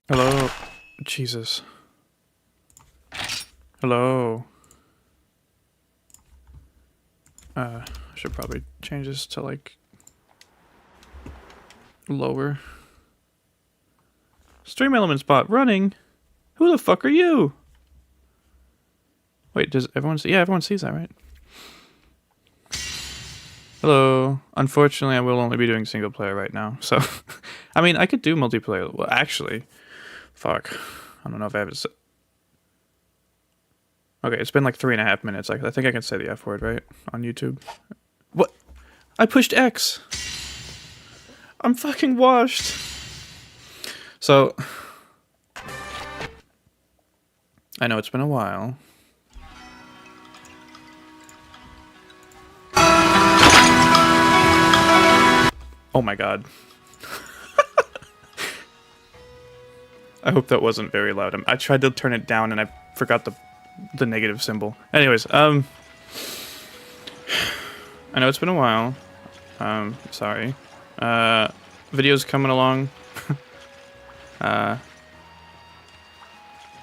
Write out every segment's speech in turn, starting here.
Hello? Jesus. Hello? I should probably change this to, like, lower. Stream element spot running? Who the fuck are you? Wait, does everyone see? Yeah, everyone sees that, right? Hello. Unfortunately, I will only be doing single player right now, so... I mean, I could do multiplayer. Well, actually... Fuck. I don't know if I have it... Okay, it's been like 3.5 minutes. I think I can say the F word, right? On YouTube. What? I pushed X! I'm fucking washed! So... I know it's been a while. Oh my god. I hope that wasn't very loud. I tried to turn it down and I forgot the negative symbol. Anyways, I know it's been a while. Sorry. Video's coming along. I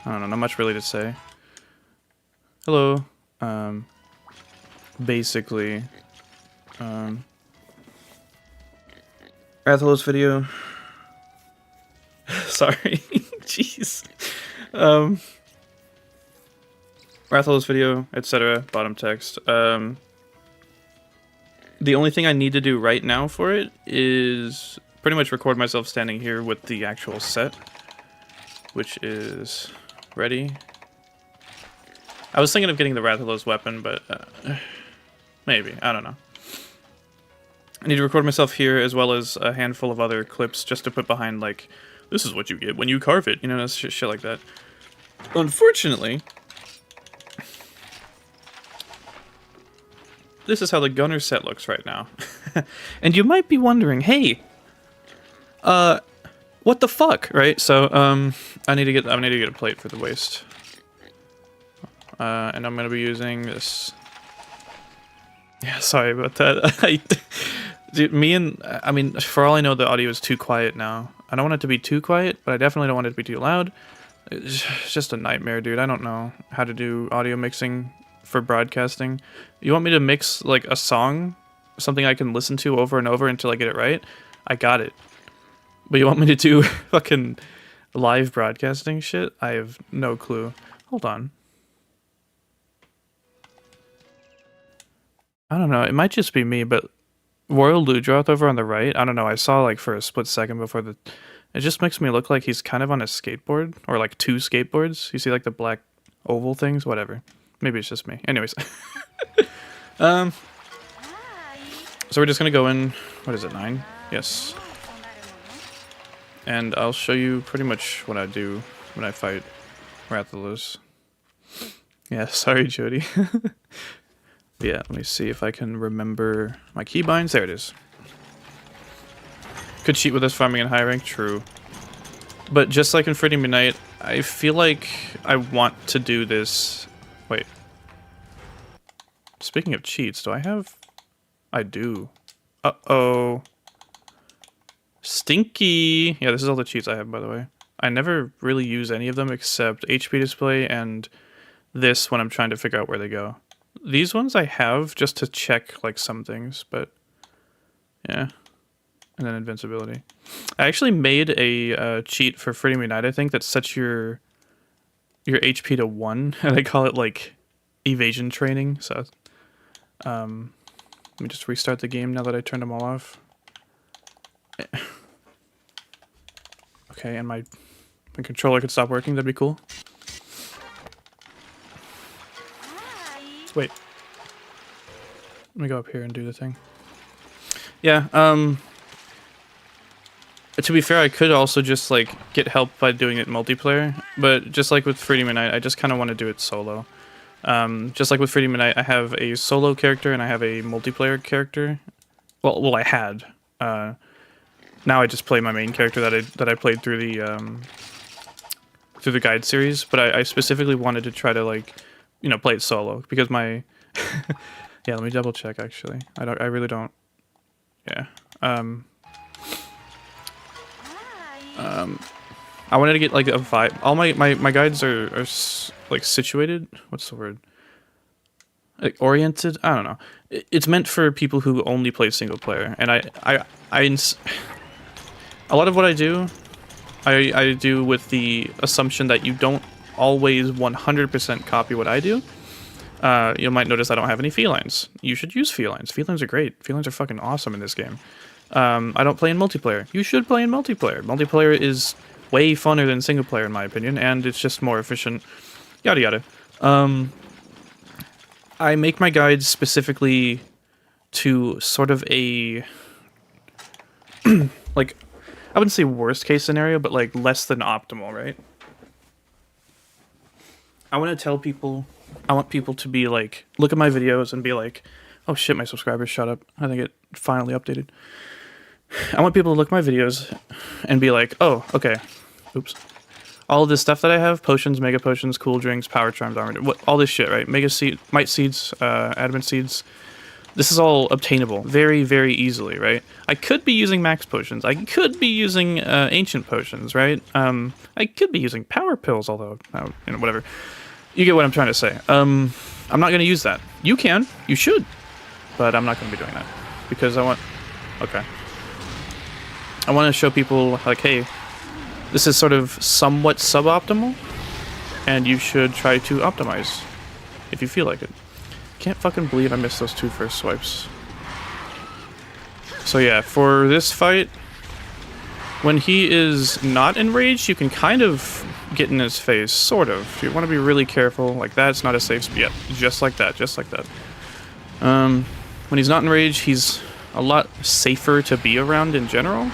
don't know, not much really to say. Hello. Basically, Rathalos video. Sorry. Jeez. Rathalos video, etc. Bottom text. The only thing I need to do right now for it is pretty much record myself standing here with the actual set, which is ready. I was thinking of getting the Rathalos weapon, but maybe. I don't know. I need to record myself here as well as a handful of other clips just to put behind, like, this is what you get when you carve it, you know, shit like that. Unfortunately, this is how the gunner set looks right now. And you might be wondering, hey, what the fuck, right? So, I need to get a plate for the waist. And I'm gonna be using this. Yeah, sorry about that. Dude, I mean, for all I know, the audio is too quiet now. I don't want it to be too quiet, but I definitely don't want it to be too loud. It's just a nightmare, dude. I don't know how to do audio mixing for broadcasting. You want me to mix, like, a song? Something I can listen to over and over until I get it right? I got it. But you want me to do fucking live broadcasting shit? I have no clue. Hold on. I don't know. It might just be me, but Royal Ludroth over on the right, I don't know. I saw, like, for a split second before the... It just makes me look like he's kind of on a skateboard. Or, like, 2 skateboards. You see, like, the black oval things? Whatever. Maybe it's just me. Anyways. So we're just gonna go in... What is it, 9? Yes. And I'll show you pretty much what I do when I fight Rathalos. Yeah, sorry, Jody. Yeah, let me see if I can remember my keybinds. There it is. Could cheat with this farming in high rank, true. But just like in Freedom Unite, I feel like I want to do this... Wait. Speaking of cheats, do I have... I do. Uh-oh. Stinky! Yeah, this is all the cheats I have, by the way. I never really use any of them except HP display and this when I'm trying to figure out where they go. These ones I have just to check, like, some things, but... Yeah. And then invincibility. I actually made a cheat for Freedom Unite, I think, that sets your HP to 1, and I call it, like, evasion training, so... let me just restart the game now that I turned them all off. Okay, and my controller could stop working, that'd be cool. Wait. Let me go up here and do the thing. Yeah, to be fair, I could also just, like, get help by doing it multiplayer, but just like with Freedom Unite, I just kind of want to do it solo. Just like with Freedom Unite, I have a solo character and I have a multiplayer character. Well, I had. Now I just play my main character that I played through the guide series, but I specifically wanted to try to, like, you know, play it solo because my yeah, let me double check actually. I really don't. Yeah. I I wanted to get like a vibe. All my guides are like situated. What's the word? Like oriented. I don't know. It's meant for people who only play single player, and a lot of what I do with the assumption that you don't always 100% copy what I do. You might notice I don't have any felines. You should use felines. Felines are great. Felines are fucking awesome in this game. I don't play in multiplayer. You should play in multiplayer. Multiplayer is way funner than single player in my opinion, and it's just more efficient. Yada yada. I make my guides specifically to sort of a like, I wouldn't say worst case scenario, but like less than optimal, right? I want to tell people, I want people to be like, look at my videos and be like, oh shit, my subscribers shut up. I think it finally updated. I want people to look at my videos and be like, oh, okay, oops. All of this stuff that I have, potions, mega potions, cool drinks, power charms, armor, all this shit, right? Mega seed, might seeds, adamant seeds. This is all obtainable very, very easily, right? I could be using max potions. I could be using ancient potions, right? I could be using power pills, although, you know, whatever. You get what I'm trying to say. I'm not going to use that. You can. You should. But I'm not going to be doing that. Because I want... Okay. I want to show people, like, hey, this is sort of somewhat suboptimal, and you should try to optimize if you feel like it. Can't fucking believe I missed those two first swipes. So yeah, for this fight, when he is not enraged, you can kind of get in his face, sort of. You want to be really careful. Like, that's not a safe spot. Yeah, just like that, just like that. When he's not enraged, he's a lot safer to be around in general.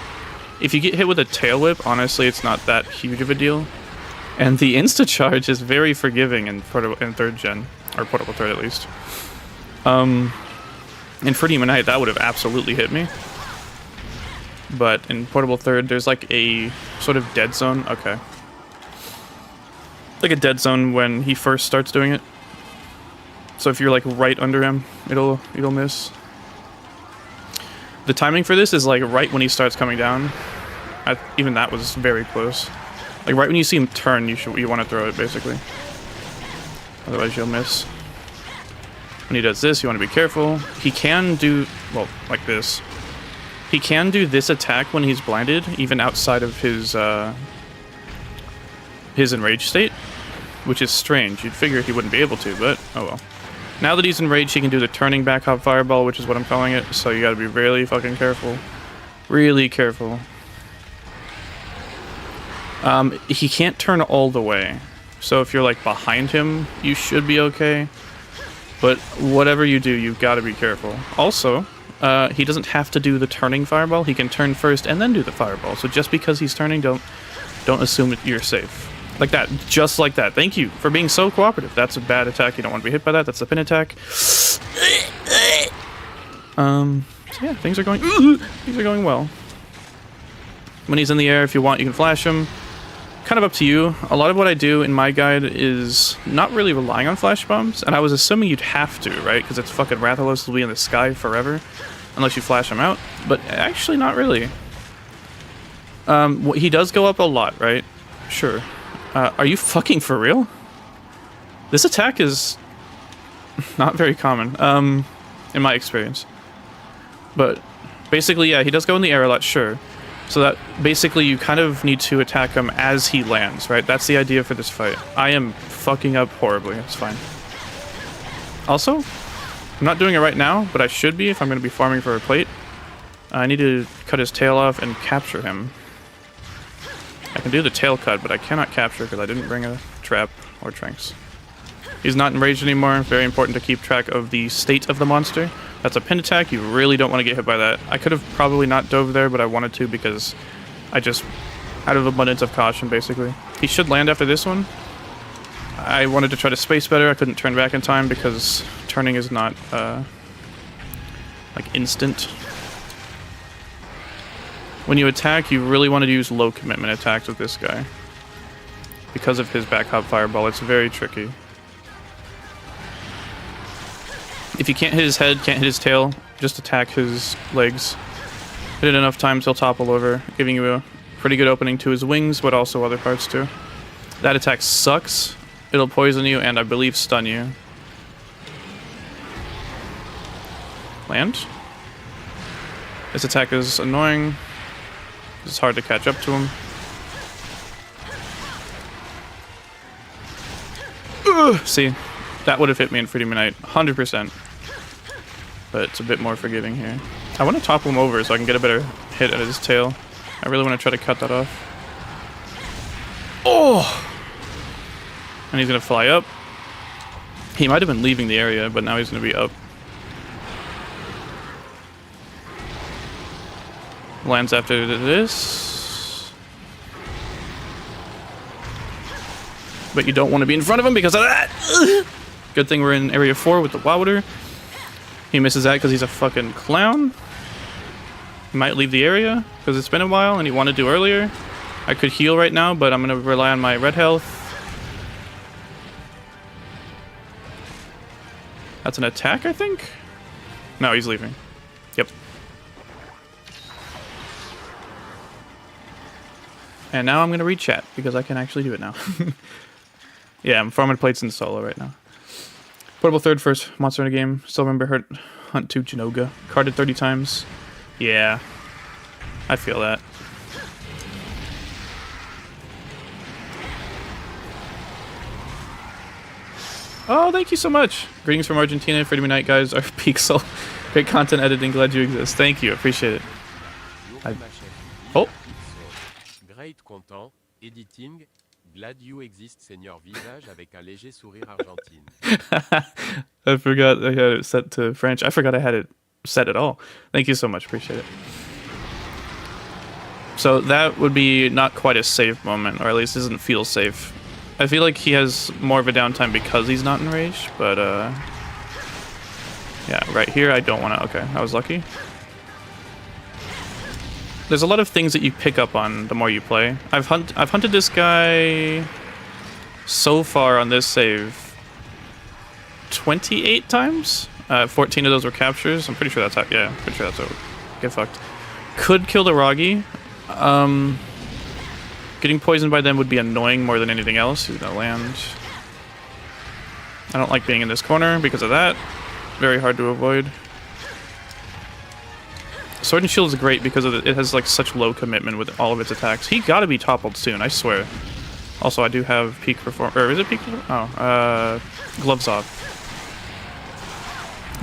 If you get hit with a tail whip, honestly, it's not that huge of a deal. And the insta-charge is very forgiving in 3rd gen, or Portable 3rd at least. In For Demon Knight, that would have absolutely hit me. But in Portable 3rd, there's like a sort of dead zone. Okay. Like a dead zone when he first starts doing it. So if you're like right under him, it'll miss. The timing for this is like right when he starts coming down. Even that was very close. Like right when you see him turn, you want to throw it basically. Otherwise you'll miss. When he does this, you want to be careful. He can do, well, like this. He can do this attack when he's blinded, even outside of his enraged state, which is strange. You'd figure he wouldn't be able to, but oh well. Now that he's enraged, he can do the turning back hop fireball, which is what I'm calling it, so you gotta be really fucking careful. Really careful. He can't turn all the way, so if you're like behind him, you should be okay. But whatever you do, you've got to be careful. Also, he doesn't have to do the turning fireball. He can turn first and then do the fireball. So just because he's turning, don't assume that you're safe. Like that, just like that. Thank you for being so cooperative. That's a bad attack. You don't want to be hit by that. That's the pin attack. So yeah, things are going well. When he's in the air, if you want, you can flash him. Kind of up to you. A lot of what I do in my guide is not really relying on flash bombs, and I was assuming you'd have to, right? Because it's fucking Rathalos will be in the sky forever, unless you flash him out. But actually, not really. He does go up a lot, right? Sure. Are you fucking for real? This attack is not very common, in my experience. But basically, yeah, he does go in the air a lot, sure. So that basically you kind of need to attack him as he lands, right? That's the idea for this fight. I am fucking up horribly. It's fine. Also, I'm not doing it right now, but I should be if I'm going to be farming for a plate. I need to cut his tail off and capture him. I can do the tail cut, but I cannot capture because I didn't bring a trap or tranks. He's not enraged anymore. Very important to keep track of the state of the monster. That's a pin attack. You really don't want to get hit by that. I could have probably not dove there, but I wanted to because I just, out of abundance of caution, basically. He should land after this one. I wanted to try to space better. I couldn't turn back in time because turning is not, like, instant. When you attack, you really want to use low commitment attacks with this guy. Because of his back hop fireball, it's very tricky. If you can't hit his head, can't hit his tail, just attack his legs. Hit it enough times, he'll topple over, giving you a Pretty good opening to his wings, but also other parts too. That attack sucks. It'll poison you and I believe stun you. Land. This attack is annoying. It's hard to catch up to him. Ugh, see, that would have hit me in Freedom Unite, 100%. But it's a bit more forgiving here. I want to topple him over so I can get a better hit at his tail. I really want to try to cut that off. Oh! And he's going to fly up. He might have been leaving the area, but now he's going to be up. Lands after this. But you don't want to be in front of him because of that. Ugh. Good thing we're in area 4 with the Wowder. He misses that because he's a fucking clown. He might leave the area because it's been a while and he wanted to earlier. I could heal right now, but I'm going to rely on my red health. That's an attack, I think? No, he's leaving. Yep. And now I'm going to read chat because I can actually do it now. Yeah, I'm farming plates in solo right now. Portable third first monster in a game. Still remember Hunt 2 Zinogre. Carded 30 times. Yeah. I feel that. Oh, thank you so much. Greetings from Argentina. Freedom Unite, guys. Our Pixel. Great content editing. Glad you exist. Thank you. Appreciate it. Oh. Great content editing. Glad you exist, Seigneur Visage, avec un léger sourire argentine. I forgot I had it set to French. I forgot I had it set at all. Thank you so much. Appreciate it. So that would be not quite a safe moment, or at least doesn't feel safe. I feel like he has more of a downtime because he's not enraged, but yeah, right here I don't want to. Okay, I was lucky. There's a lot of things that you pick up on the more you play. I've hunted this guy so far on this save 28 times. 14 of those were captures. I'm pretty sure that's how, yeah, pretty sure that's how. Get fucked. Could kill the Roggy. Getting poisoned by them would be annoying more than anything else. He's gonna land. I don't like being in this corner because of that. Very hard to avoid. Sword and Shield is great because of it has like such low commitment with all of its attacks. He gotta be toppled soon, I swear. Also, I do have peak perform. Or is it peak? Oh, gloves off.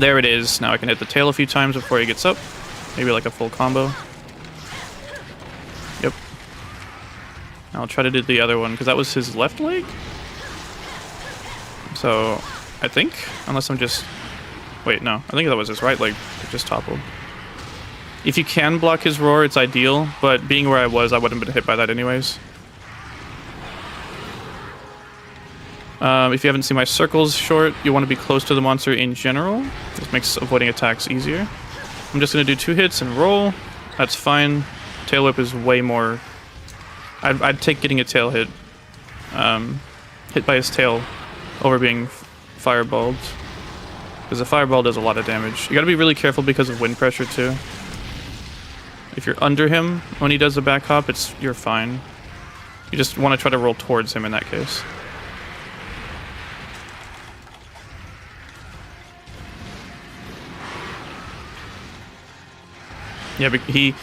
There it is. Now I can hit the tail a few times before he gets up. Maybe like a full combo. Yep. I'll try to do the other one because that was his left leg. So I think, unless I'm just wait, no, I think that was his right leg that just toppled. If you can block his roar, it's ideal, but being where I was, I wouldn't have been hit by that anyways. If you haven't seen my circles short, you want to be close to the monster in general. This makes avoiding attacks easier. I'm just going to do 2 hits and roll. That's fine. Tail whip is way more... I'd take getting a tail hit. Hit by his tail over being fireballed. Because the fireball does a lot of damage. You got to be really careful because of wind pressure too. If you're under him when he does the back hop, you're fine. You just want to try to roll towards him in that case. Yeah, but he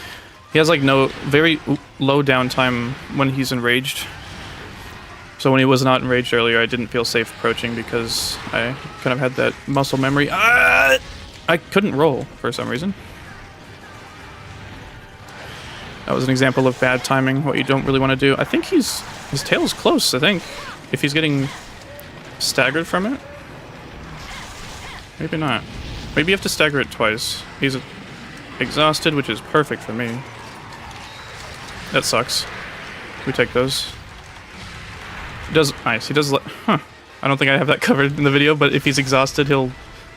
has like very low downtime when he's enraged. So when he was not enraged earlier, I didn't feel safe approaching because I kind of had that muscle memory. I couldn't roll for some reason. That was an example of bad timing, what you don't really want to do. I think his tail is close, I think. If he's getting staggered from it. Maybe not. Maybe you have to stagger it twice. He's exhausted, which is perfect for me. That sucks. We take those. Nice. He does. Huh. I don't think I have that covered in the video, but if he's exhausted, he'll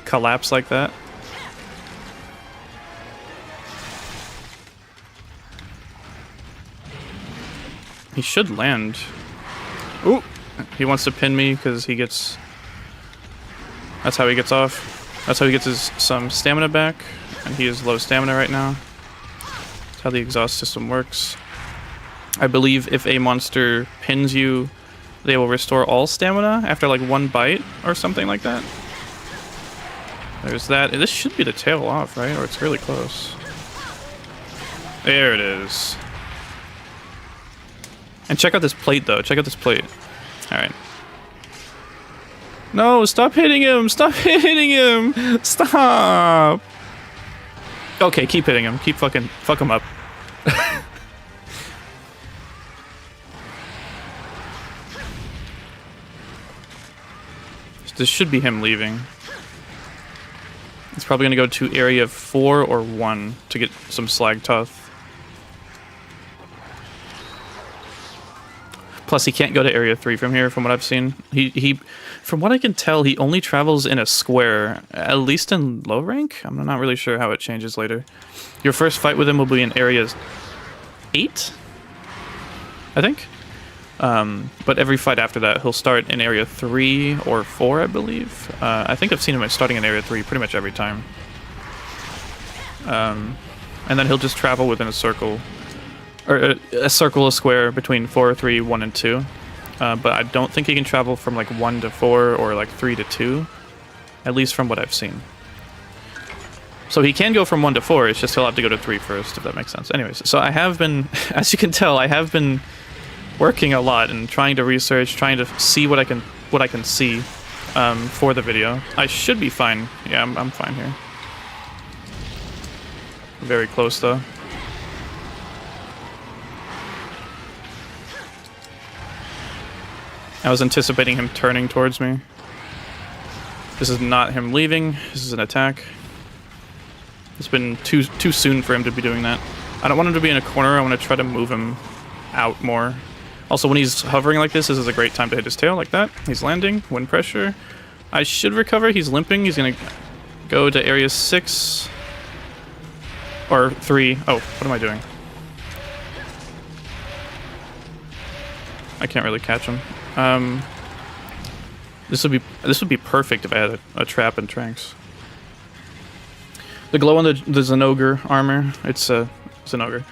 collapse like that. He should land. Ooh! He wants to pin me because he gets... That's how he gets off. That's how he gets some stamina back. And he is low stamina right now. That's how the exhaust system works. I believe if a monster pins you, they will restore all stamina after like 1 bite or something like that. There's that. This should be the tail off, right? Or it's really close. There it is. And check out this plate, though. Check out this plate. Alright. No, stop hitting him! Stop hitting him! Stop! Okay, keep hitting him. Keep fuck him up. This should be him leaving. It's probably going to go to area 4 or 1 to get some slag tough. Plus, he can't go to area 3 from here, from what I've seen. He, from what I can tell, he only travels in a square, at least in low rank. I'm not really sure how it changes later. Your first fight with him will be in area 8, I think. But every fight after that, he'll start in area 3 or 4, I believe. I think I've seen him starting in area 3 pretty much every time. And then he'll just travel within a circle. Or a circle, a square between 4, 3, 1, and 2. But I don't think he can travel from like 1 to 4 or like 3 to 2. At least from what I've seen. So he can go from 1 to 4, it's just he'll have to go to 3 first, if that makes sense. Anyways, so I have been, as you can tell, I have been working a lot and trying to research, trying to see what I can see for the video. I should be fine. Yeah, I'm fine here. Very close though. I was anticipating him turning towards me. This is not him leaving. This is an attack. It's been too soon for him to be doing that. I don't want him to be in a corner. I want to try to move him out more. Also, when he's hovering like this is a great time to hit his tail like that. He's landing. Wind pressure. I should recover. He's limping. He's going to go to area 6. Or 3. Oh, what am I doing? I can't really catch him. This would be perfect if I had a trap and tranks. The glow on the Zinogre armor. It's a Zinogre.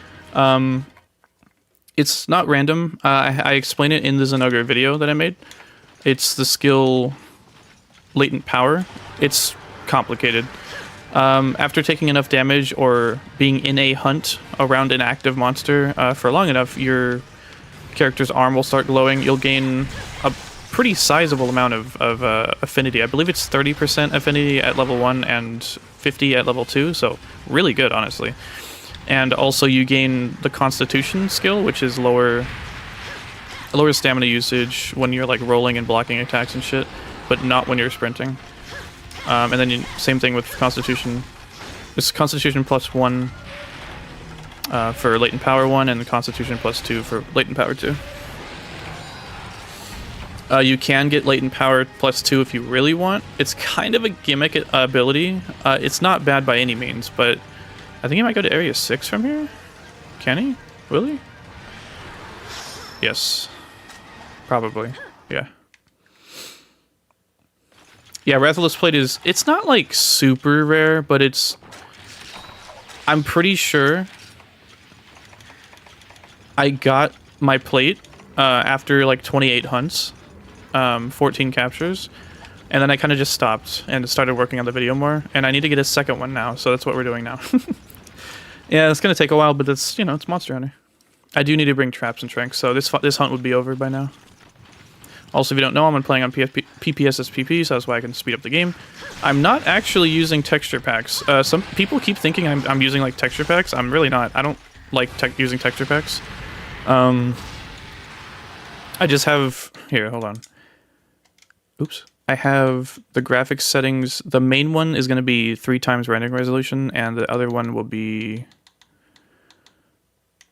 It's not random. I explain it in the Zinogre video that I made. It's the skill latent power. It's complicated. After taking enough damage or being in a hunt around an active monster for long enough, your character's arm will start glowing. You'll gain a pretty sizable amount of affinity. I believe it's 30% affinity at level 1 and 50 at level 2, so really good, honestly. And also you gain the Constitution skill, which is lower stamina usage when you're like rolling and blocking attacks and shit, but not when you're sprinting. And then same thing with Constitution. It's Constitution plus 1 for latent power 1, and the Constitution plus 2 for latent power 2. You can get latent power plus 2 if you really want. It's kind of a gimmick ability. It's not bad by any means, but I think he might go to area 6 from here. Can he? Will he? Yes. Probably. Yeah. Yeah, Rathalos plate is... It's not, like, super rare, but it's... I'm pretty sure I got my plate after, like, 28 hunts. 14 captures. And then I kind of just stopped and started working on the video more. And I need to get a second one now, so that's what we're doing now. Yeah, it's going to take a while, but it's, you know, it's Monster Hunter. I do need to bring traps and tranks, so this hunt would be over by now. Also, if you don't know, I'm playing on PPSSPP, so that's why I can speed up the game. I'm not actually using texture packs. Some people keep thinking I'm using, like, texture packs. I'm really not. I don't like using texture packs. I just have... Here, hold on. Oops. I have the graphics settings. The main one is going to be 3 times rendering resolution, and the other one will be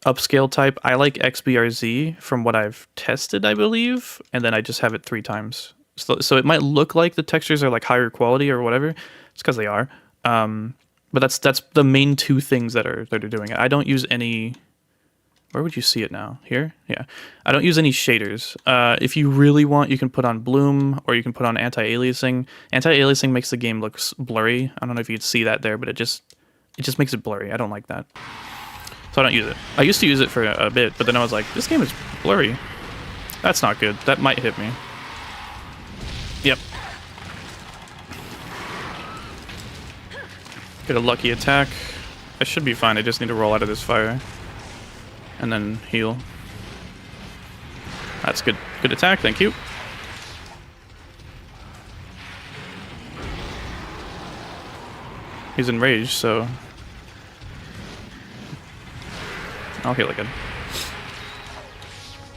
upscale type. I like XBRZ from what I've tested, I believe, and then I just have it 3 times. So it might look like the textures are like higher quality or whatever. It's because they are. But that's the main 2 things that are doing it. I don't use any... Where would you see it now? Here? Yeah. I don't use any shaders. If you really want, you can put on bloom, or you can put on anti-aliasing. Anti-aliasing makes the game look blurry. I don't know if you'd see that there, but it just makes it blurry. I don't like that. so I don't use it. I used to use it for a bit, but then I was like, this game is blurry. That's not good. That might hit me. Yep. Get a lucky attack. I should be fine. I just need to roll out of this fire. And then heal. That's good. Good attack. Thank you. He's enraged, so I'll heal again.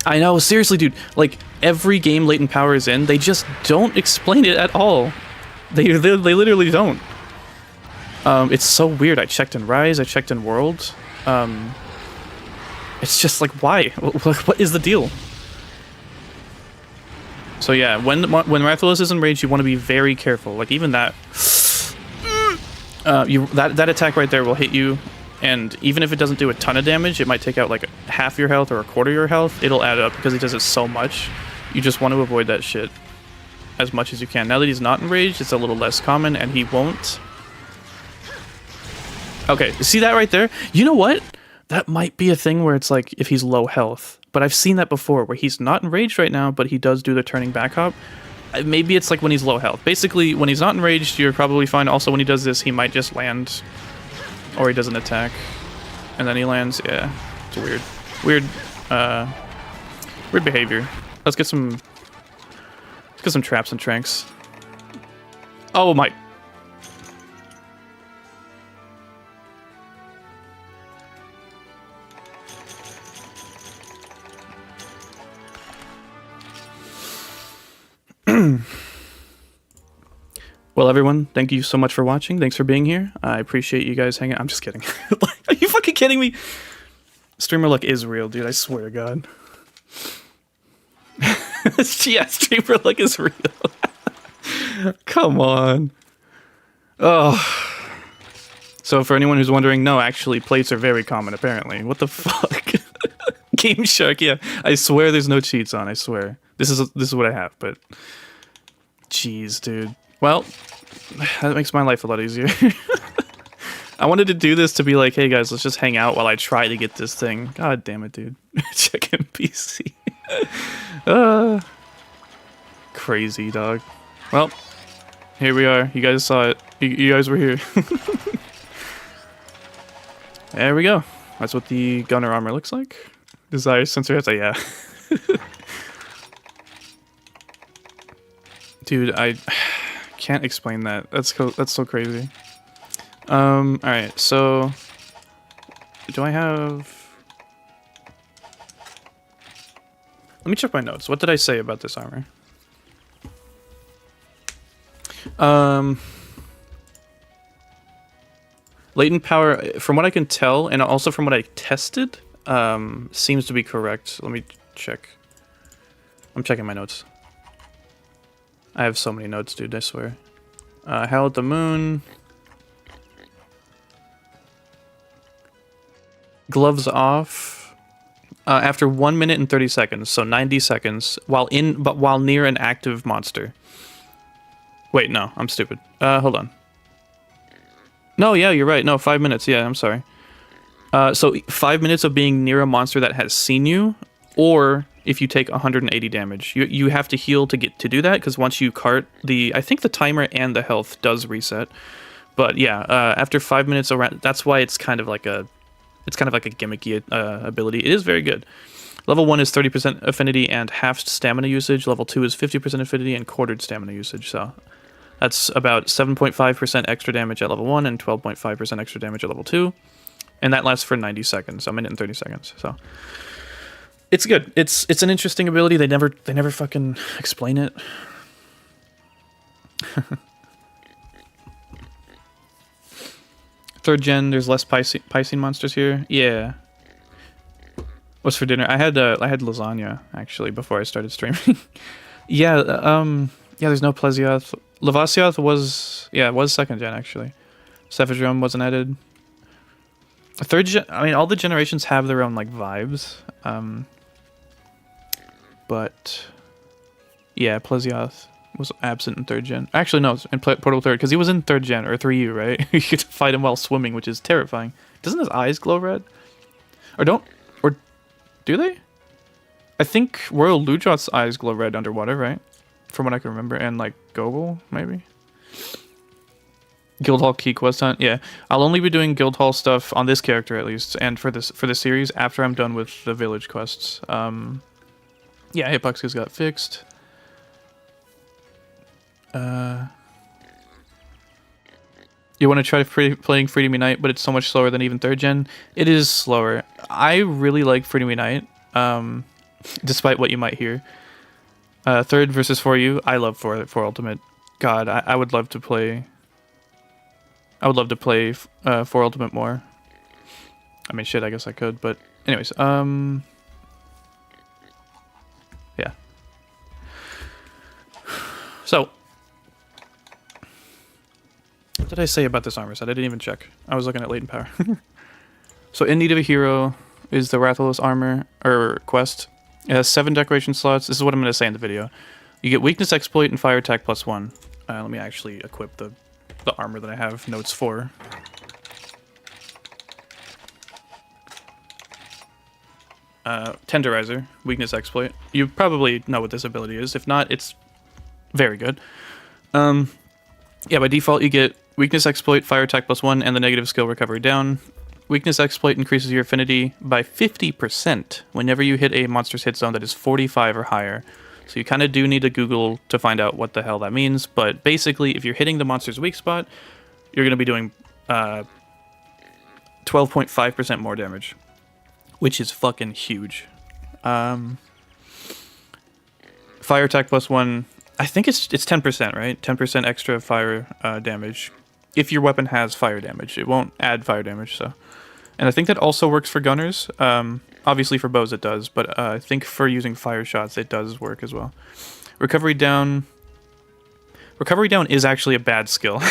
I know, seriously, dude. Like, every game latent power is in, they just don't explain it at all. They literally don't. It's so weird. I checked in Rise, I checked in World. It's just like, why? What is the deal? So yeah, when Rathalos is enraged, you want to be very careful. Like, even that... that attack right there will hit you, and even if it doesn't do a ton of damage, it might take out like half your health or a quarter of your health. It'll add up because he does it so much. You just want to avoid that shit as much as you can. Now that he's not enraged, it's a little less common, and he won't. Okay, see that right there? You know what? That might be a thing where it's like if he's low health, but I've seen that before where he's not enraged right now, but he does do the turning back hop. Maybe it's like when he's low health. Basically, when he's not enraged, you're probably fine. Also, when he does this, he might just land. Or he doesn't attack. And then he lands. Yeah. It's weird. Weird behavior. Let's get some traps and tranks. Oh my. Well, everyone, thank you so much for watching. Thanks for being here. I appreciate you guys hanging out. I'm just kidding. Are you fucking kidding me? Streamer luck is real, dude. I swear to God. Yeah, streamer luck is real. Come on. Oh. So for anyone who's wondering, no, actually, plates are very common, apparently. What the fuck? Game Shark, yeah. I swear there's no cheats on, I swear. This is what I have, but... Jeez, dude. Well, that makes my life a lot easier. I wanted to do this to be like, hey guys, let's just hang out while I try to get this thing. God damn it, dude. Check NPC. Crazy, dog. Well, here we are. You guys saw it. You guys were here. There we go. That's what the gunner armor looks like. Desire sensor headset, yeah. Dude, I can't explain that. That's so crazy. Alright, so... Do I have... Let me check my notes. What did I say about this armor? Latent power, from what I can tell, and also from what I tested, seems to be correct. Let me check. I'm checking my notes. I have so many notes, dude, I swear. Hell at the Moon. Gloves off. After 1 minute and 30 seconds, so 90 seconds, while near an active monster. Wait, no, I'm stupid. Hold on. No, yeah, you're right. No, 5 minutes. Yeah, I'm sorry. So 5 minutes of being near a monster that has seen you, or if you take 180 damage. You have to heal to do that, because once you cart I think the timer and the health does reset. But yeah, after 5 minutes around, that's why it's kind of like a gimmicky ability. It is very good. Level 1 is 30% affinity and half stamina usage. Level 2 is 50% affinity and quartered stamina usage. So that's about 7.5% extra damage at level 1 and 12.5% extra damage at level 2. And that lasts for 90 seconds, a minute and 30 seconds. So it's good. It's an interesting ability. They never fucking explain it. Third gen, there's less Piscine monsters here. Yeah. What's for dinner? I had lasagna actually before I started streaming. Yeah, there's no Plesioth. Lavasioth was second gen actually. Cephadrome wasn't added. Third gen, I mean, all the generations have their own like vibes. But yeah, Plesioth was absent in third gen. Actually, no, in Portal 3rd, because he was in third gen or 3U, right? You could fight him while swimming, which is terrifying. Doesn't his eyes glow red? Or don't... Or do they? I think Royal Lujot's eyes glow red underwater, right? From what I can remember. And, like, Gogol, maybe? Guildhall Key Quest Hunt, yeah. I'll only be doing Guildhall stuff on this character, at least, and for this series, after I'm done with the village quests. Yeah, Hypoxia's got fixed. You want to try playing Freedom Unite, but it's so much slower than even 3rd gen? It is slower. I really like Freedom Unite, despite what you might hear. 3rd versus 4U, I love 4 Ultimate. God, I would love to play... I would love to play 4 Ultimate more. I mean, shit, I guess I could, but... Anyways, yeah. So... What did I say about this armor set? I didn't even check. I was looking at latent power. So, In Need of a Hero is the Rathalos armor, or quest. It has 7 decoration slots. This is what I'm going to say in the video. You get Weakness Exploit and Fire Attack +1. Let me actually equip the armor that I have notes for. Tenderizer, Weakness Exploit. You probably know what this ability is. If not, it's very good. Yeah, by default you get Weakness Exploit, Fire Attack +1, and the negative skill recovery down. Weakness Exploit increases your affinity by 50% whenever you hit a monster's hit zone that is 45 or higher. So you kind of do need to Google to find out what the hell that means, but basically if you're hitting the monster's weak spot, you're going to be doing 12.5% more damage, which is fucking huge. Fire Attack +1, I think it's 10%, right? 10% extra fire damage if your weapon has fire damage. It won't add fire damage, so. And I think that also works for gunners. Obviously for bows it does, but I think for using fire shots it does work as well. Recovery down. Recovery down is actually a bad skill.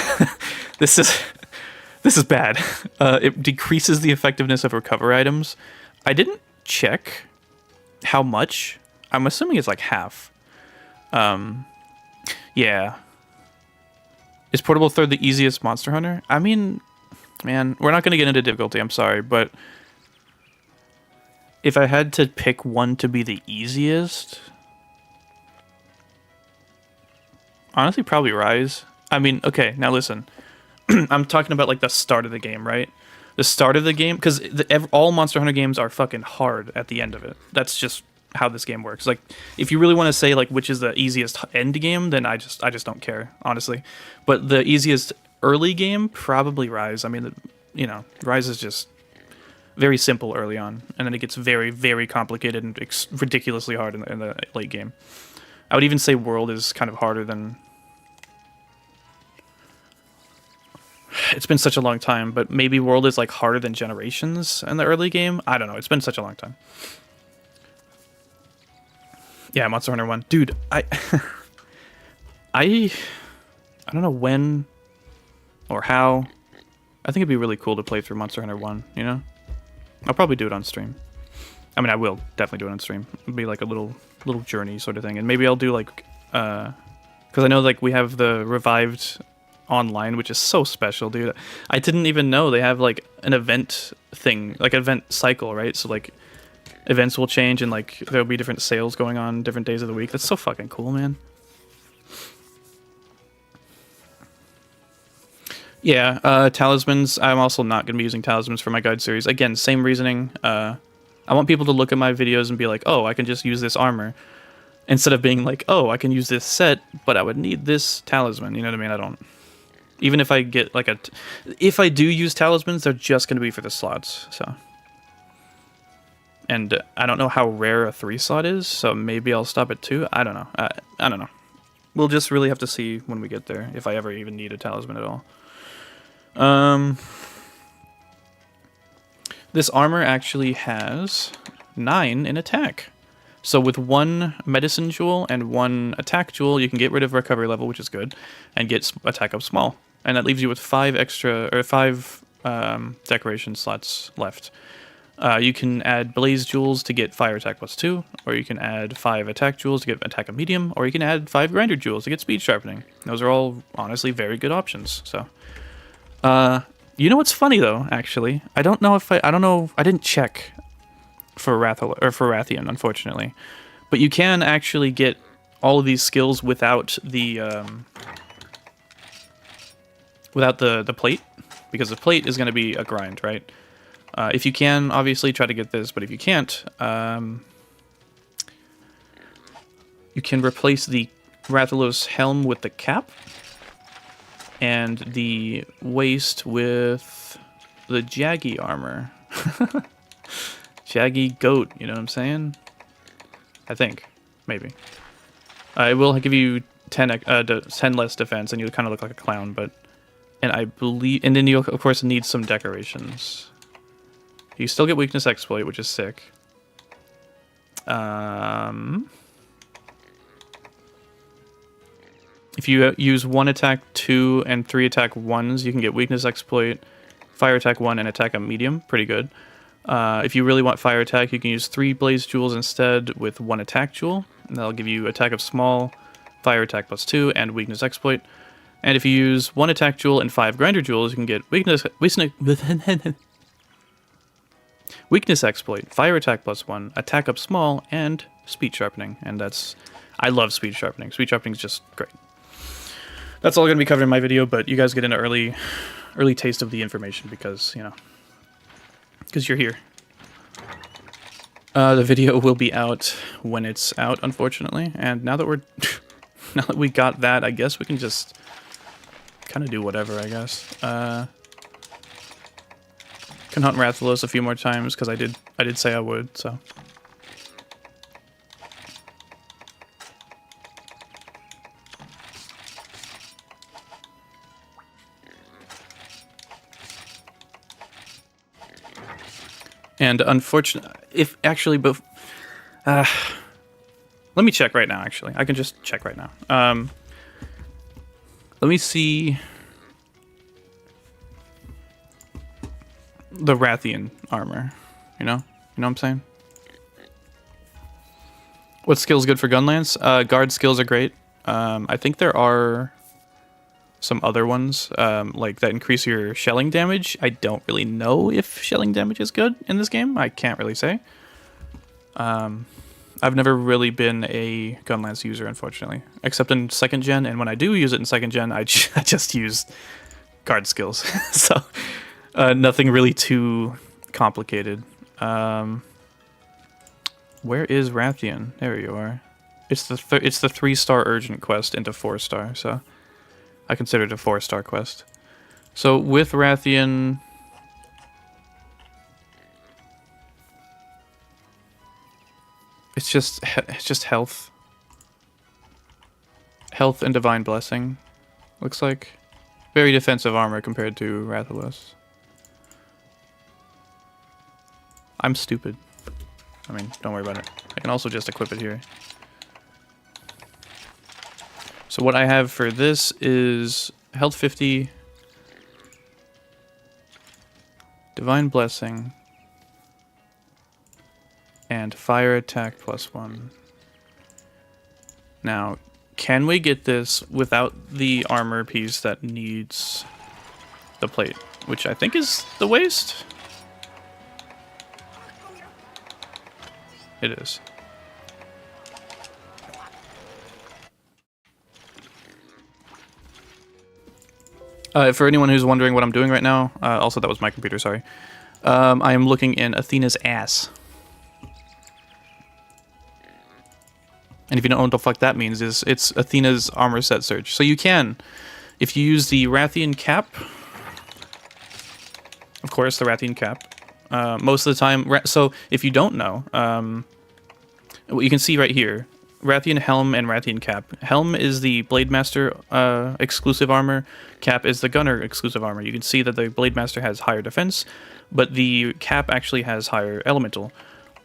This is bad. It decreases the effectiveness of recover items. I didn't check how much. I'm assuming it's like half. Yeah. Is Portable 3rd the easiest Monster Hunter? I mean, man, we're not going to get into difficulty, I'm sorry, but if I had to pick one to be the easiest, honestly, probably Rise. I mean, okay, now listen. I'm talking about, like, the start of the game, right? The start of the game, because all Monster Hunter games are fucking hard at the end of it. That's just how this game works. Like, if you really want to say, like, which is the easiest end game, then I just don't care, honestly. But the easiest early game, probably Rise. I mean, you know, Rise is just very simple early on, and then it gets very, very complicated and ridiculously hard in the late game. I would even say World is kind of harder than... It's been such a long time, but maybe World is, like, harder than Generations in the early game? I don't know, it's been such a long time. Yeah, Monster Hunter 1. Dude, I don't know when or how. I think it'd be really cool to play through Monster Hunter 1, you know? I'll probably do it on stream. I mean, I will definitely do it on stream. It'll be like a little journey sort of thing. And maybe I'll do, like, because I know, like, we have the Revived Online, which is so special, dude. I didn't even know they have, like, an event thing, like, event cycle, right? So, like, events will change and, like, there'll be different sales going on different days of the week. That's so fucking cool, man. Yeah, talismans. I'm also not going to be using talismans for my guide series. Again, same reasoning. I want people to look at my videos and be like, oh, I can just use this armor. Instead of being like, oh, I can use this set, but I would need this talisman. You know what I mean? I don't... Even if I get, like, if I do use talismans, they're just going to be for the slots, so... And I don't know how rare a 3-slot is, so maybe I'll stop at 2. I don't know. I don't know. We'll just really have to see when we get there, if I ever even need a talisman at all. This armor actually has 9 in attack. So with 1 medicine jewel and 1 attack jewel, you can get rid of recovery level, which is good, and get attack up small. And that leaves you with 5 decoration slots left. You can add Blaze Jewels to get Fire Attack +2, or you can add 5 Attack Jewels to get Attack of Medium, or you can add 5 Grinder Jewels to get Speed Sharpening. Those are all, honestly, very good options, so... you know what's funny, though, actually? I don't know if I don't know... I didn't check. for Rathian, unfortunately. But you can actually get all of these skills without the plate, because the plate is going to be a grind, right? If you can, obviously, try to get this, but if you can't, you can replace the Rathalos helm with the cap, and the waist with the Jaggy armor. Jaggy goat, you know what I'm saying? I think. Maybe. It will give you 10 less defense, and you kind of look like a clown, but... And I believe... And then you'll, of course, need some decorations. You still get weakness exploit, which is sick. If you use 1 attack 2 and 3 attack 1s, you can get weakness exploit, fire attack 1, and attack a medium. Pretty good. If you really want fire attack, you can use 3 blaze jewels instead with 1 attack jewel. And that'll give you attack of small, fire attack +2, and weakness exploit. And if you use 1 attack jewel and 5 grinder jewels, you can get weakness exploit, fire attack +1, attack up small, and speed sharpening. And that's... I love speed sharpening. Speed sharpening is just great. That's all going to be covered in my video, but you guys get an early taste of the information because, you know, because you're here. The video will be out when it's out, unfortunately. And now that now that we got that, I guess we can just kind of do whatever, I guess. Can hunt Rathalos a few more times because I did say I would, so. And unfortunately, if actually, but let me check right now. Actually, I can just check right now. Let me see the Rathian armor. You know what I'm saying? What skill's good for Gunlance? Guard skills are great. I think there are some other ones, like that increase your shelling damage. I don't really know if shelling damage is good in this game. I can't really say. I've never really been a Gunlance user, unfortunately, except in 2nd gen, and when I do use it in 2nd gen, I just use guard skills. So, nothing really too complicated. Where is Rathian? There you are. It's the 3-star urgent quest into 4-star, so I consider it a 4-star quest. So with Rathian, it's just health and divine blessing. Looks like very defensive armor compared to Rathalos. I'm stupid. I mean, don't worry about it. I can also just equip it here. So what I have for this is health 50, divine blessing, and fire attack +1. Now, can we get this without the armor piece that needs the plate, which I think is the waist? It is. For anyone who's wondering what I'm doing right now, also that was my computer, sorry. I am looking in Athena's ass. And if you don't know what the fuck that means, it's Athena's armor set search. So you can, if you use the Rathian cap, of course, the Rathian cap, most of the time, so if you don't know, what you can see right here, Rathian helm and Rathian cap. Helm is the Blade Master exclusive armor. Cap is the Gunner exclusive armor. You can see that the Blade Master has higher defense, but the cap actually has higher elemental.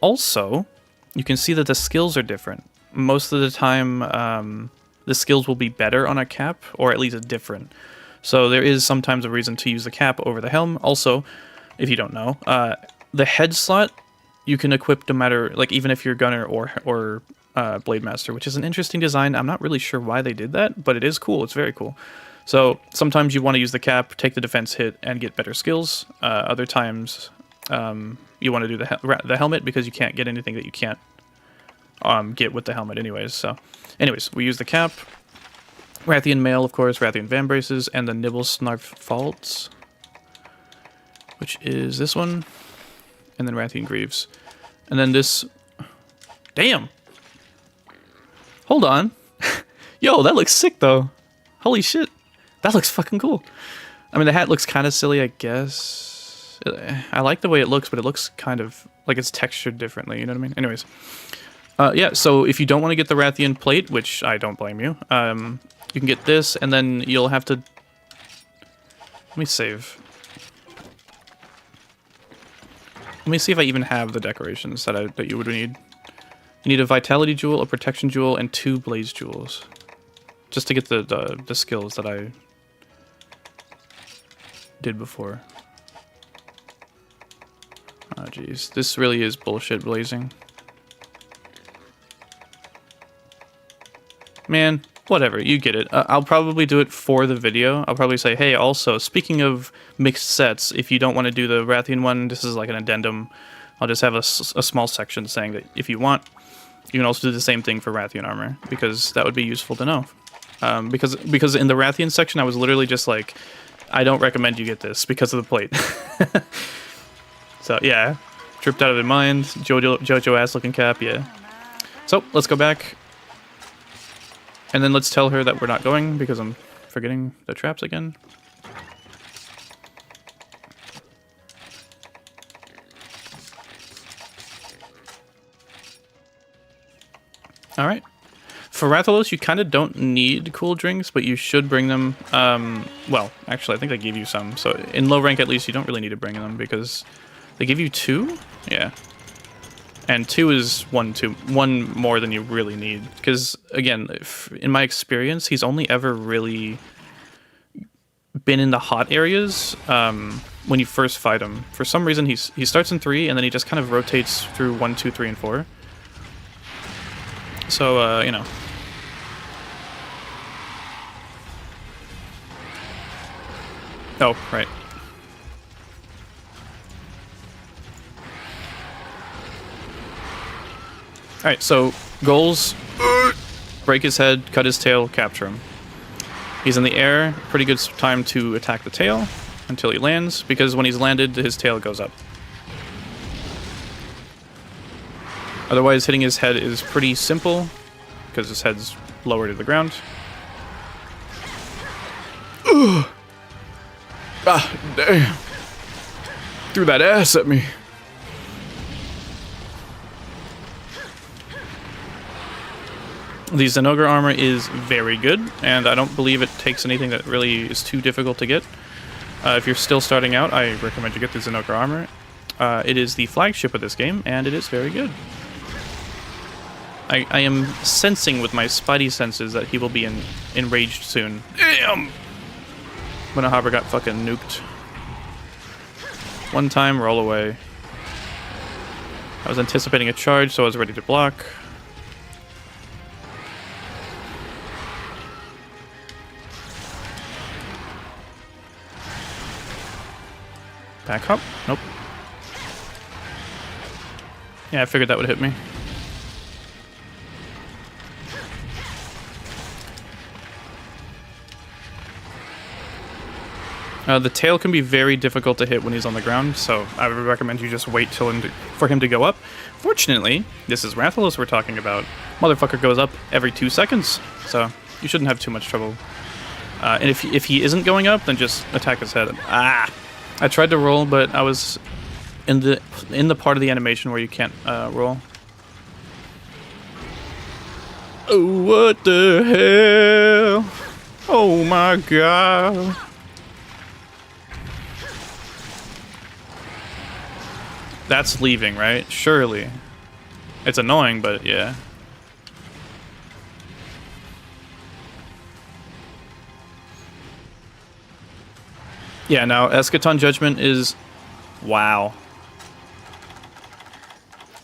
Also, you can see that the skills are different. Most of the time, the skills will be better on a cap, or at least different. So there is sometimes a reason to use the cap over the helm. Also, if you don't know, the head slot you can equip no matter, like even if you're Gunner or Blade Master, which is an interesting design. I'm not really sure why they did that, but it is cool. It's very cool. So sometimes you want to use the cap, take the defense hit, and get better skills. Other times you want to do the helmet because you can't get anything that you can't get with the helmet anyways. So anyways, we use the cap, Rathian mail, of course, Rathian van braces, and the nibble snarf faults, which is this one, and then Rathian greaves, and then this. Damn. Hold on. Yo, that looks sick though. Holy shit. That looks fucking cool. I mean, the hat looks kind of silly, I guess. I like the way it looks, but it looks kind of like it's textured differently, you know what I mean? Anyways. Yeah, so if you don't want to get the Rathian plate, which I don't blame you, you can get this, and then you'll have to... Let me save. Let me see if I even have the decorations that you would need. You need a Vitality Jewel, a Protection Jewel, and 2 Blaze Jewels. Just to get the skills that I did before. Oh jeez, this really is bullshit blazing. Man, whatever, you get it. I'll probably do it for the video. I'll probably say, hey, also, speaking of mixed sets, if you don't want to do the Rathian one, this is like an addendum. I'll just have a small section saying that if you want, you can also do the same thing for Rathian armor, because that would be useful to know. Because in the Rathian section, I was literally just like, I don't recommend you get this because of the plate. So, yeah. Tripped out of their mind. Jojo ass looking cap, yeah. So, let's go back. And then let's tell her that we're not going, because I'm forgetting the traps again. Alright. For Rathalos, you kind of don't need cool drinks, but you should bring them. Well, actually, I think I gave you some. So in low rank, at least, you don't really need to bring them, because they give you 2? Yeah. And 2 is one more than you really need. Because, again, in my experience, he's only ever really been in the hot areas when you first fight him. For some reason, he starts in 3, and then he just kind of rotates through 1, 2, 3, and 4. So, you know. Oh, right. Alright, so goals: break his head, cut his tail, capture him. He's in the air, pretty good time to attack the tail until he lands, because when he's landed, his tail goes up. Otherwise, hitting his head is pretty simple, because his head's lower to the ground. Ugh. Ah, damn. Threw that ass at me. The Zinogre armor is very good, and I don't believe it takes anything that really is too difficult to get. If you're still starting out, I recommend you get the Zinogre armor. It is the flagship of this game, and it is very good. I am sensing with my spidey senses that he will be enraged soon. Damn! Monohopper got fucking nuked. One time, roll away. I was anticipating a charge, so I was ready to block. Back hop? Nope. Yeah, I figured that would hit me. The tail can be very difficult to hit when he's on the ground, so I would recommend you just wait for him to go up. Fortunately, this is Rathalos we're talking about. Motherfucker goes up every 2 seconds, so you shouldn't have too much trouble. And if he isn't going up, then just attack his head. Ah! I tried to roll, but I was in the part of the animation where you can't roll. Oh, what the hell? Oh my god. That's leaving, right? Surely. It's annoying, but yeah. Yeah, now Eschaton Judgment is... Wow.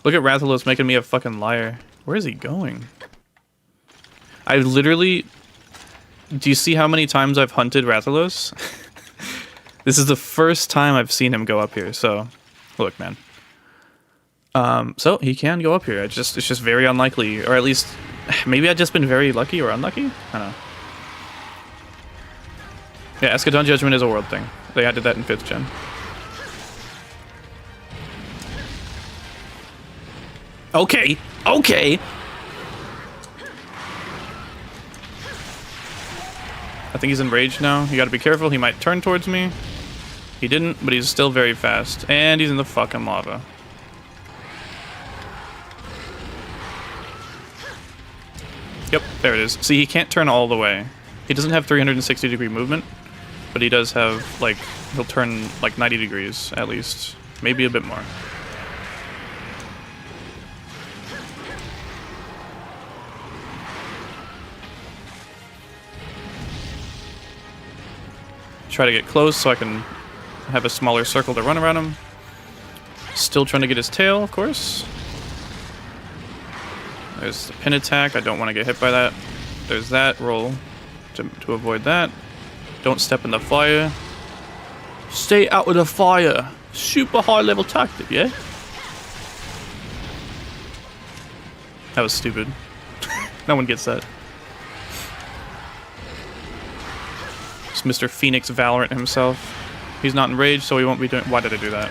Look at Rathalos making me a fucking liar. Where is he going? I literally... Do you see how many times I've hunted Rathalos? This is the first time I've seen him go up here, so... Look, man. So he can go up here. It's just very unlikely, or at least maybe I've just been very lucky or unlucky. I don't know. Yeah, Eschaton Judgment is a world thing. They added that in 5th gen. Okay, okay. I think he's enraged now. You gotta be careful. He might turn towards me. He didn't, but he's still very fast. And he's in the fucking lava. Yep, there it is. See, he can't turn all the way. He doesn't have 360-degree movement, but he does have, like, he'll turn, like, 90 degrees, at least. Maybe a bit more. Try to get close so I can have a smaller circle to run around him. Still trying to get his tail, of course. There's the pin attack. I don't want to get hit by that. There's that roll to avoid that. Don't step in the fire. Stay out of the fire. Super high level tactic, yeah? That was stupid. No one gets that. It's Mr. Phoenix Valorant himself. He's not enraged, so he won't be doing... Why did I do that?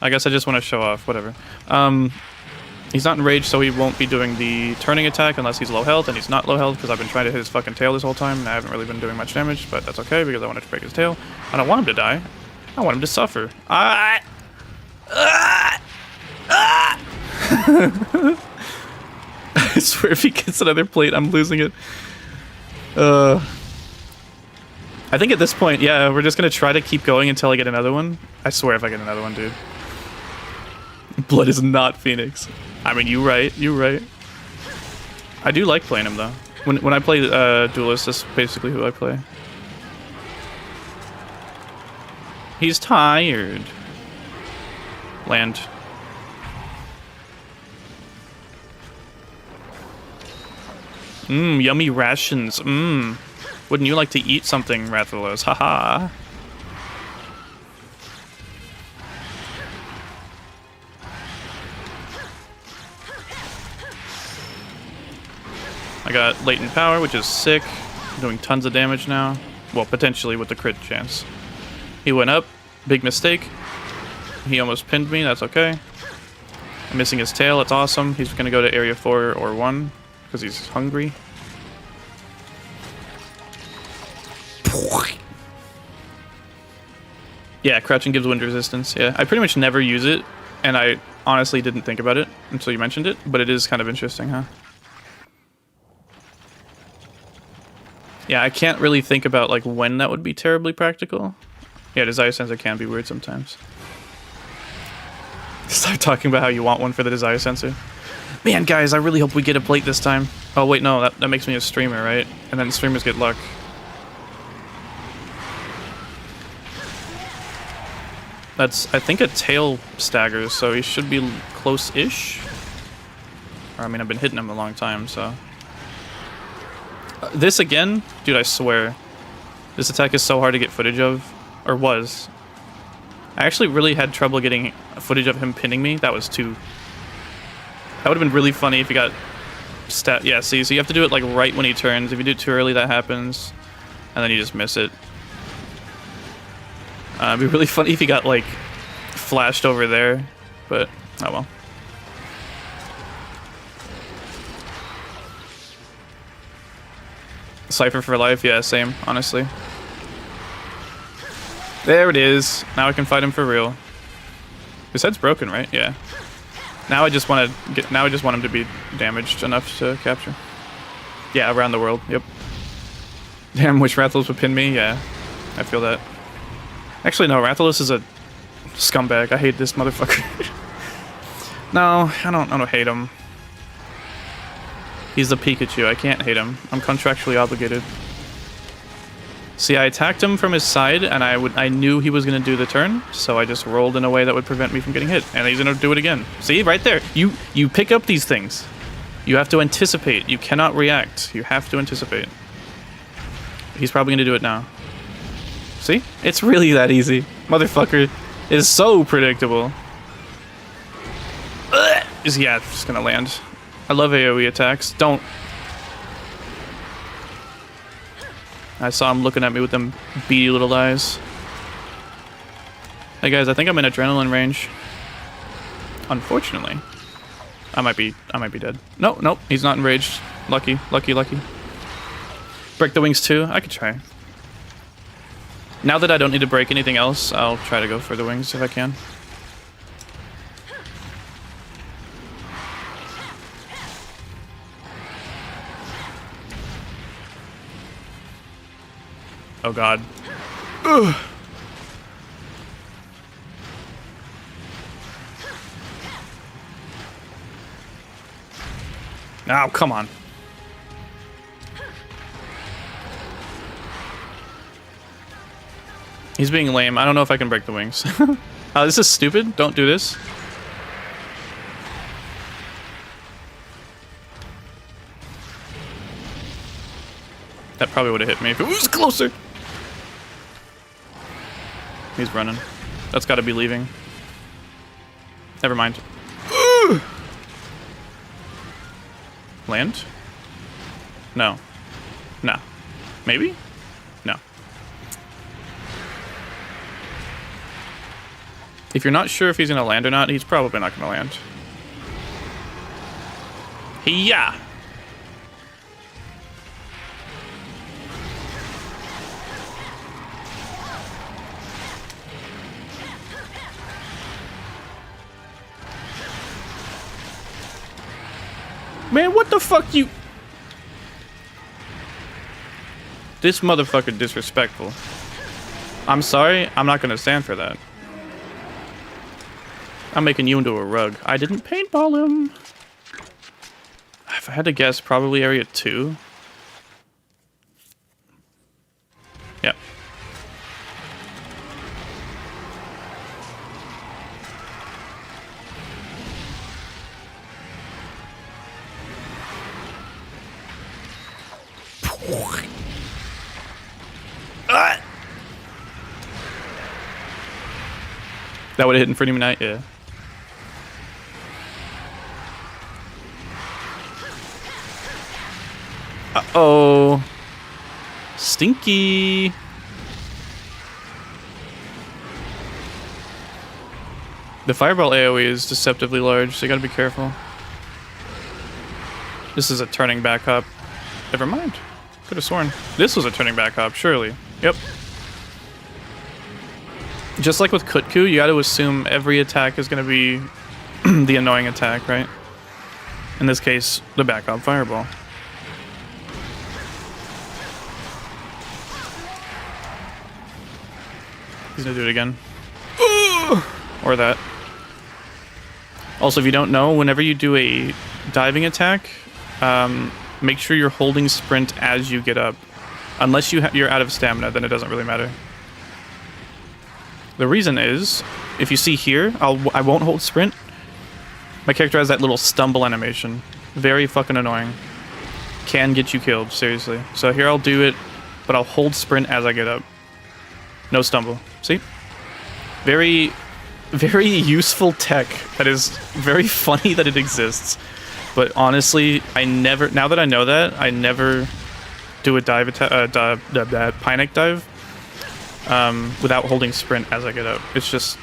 I guess I just want to show off. Whatever. He's not enraged, so he won't be doing the turning attack unless he's low health, and he's not low health because I've been trying to hit his fucking tail this whole time, and I haven't really been doing much damage, but that's okay because I wanted to break his tail. I don't want him to die. I want him to suffer. I swear if he gets another plate, I'm losing it. I think at this point, yeah, we're just gonna try to keep going until I get another one. I swear if I get another one, dude. Blood is not Phoenix. I mean, you're right. You're right. I do like playing him, though. When I play Duelist, that's basically who I play. He's tired. Land. Mmm, yummy rations. Mmm. Wouldn't you like to eat something, Rathalos? Haha. I got latent power, which is sick. I'm doing tons of damage now. Well, potentially with the crit chance. He went up. Big mistake. He almost pinned me. That's okay. I'm missing his tail. That's awesome. He's going to go to area 4 or 1 because he's hungry. Yeah, crouching gives wind resistance. Yeah, I pretty much never use it, and I honestly didn't think about it until you mentioned it, but it is kind of interesting, huh? Yeah, I can't really think about like when that would be terribly practical. Yeah, Desire Sensor can be weird sometimes. Start talking about how you want one for the Desire Sensor. Man, guys, I really hope we get a plate this time. Oh, wait, no, that makes me a streamer, right? And then streamers get luck. That's, I think, a tail stagger, so he should be close-ish. Or, I mean, I've been hitting him a long time, so... this again? Dude, I swear. This attack is so hard to get footage of. Or was. I actually really had trouble getting footage of him pinning me. That was too... that would have been really funny if he got... yeah, see, so you have to do it, like, right when he turns. If you do it too early, that happens. And then you just miss it. It'd be really funny if he got, like, flashed over there. But, oh well. Cypher for life, yeah, same, honestly. There it is. Now I can fight him for real. His head's broken, right? Yeah. Now I just want to get. Now I just want him to be damaged enough to capture. Yeah, around the world. Yep. Damn, wish Rathalos would pin me. Yeah, I feel that. Actually, no. Rathalos is a scumbag. I hate this motherfucker. No, I don't hate him. He's the Pikachu. I can't hate him. I'm contractually obligated. See, I attacked him from his side, and I knew he was going to do the turn, so I just rolled in a way that would prevent me from getting hit, and he's going to do it again. See, right there. You pick up these things. You have to anticipate. You cannot react. You have to anticipate. He's probably going to do it now. See? It's really that easy. Motherfucker is so predictable. Is he just gonna land? I love AoE attacks. Don't. I saw him looking at me with them beady little eyes. Hey guys, I think I'm in adrenaline range. Unfortunately. I might be dead. Nope, he's not enraged. Lucky. Break the wings too? I could try. Now that I don't need to break anything else, I'll try to go for the wings if I can. Oh god. Ugh. Oh, come on. He's being lame. I don't know if I can break the wings. Oh, this is stupid. Don't do this. That probably would have hit me if it was closer. He's running. That's got to be leaving. Never mind. Land? No. No. Maybe? No. If you're not sure if he's going to land or not, he's probably not going to land. Yeah. Man, what the fuck you... This motherfucker disrespectful. I'm sorry, I'm not gonna stand for that. I'm making you into a rug. I didn't paintball him. If I had to guess, probably area 2. Yep. That would have hit Infinity Knight, yeah. Uh-oh. Stinky. The fireball AoE is deceptively large, so you gotta be careful. This is a turning back hop. Never mind. Could have sworn. This was a turning back hop, surely. Yep. Just like with Kutku, you gotta assume every attack is gonna be the annoying attack, right? In this case, the back hop fireball. He's gonna do it again. Or that. Also, if you don't know, whenever you do a diving attack, make sure you're holding sprint as you get up. Unless you're out of stamina, then it doesn't really matter. The reason is, if you see here, I won't hold sprint. My character has that little stumble animation. Very fucking annoying. Can get you killed, seriously. So here I'll do it, but I'll hold sprint as I get up. No stumble. See? Very, very useful tech that is very funny that it exists. But honestly, now that I know that, I never do a dive attack, Panic dive without holding sprint as I get up. It's just,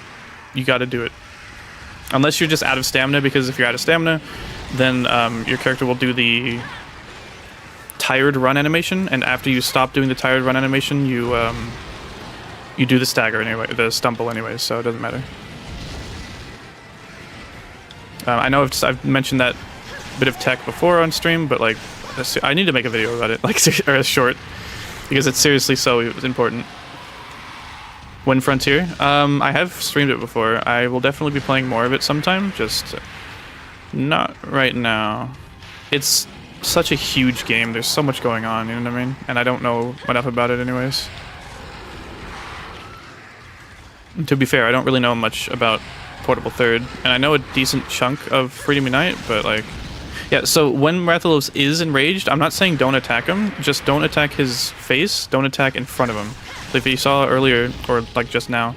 you gotta do it. Unless you're just out of stamina, because if you're out of stamina, then your character will do the tired run animation, and after you stop doing the tired run animation, you do the stagger anyway, the stumble anyway, so it doesn't matter. I know I've mentioned that bit of tech before on stream, but like, I need to make a video about it, like, or a short, because it's seriously so important. Wind Frontier, I have streamed it before. I will definitely be playing more of it sometime, just not right now. It's such a huge game, there's so much going on, you know what I mean? And I don't know enough about it anyways. To be fair, I don't really know much about Portable Third, and I know a decent chunk of Freedom Unite, but like, yeah, so when Rathalos is enraged, I'm not saying don't attack him, just don't attack his face, don't attack in front of him. So if you saw earlier, or like just now,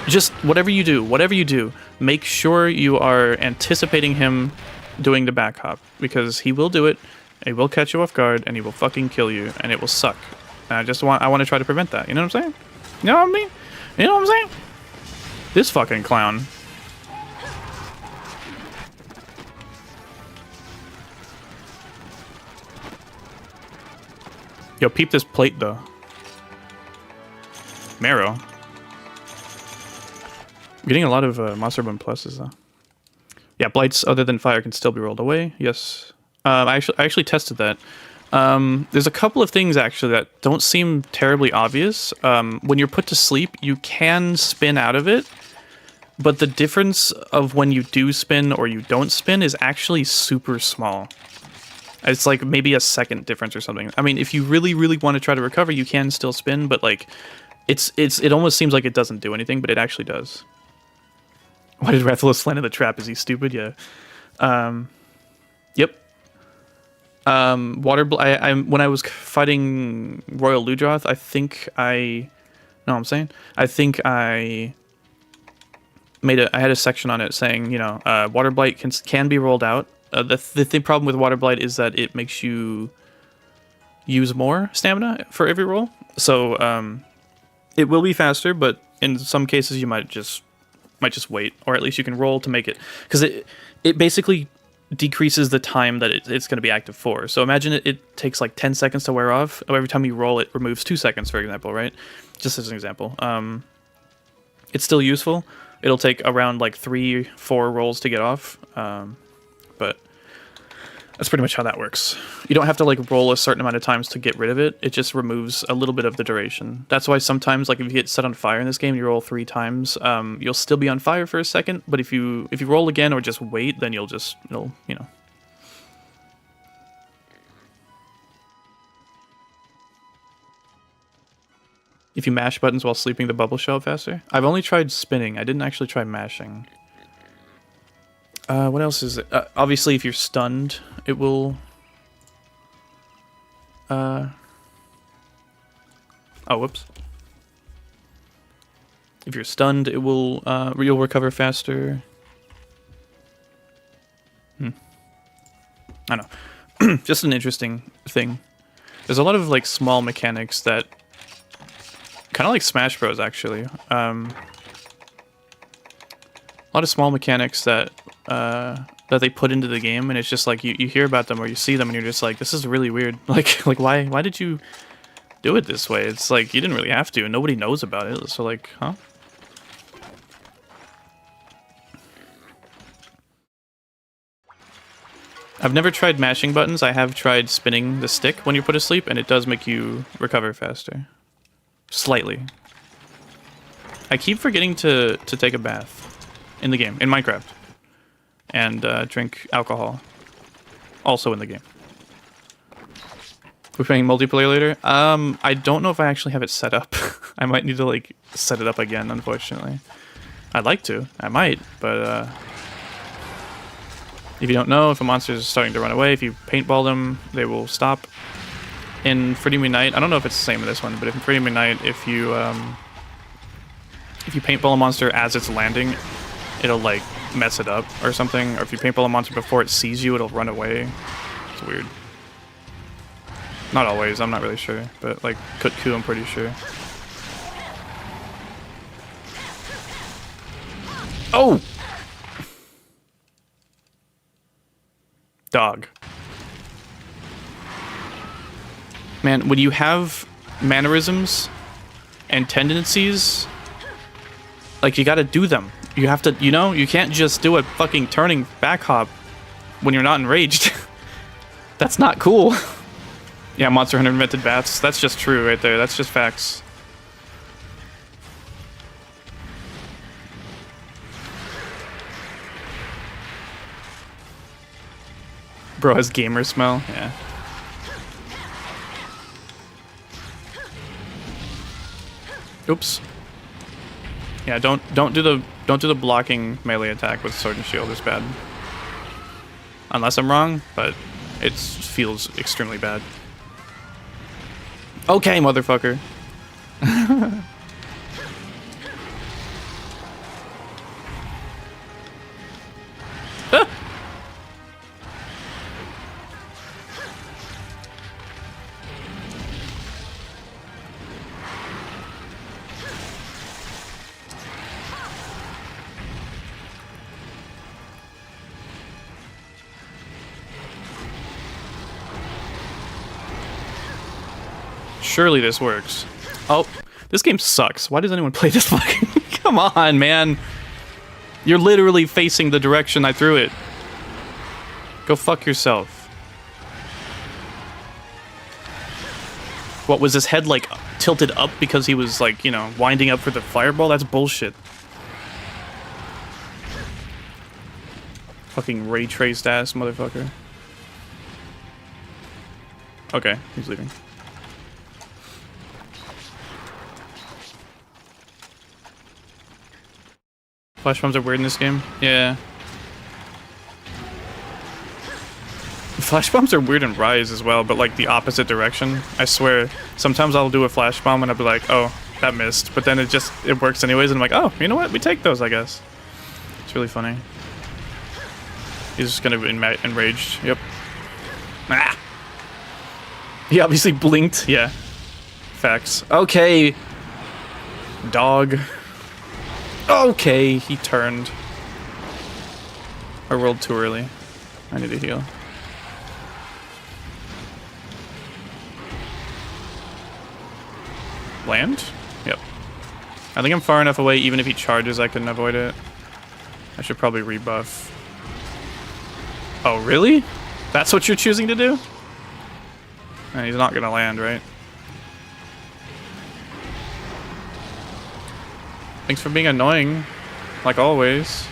Just whatever you do, make sure you are anticipating him doing the back hop, because he will do it, he will catch you off guard, and he will fucking kill you, and it will suck. And I want to try to prevent that. You know what I'm saying? You know what I mean? You know what I'm saying? This fucking clown. Yo, peep this plate though. Marrow. I'm getting a lot of Monster Bone pluses though. Yeah, blights other than fire can still be rolled away. Yes. I actually tested that. There's a couple of things actually that don't seem terribly obvious. When you're put to sleep, you can spin out of it, but the difference of when you do spin or you don't spin is actually super small. It's like maybe a second difference or something. I mean, if you really, really want to try to recover, you can still spin, but like, it almost seems like it doesn't do anything, but it actually does. Why did Rathalos land in the trap? Is he stupid? Yeah. Yep. When I was fighting Royal Ludroth, I think I had a section on it saying, you know, Water Blight can be rolled out. The problem with Water Blight is that it makes you use more stamina for every roll. So it will be faster, but in some cases you might just wait, or at least you can roll to make it, because it basically decreases the time that it's going to be active for. So imagine it takes like 10 seconds to wear off. Every time you roll, it removes 2 seconds, for example, right? Just as an example. It's still useful. It'll take around like 3-4 rolls to get off. But that's pretty much how that works. You don't have to like roll a certain amount of times to get rid of it. It just removes a little bit of the duration. That's why sometimes, like if you get set on fire in this game, you roll 3 times, you'll still be on fire for a second. But if you roll again or just wait, then it'll you know. If you mash buttons while sleeping, the bubbles show up faster. I've only tried spinning. I didn't actually try mashing. What else is it? Obviously, if you're stunned, it will... Oh, whoops. If you're stunned, it will... you'll recover faster. I don't know. Just an interesting thing. There's a lot of, like, small mechanics that... Kind of like Smash Bros, actually. A lot of small mechanics that they put into the game, and it's just like you hear about them or you see them and you're just like, this is really weird. Like why did you do it this way? It's like you didn't really have to, and nobody knows about it. So like, huh? I've never tried mashing buttons. I have tried spinning the stick when you put to sleep, and it does make you recover faster. Slightly. I keep forgetting to take a bath in the game, in Minecraft. And drink alcohol. Also in the game. We're playing multiplayer later? I don't know if I actually have it set up. I might need to, like, set it up again, unfortunately. I'd like to. I might, but, if you don't know, if a monster is starting to run away, if you paintball them, they will stop. In Freedom Unite, I don't know if it's the same in this one, but in Freedom Unite, if you paintball a monster as it's landing, it'll, like, mess it up or something. Or if you paintball a monster before it sees you, it'll run away. It's weird. Not always, I'm not really sure. But, like, Kutku, I'm pretty sure. Oh! Dog. Man, when you have mannerisms and tendencies, like, you gotta do them. You have to, you know, you can't just do a fucking turning back hop when you're not enraged. That's not cool. Yeah, Monster Hunter invented baths. That's just true right there. That's just facts. Bro has gamer smell. Yeah. Oops. Yeah, don't do the blocking melee attack with sword and shield. It's bad. Unless I'm wrong, but it feels extremely bad. Okay, motherfucker. Surely this works. Oh, this game sucks. Why does anyone play this fucking... Come on, man. You're literally facing the direction I threw it. Go fuck yourself. What, was his head, like, tilted up because he was, like, you know, winding up for the fireball? That's bullshit. Fucking ray-traced ass motherfucker. Okay, he's leaving. Flash bombs are weird in this game? Yeah. Flash bombs are weird in Rise as well, but like the opposite direction. I swear, sometimes I'll do a flash bomb and I'll be like, oh, that missed. But then it works anyways, and I'm like, oh, you know what? We take those, I guess. It's really funny. He's just gonna be enraged. Yep. Ah! He obviously blinked. Yeah. Facts. Okay. Dog. Okay, he turned. I rolled too early. I need to heal. Land? Yep. I think I'm far enough away, even if he charges, I couldn't avoid it. I should probably rebuff. Oh, really? That's what you're choosing to do? He's not gonna land, right? Thanks for being annoying, like always.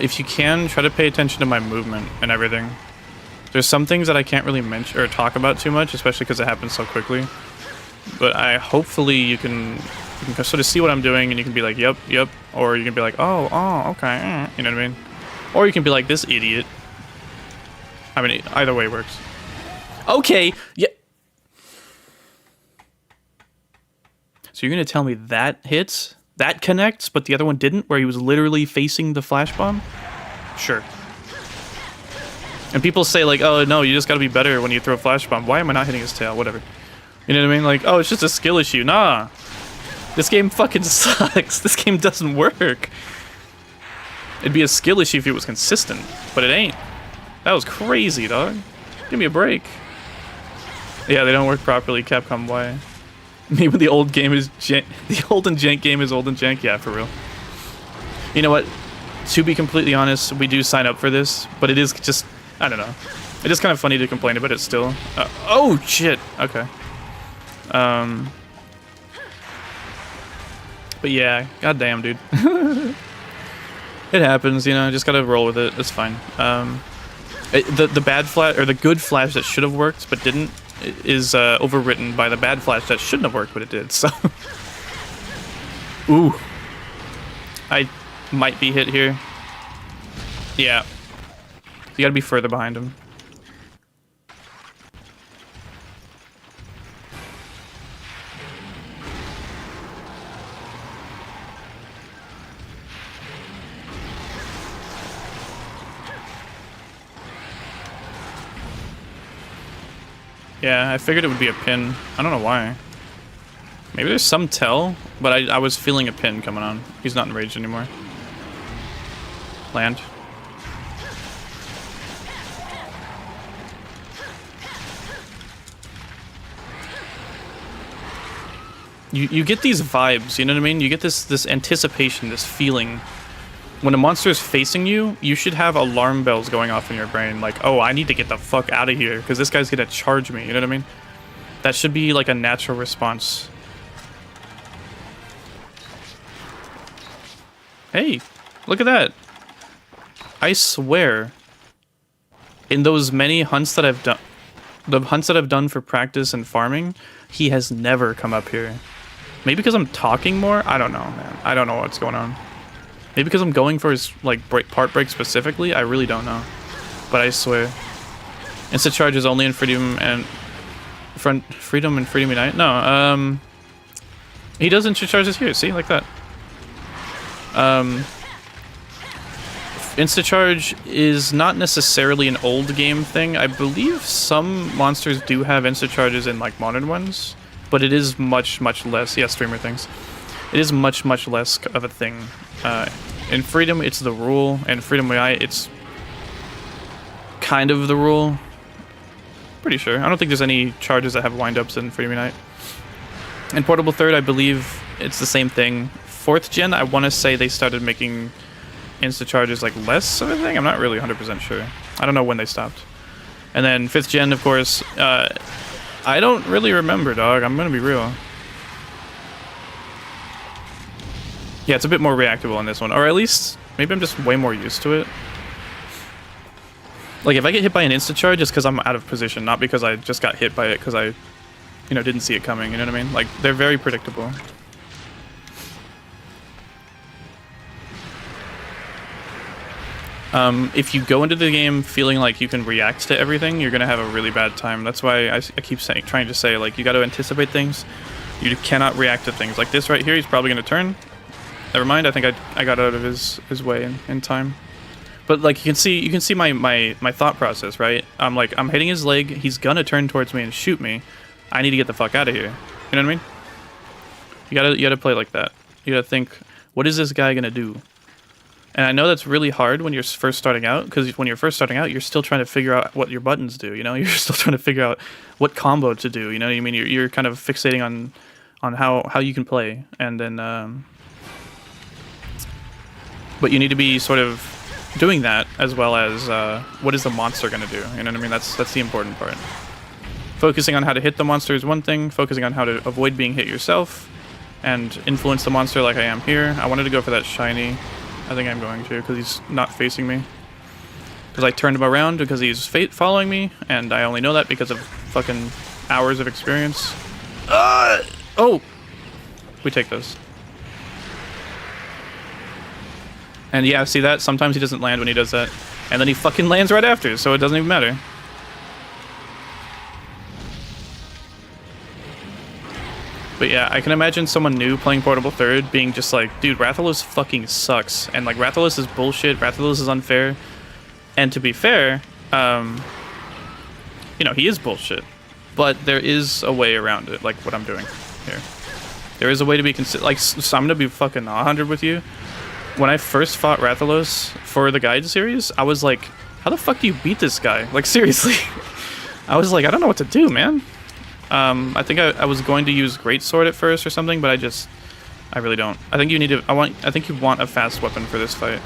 If you can, try to pay attention to my movement and everything. There's some things that I can't really mention or talk about too much, especially because it happens so quickly. But hopefully you can sort of see what I'm doing and you can be like, yep, yep. Or you can be like, oh, okay. You know what I mean? Or you can be like, this idiot. I mean, either way works. Okay, yeah. So you're going to tell me that hits? That connects, but the other one didn't, where he was literally facing the flash bomb? Sure. And people say like, oh no, you just gotta be better when you throw a flash bomb. Why am I not hitting his tail? Whatever. You know what I mean? Like, oh, it's just a skill issue. Nah. This game fucking sucks. This game doesn't work. It'd be a skill issue if it was consistent, but it ain't. That was crazy, dog. Give me a break. Yeah, they don't work properly, Capcom, why? Maybe the old game is the old and jank game is old and jank. Yeah, for real. You know what? To be completely honest, we do sign up for this, but it is just, I don't know. It is kind of funny to complain about it still. Oh shit. Okay. But yeah, goddamn, dude. It happens, you know. Just gotta roll with it. It's fine. The bad flash or the good flash that should have worked but didn't is overwritten by the bad flash that shouldn't have worked but it did. So, ooh, I might be hit here. Yeah, you gotta be further behind him. Yeah, I figured it would be a pin. I don't know why. Maybe there's some tell, but I was feeling a pin coming on. He's not enraged anymore. Land. You get these vibes, you know what I mean? You get this anticipation, this feeling. When a monster is facing you, you should have alarm bells going off in your brain. Like, oh, I need to get the fuck out of here because this guy's gonna charge me. You know what I mean? That should be like a natural response. Hey, look at that. I swear, in those many hunts that I've done, the hunts that I've done for practice and farming, he has never come up here. Maybe because I'm talking more? I don't know, man. I don't know what's going on. Maybe because I'm going for his like part break specifically. I really don't know, but I swear, insta charge is only in Freedom and Freedom Unite. No, he does insta charges here. See, like that. Insta charge is not necessarily an old game thing. I believe some monsters do have insta charges in like modern ones, but it is much less. Yeah, streamer things. It is much less of a thing. In Freedom, it's the rule, and Freedom AI, it's kind of the rule. Pretty sure. I don't think there's any charges that have windups in Freedom Unite. In Portable 3rd, I believe it's the same thing. 4th gen, I want to say they started making insta charges like less of a thing. I'm not really 100% sure. I don't know when they stopped. And then 5th gen, of course, I don't really remember, dog. I'm gonna be real. Yeah, it's a bit more reactable on this one, or at least maybe I'm just way more used to it. Like if I get hit by an insta charge, it's because I'm out of position, not because I just got hit by it because I, you know, didn't see it coming. You know what I mean? Like they're very predictable. If you go into the game feeling like you can react to everything, you're gonna have a really bad time. That's why I keep saying, trying to say, like, you got to anticipate things. You cannot react to things like this right here. He's probably gonna turn. Never mind. I think I got out of his way in time. But like you can see my thought process, right? I'm like, I'm hitting his leg. He's gonna turn towards me and shoot me. I need to get the fuck out of here. You know what I mean? You gotta play like that. You gotta think, what is this guy gonna do? And I know that's really hard when you're first starting out, because when you're first starting out, you're still trying to figure out what your buttons do, you know? You're still trying to figure out what combo to do, you know what I mean? You're kind of fixating on how you can play, and then... but you need to be sort of doing that, as well as what is the monster going to do, you know what I mean? That's the important part. Focusing on how to hit the monster is one thing, focusing on how to avoid being hit yourself, and influence the monster like I am here. I wanted to go for that shiny. I think I'm going to, because he's not facing me. Because I turned him around because he's following me, and I only know that because of fucking hours of experience. Oh! We take this. And yeah, see that? Sometimes he doesn't land when he does that. And then he fucking lands right after, so it doesn't even matter. But yeah, I can imagine someone new playing Portable 3rd being just like, dude, Rathalos fucking sucks. And like, Rathalos is bullshit, Rathalos is unfair. And to be fair, you know, he is bullshit. But there is a way around it, like what I'm doing here. There is a way to be like, so I'm gonna be fucking 100 with you. When I first fought Rathalos for the guide series, I was like, how the fuck do you beat this guy? Like, seriously. I was like, I don't know what to do, man. I think I was going to use Greatsword at first or something, but I really don't. I think you need to, I think you want a fast weapon for this fight.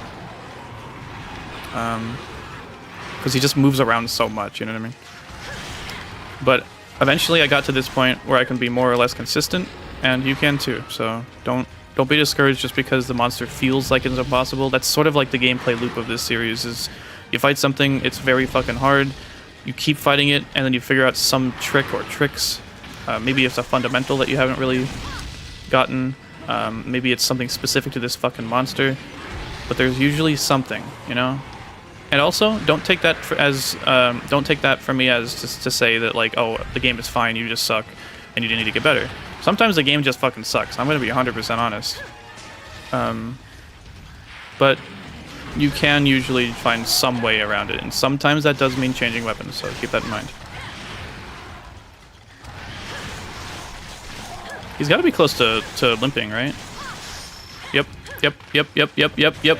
Because he just moves around so much, you know what I mean? But eventually I got to this point where I can be more or less consistent, and you can too, so don't be discouraged just because the monster feels like it's impossible. That's sort of like the gameplay loop of this series, is you fight something, it's very fucking hard, you keep fighting it, and then you figure out some trick or tricks. Maybe it's a fundamental that you haven't really gotten. Maybe it's something specific to this fucking monster. But there's usually something, you know? And also, don't take that don't take that from me as to say that, like, oh, the game is fine, you just suck, and you need to get better. Sometimes the game just fucking sucks. I'm gonna be 100% honest. But you can usually find some way around it, and sometimes that does mean changing weapons, so keep that in mind. He's got to be close to limping, right? Yep.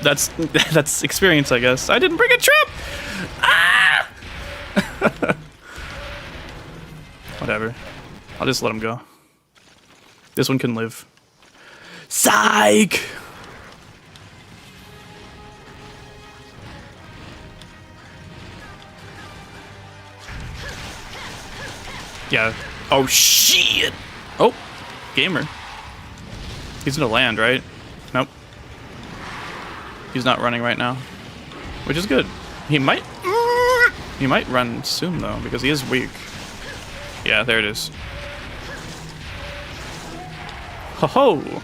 That's experience, I guess. I didn't bring a trap! Ah! Whatever. I'll just let him go. This one can live. Psych! Yeah. Oh, shit! Oh, gamer. He's gonna land, right? Nope. He's not running right now, which is good. He might run soon, though, because he is weak. Yeah, there it is. Ho-ho!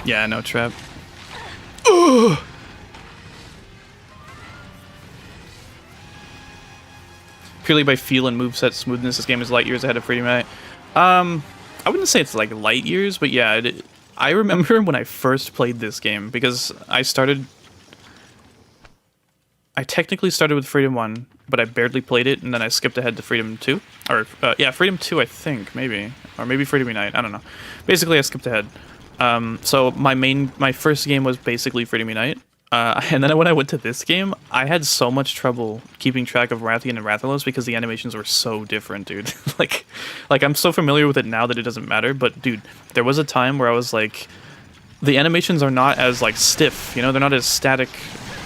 Yeah, no trap. Ugh! Purely by feel and moveset smoothness, this game is light years ahead of Freedom Unite. I wouldn't say it's like light years, but yeah, I remember when I first played this game, because I started I technically started with Freedom 1, but I barely played it, and then I skipped ahead to Freedom 2. Or, yeah, Freedom 2, I think, maybe. Or maybe Freedom Unite, I don't know. Basically, I skipped ahead. So my first game was basically Freedom Unite. And then when I went to this game, I had so much trouble keeping track of Rathian and Rathalos because the animations were so different, dude. like I'm so familiar with it now that it doesn't matter, but dude, there was a time where I was like, the animations are not as like stiff, you know, they're not as static.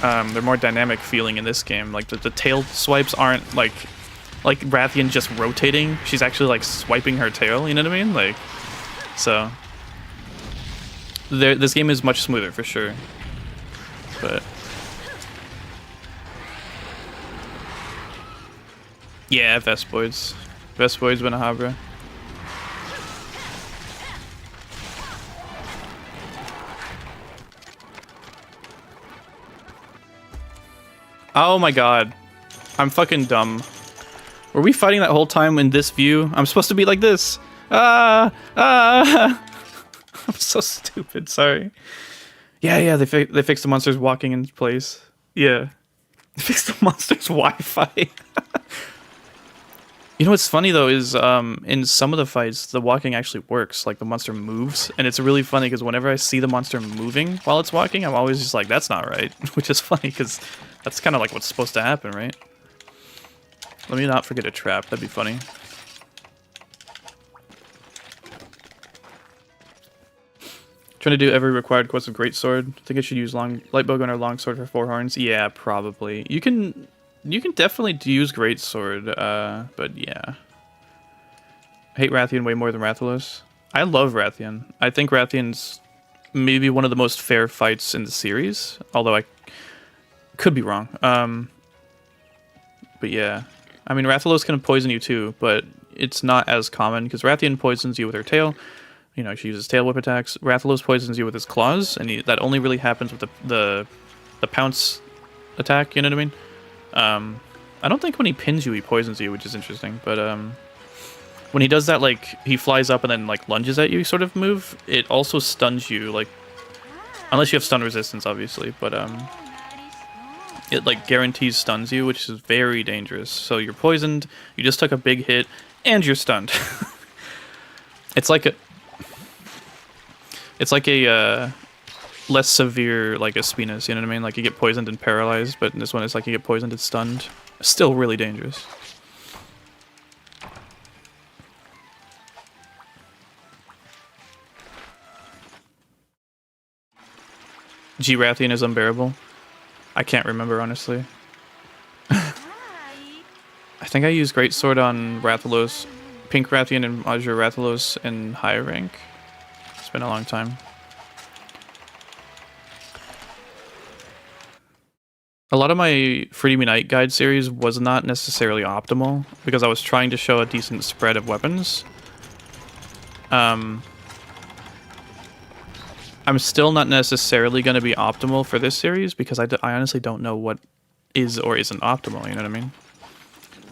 They're more dynamic feeling in this game. Like the tail swipes aren't like Rathian just rotating. She's actually like swiping her tail, you know what I mean? Like, so this game is much smoother for sure. But yeah, Vespoids, Benahabra. Oh my god. I'm fucking dumb. Were we fighting that whole time in this view? I'm supposed to be like this. I'm so stupid, sorry. Yeah, they fixed the monsters walking in place. Yeah. They fixed the monsters' Wi-Fi. You know what's funny though is in some of the fights the walking actually works, like the monster moves, and it's really funny because whenever I see the monster moving while it's walking, I'm always just like, that's not right, which is funny because that's kind of like what's supposed to happen, right? Let me not forget a trap, that'd be funny. Trying to do every required quest with Greatsword. I think I should use light bowgun or longsword for 4 horns. Yeah, probably. You can definitely use Greatsword, but yeah. I hate Rathian way more than Rathalos. I love Rathian. I think Rathian's maybe one of the most fair fights in the series, although I could be wrong. But yeah. I mean, Rathalos can poison you too, but it's not as common because Rathian poisons you with her tail. You know, she uses tail whip attacks. Rathalos poisons you with his claws, and that only really happens with the pounce attack, you know what I mean? I don't think when he pins you, he poisons you, which is interesting, but when he does that, like, he flies up and then, like, lunges at you sort of move, it also stuns you, like, unless you have stun resistance, obviously, but it, like, guarantees stuns you, which is very dangerous. So you're poisoned, you just took a big hit, and you're stunned. It's like a less severe, like, Espinas, you know what I mean? Like, you get poisoned and paralyzed, but in this one it's like you get poisoned and stunned. Still really dangerous. G Rathian is unbearable. I can't remember, honestly. I think I used Greatsword on Rathalos, Pink Rathian and Azure Rathalos in higher rank. It's been a long time. A lot of my Freedom Unite guide series was not necessarily optimal because I was trying to show a decent spread of weapons. I'm still not necessarily going to be optimal for this series because I honestly don't know what is or isn't optimal, you know what I mean?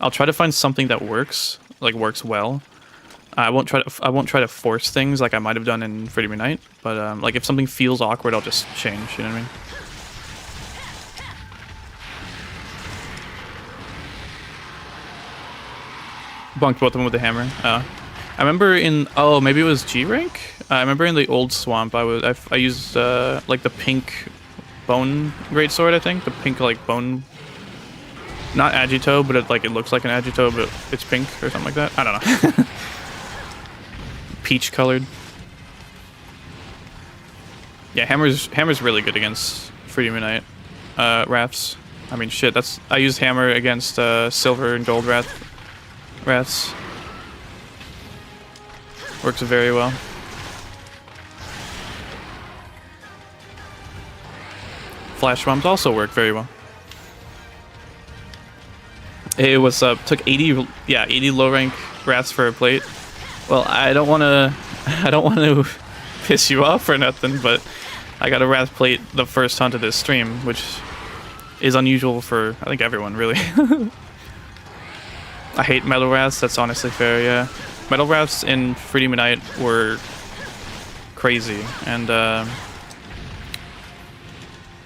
I'll try to find something that works, like works well. I won't try to force things like I might have done in Freedom Unite, but like if something feels awkward, I'll just change, you know what I mean? Bunked both of them with the hammer. I remember in maybe it was G rank. I remember in the old swamp I used like the pink bone greatsword. I think the pink like bone, not agito, but it looks like an agito, but it's pink or something like that. I don't know. Peach colored. Yeah, hammer's really good against Freedom Unite rafts. I mean, shit. I used hammer against silver and gold rafts. Works very well. Flash bombs also work very well. It was took 80 low rank rafts for a plate. Well, I don't want to piss you off or nothing, but I got a wrath plate the first hunt of this stream, which is unusual for I think everyone really. I hate metal wraths. That's honestly fair. Yeah, metal wraths in Freedom Unite were crazy, and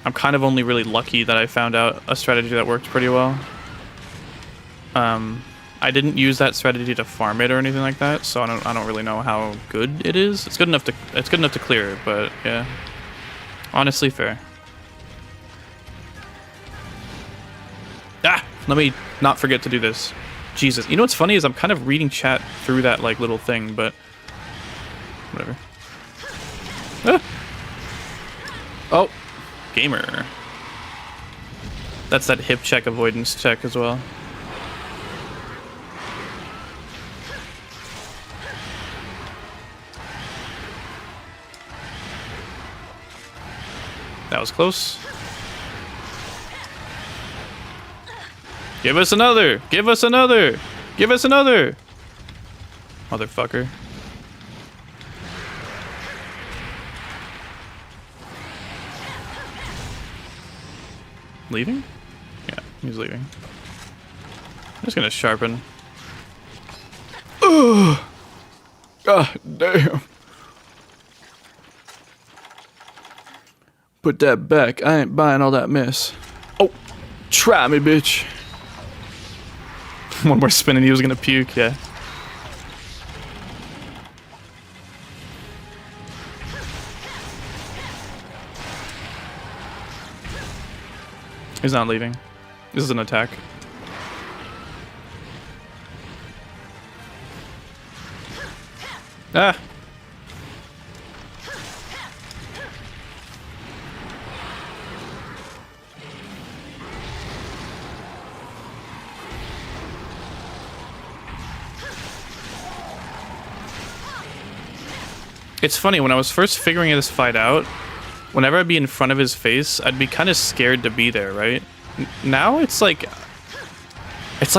I'm kind of only really lucky that I found out a strategy that worked pretty well. I didn't use that strategy to farm it or anything like that, so I don't really know how good it is. It's good enough to clear, but yeah. Honestly fair. Ah! Let me not forget to do this. Jesus. You know what's funny is I'm kind of reading chat through that like little thing, but whatever. Ah! Oh, gamer. That's that hip check avoidance check as well. That was close. Give us another! Give us another! Give us another! Motherfucker. Leaving? Yeah, he's leaving. I'm just gonna sharpen. Ugh! God damn. Put that back. I ain't buying all that mess. Oh, try me, bitch. One more spin and he was gonna puke, yeah. He's not leaving. This is an attack. Ah! It's funny, when I was first figuring this fight out, whenever I'd be in front of his face, I'd be kind of scared to be there, right? Now it's like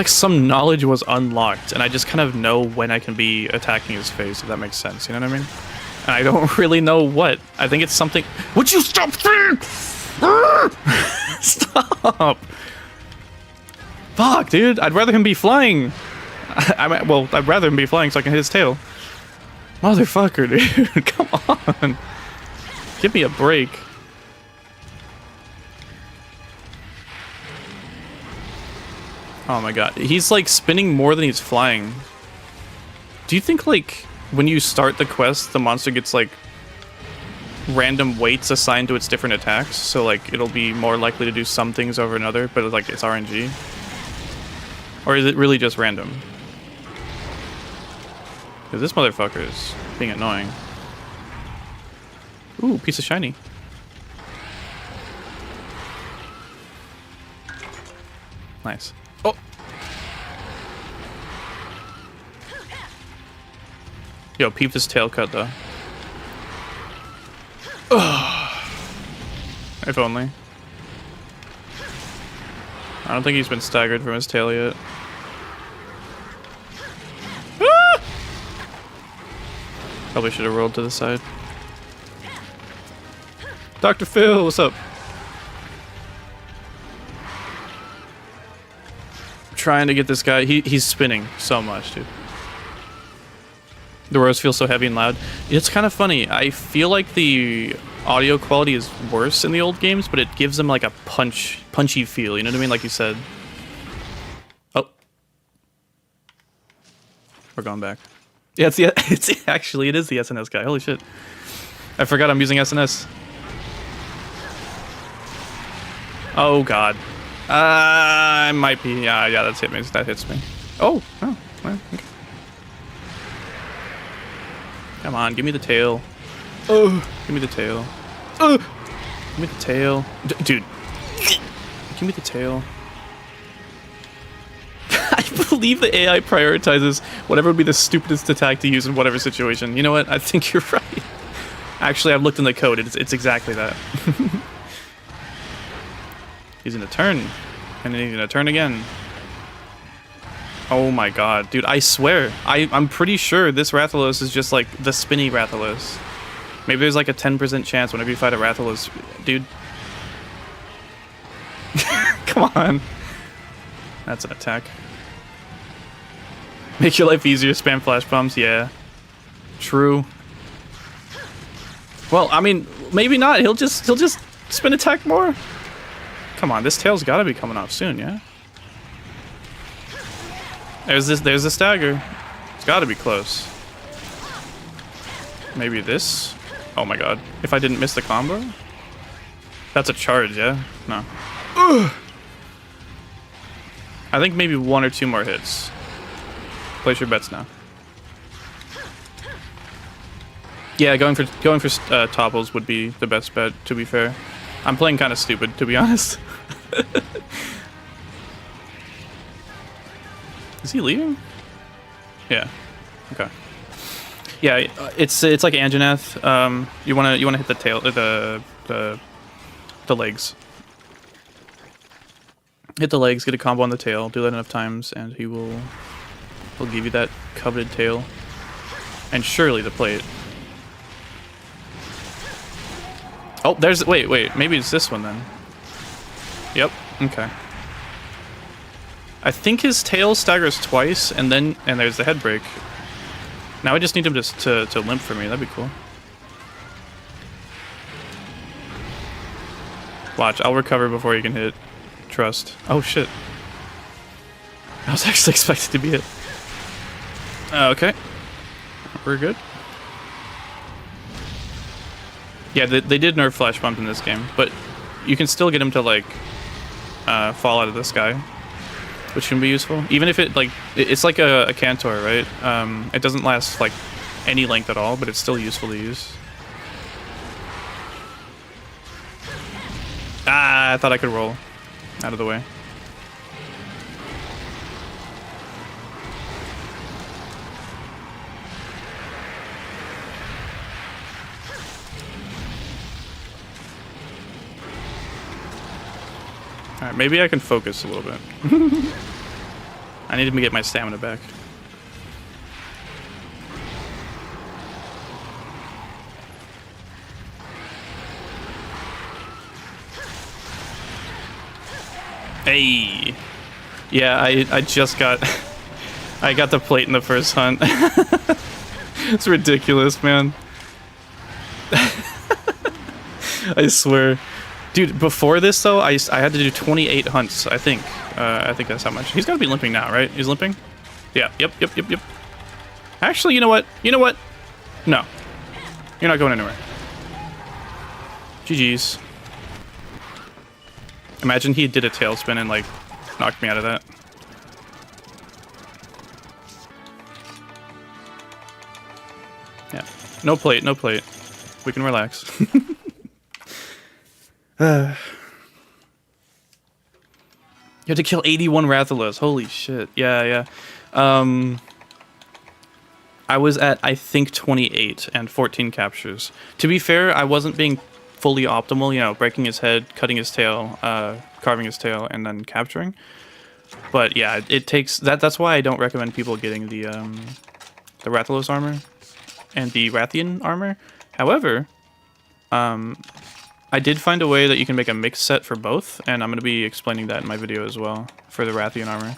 some knowledge was unlocked, and I just kind of know when I can be attacking his face, if that makes sense, you know what I mean? And I don't really know what. I think it's something... Would you stop saying? Stop! Fuck, dude, I'd rather him be flying. Well, I'd rather him be flying so I can hit his tail. Motherfucker, dude, come on. Give me a break. Oh my god, he's like spinning more than he's flying. Do you think like when you start the quest, the monster gets like random weights assigned to its different attacks? So like it'll be more likely to do some things over another, but like it's RNG? Or is it really just random? Because this motherfucker is being annoying. Ooh, piece of shiny. Nice. Oh! Yo, peep this tail cut, though. Ugh. If only. I don't think he's been staggered from his tail yet. Ah! Probably should have rolled to the side. Dr. Phil, what's up? I'm trying to get this guy. He's spinning so much, dude. The rows feel so heavy and loud. It's kind of funny. I feel like the audio quality is worse in the old games, but it gives them like a punchy feel. You know what I mean? Like you said. Oh, we're going back. Yeah, it is the SNS guy. Holy shit! I forgot I'm using SNS. Oh god. I might be. Yeah, that's hit me. That hits me. Oh, well, okay. Come on, give me the tail. Oh, give me the tail. Oh, give me the tail. Dude. Give me the tail. I believe the AI prioritizes whatever would be the stupidest attack to use in whatever situation. You know what? I think you're right. Actually, I've looked in the code. It's exactly that. He's gonna turn. And then he's gonna turn again. Oh my god. Dude, I swear. I'm pretty sure this Rathalos is just like the spinny Rathalos. Maybe there's like a 10% chance whenever you fight a Rathalos. Dude. Come on. That's an attack. Make your life easier, spam flash bombs. Yeah. True. Well, I mean, maybe not. He'll just Spin attack more. Come on, this tail's got to be coming off soon, yeah? There's the stagger. It's got to be close. Maybe this? Oh my god. If I didn't miss the combo? That's a charge, yeah? No. Ugh. I think maybe 1 or 2 more hits. Place your bets now. Yeah, going for topples would be the best bet, to be fair. I'm playing kind of stupid, to be honest. Is he leaving? Yeah. Okay. Yeah, it's like Anjanath. You wanna hit the tail, the legs. Hit the legs, get a combo on the tail, do that enough times, and he'll give you that coveted tail. And surely the plate. Oh, there's wait, maybe it's this one then. Yep. Okay. I think his tail staggers twice, and there's the head break. Now I just need him to limp for me. That'd be cool. Watch, I'll recover before you can hit. Trust. Oh shit. I was actually expected to be hit. Okay. We're good. Yeah, they did nerf flash bump in this game, but you can still get him to like fall out of the sky, which can be useful. Even if it's like a Cantor, right? It doesn't last like any length at all, but it's still useful to use. Ah, I thought I could roll out of the way. Alright, maybe I can focus a little bit. I need to get my stamina back. Hey! Yeah, I just got... I got the plate in the first hunt. It's ridiculous, man. I swear. Dude, before this though, I had to do 28 hunts, I think. I think that's how much. He's gotta be limping now, right? He's limping? Yeah, yep. Actually, you know what? No. You're not going anywhere. GG's. Imagine he did a tailspin and like knocked me out of that. Yeah. No plate. We can relax. You had to kill 81 Rathalos. Holy shit. Yeah. I was at, I think, 28 and 14 captures. To be fair, I wasn't being fully optimal, you know, breaking his head, cutting his tail, carving his tail, and then capturing. But yeah, it takes... That's why I don't recommend people getting the Rathalos armor and the Rathian armor. However, I did find a way that you can make a mix set for both, and I'm going to be explaining that in my video as well for the Rathian armor.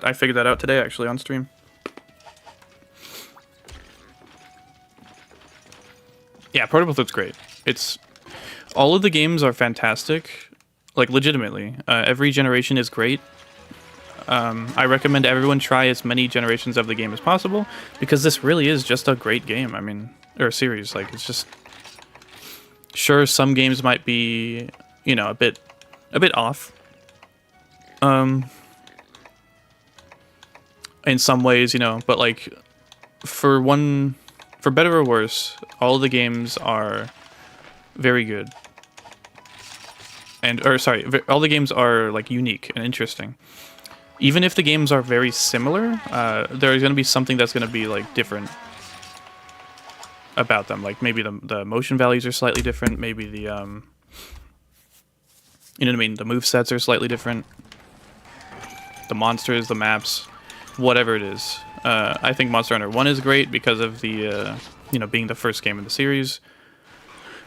I figured that out today, actually, on stream. Yeah, Protobooth looks great. All of the games are fantastic, like legitimately. Every generation is great. I recommend everyone try as many generations of the game as possible, because this really is just a great game. I mean, or a series. Like, it's just... Sure, some games might be, you know, a bit off. In some ways, you know, but like, for better or worse, all of the games are very good. All the games are like unique and interesting. Even if the games are very similar, there's going to be something that's going to be like different about them. Like maybe the motion values are slightly different. Maybe the you know what I mean. The movesets are slightly different. The monsters, the maps, whatever it is. I think Monster Hunter 1 is great because of the you know, being the first game in the series.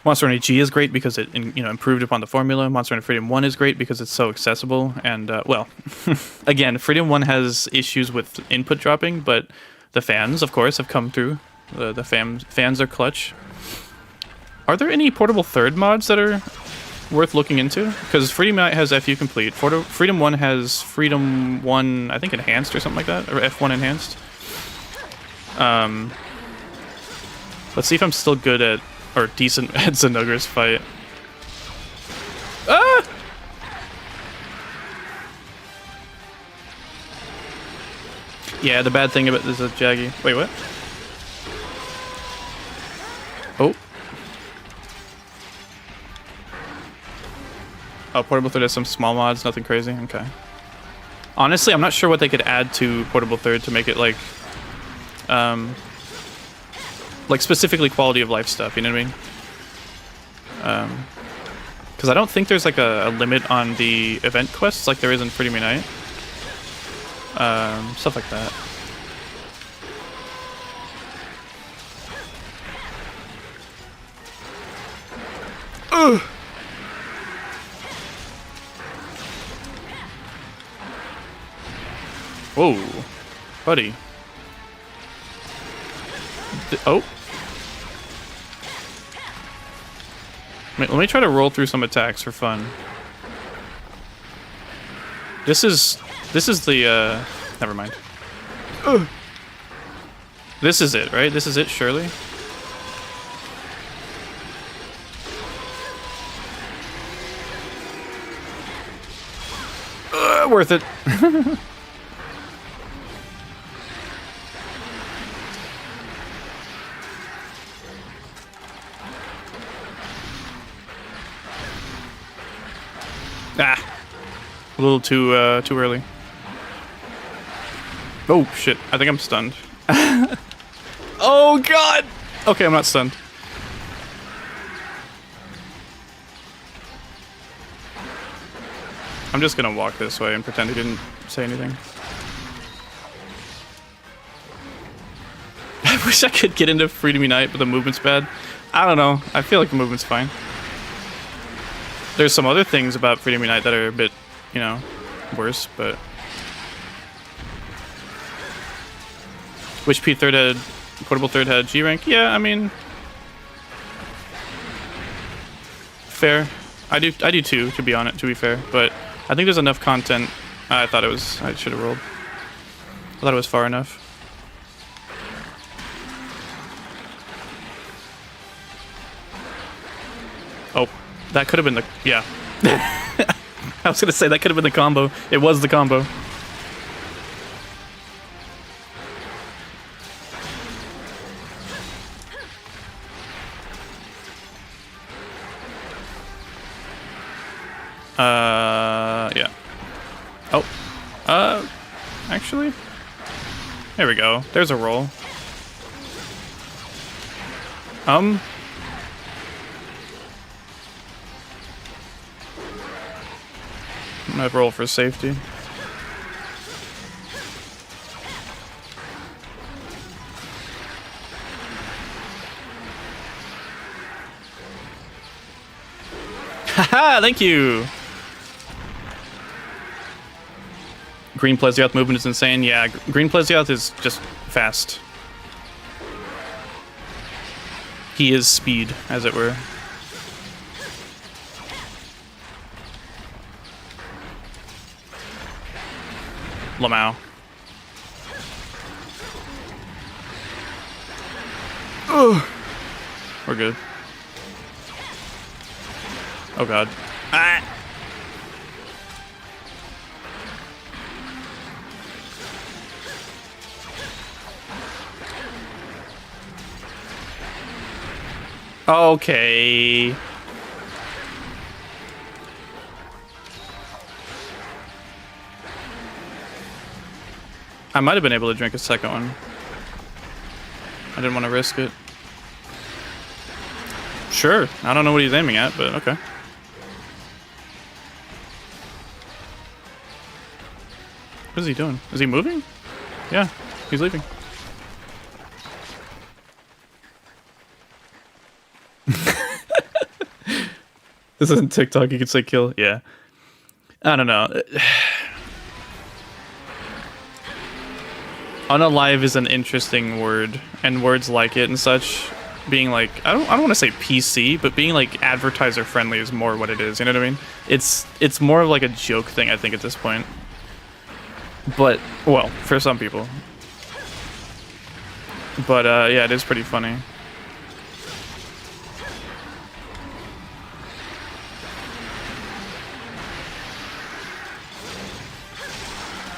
Monster Hunter G is great because it, you know, improved upon the formula. Monster Hunter Freedom 1 is great because it's so accessible. And well, again, Freedom 1 has issues with input dropping, but the fans, of course, have come through. The fans are clutch. Are there any portable third mods that are worth looking into? Because Freedom Unite has FU complete. Freedom 1 has Freedom 1, I think, enhanced or something like that, or F1 enhanced. Let's see if I'm still good at, or decent at Zinogre's fight. Ah! Yeah, the bad thing about this is Jaggy. Wait, what? Oh. Oh, Portable Third has some small mods, nothing crazy. Okay. Honestly, I'm not sure what they could add to Portable Third to make it like specifically quality of life stuff, you know what I mean? Because I don't think there's like a limit on the event quests like there is in Freedom Unite. Stuff like that. Ugh! Whoa, buddy. Oh. Let me try to roll through some attacks for fun. This is the, never mind. Ugh. This is it, right? This is it, surely? Worth it. Ah, a little too early. Oh shit! I think I'm stunned. Oh god! Okay, I'm not stunned. I'm just gonna walk this way and pretend he didn't say anything. I wish I could get into Freedom Unite, but the movement's bad. I don't know. I feel like the movement's fine. There's some other things about Freedom Unite that are a bit, you know, worse, but... Wish P3rd had... Portable Third had G rank? Yeah, I mean... Fair. I do too, to be fair, but I think there's enough content. I thought it was... I should have rolled. I thought it was far enough. Oh, that could have been the... Yeah. I was gonna say, that could have been the combo. It was the combo. Yeah. Oh. Actually? There we go. There's a roll. I'm gonna roll for safety. Haha, thank you! Green Plesioth movement is insane. Yeah, Green Plesioth is just fast. He is speed, as it were. Lamau. Ugh. We're good. Oh god. Ah! Okay. I might have been able to drink a second one. I didn't want to risk it. Sure. I don't know what he's aiming at, but okay. What is he doing? Is he moving? Yeah, he's leaving. This isn't TikTok, you could say kill. Yeah. I don't know. Unalive is an interesting word, and words like it and such being like, I don't want to say PC, but being like advertiser friendly is more what it is. You know what I mean? It's more of like a joke thing, I think, at this point. But well, for some people. But yeah, it is pretty funny.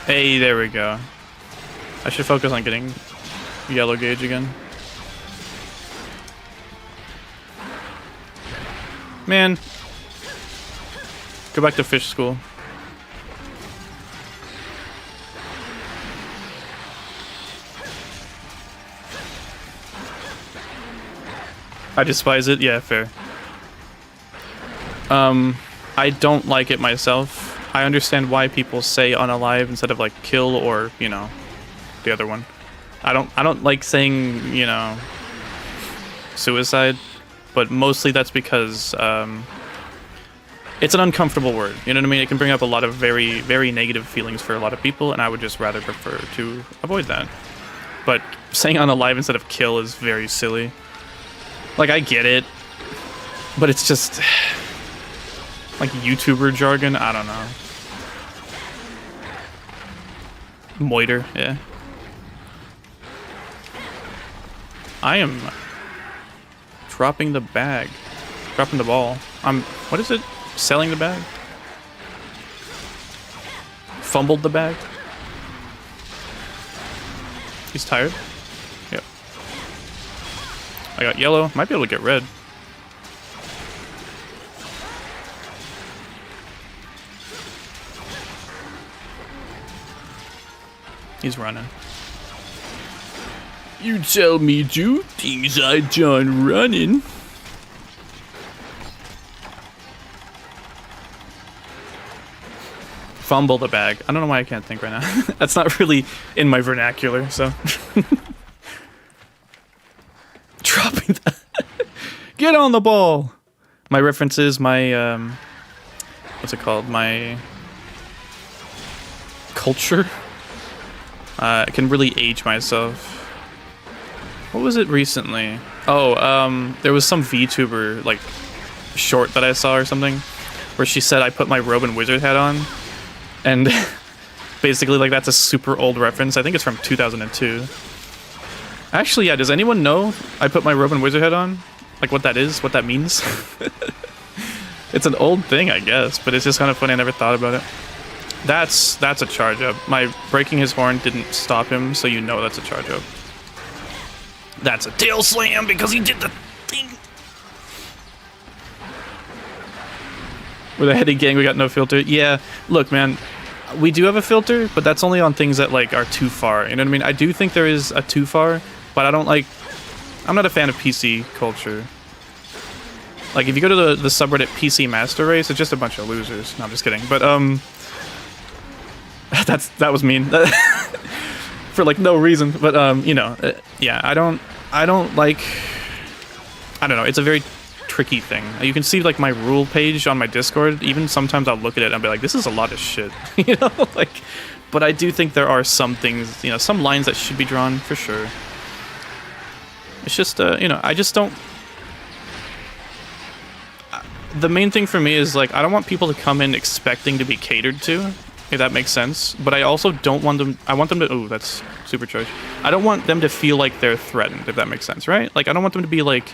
Hey, there we go. I should focus on getting yellow gauge again. Man. Go back to fish school. I despise it? Yeah, fair. I don't like it myself. I understand why people say unalive instead of like kill or, you know, the other one. I don't like saying, you know, suicide, but mostly that's because it's an uncomfortable word. You know what I mean? It can bring up a lot of very, very negative feelings for a lot of people, and I would just rather prefer to avoid that. But saying unalive instead of kill is very silly. Like, I get it, but it's just like YouTuber jargon. I don't know. Moiter, yeah. I am dropping the bag. Dropping the ball. What is it? Selling the bag? Fumbled the bag? He's tired? Yep. I got yellow. Might be able to get red. He's running. You tell me two things I done running. Fumble the bag. I don't know why I can't think right now. That's not really in my vernacular, so. Dropping that. Get on the ball! My references, my, what's it called? My culture? I can really age myself. What was it recently? Oh, there was some VTuber, like, short that I saw or something, where she said I put my robe and wizard hat on, and basically, like, that's a super old reference. I think it's from 2002. Actually, yeah, does anyone know I put my robe and wizard hat on? Like, what that is? What that means? It's an old thing, I guess, but it's just kind of funny. I never thought about it. That's a charge up. My breaking his horn didn't stop him, so you know that's a charge up. That's a tail slam because he did the thing. With a heady gang, we got no filter. Yeah, look, man, we do have a filter, but that's only on things that like are too far. You know what I mean? I do think there is a too far, but I don't like. I'm not a fan of PC culture. Like, if you go to the subreddit PC Master Race, it's just a bunch of losers. No, I'm just kidding. But that was mean. For like no reason. But you know, yeah, I don't like. I don't know. It's a very tricky thing. You can see like my rule page on my Discord. Even sometimes I'll look at it and I'll be like, this is a lot of shit. You know, like. But I do think there are some things, you know, some lines that should be drawn for sure. It's just, you know, I just don't. The main thing for me is like I don't want people to come in expecting to be catered to. If that makes sense, but I also don't want them. I want them to. Oh, that's supercharged. I don't want them to feel like they're threatened. If that makes sense, right? Like I don't want them to be like,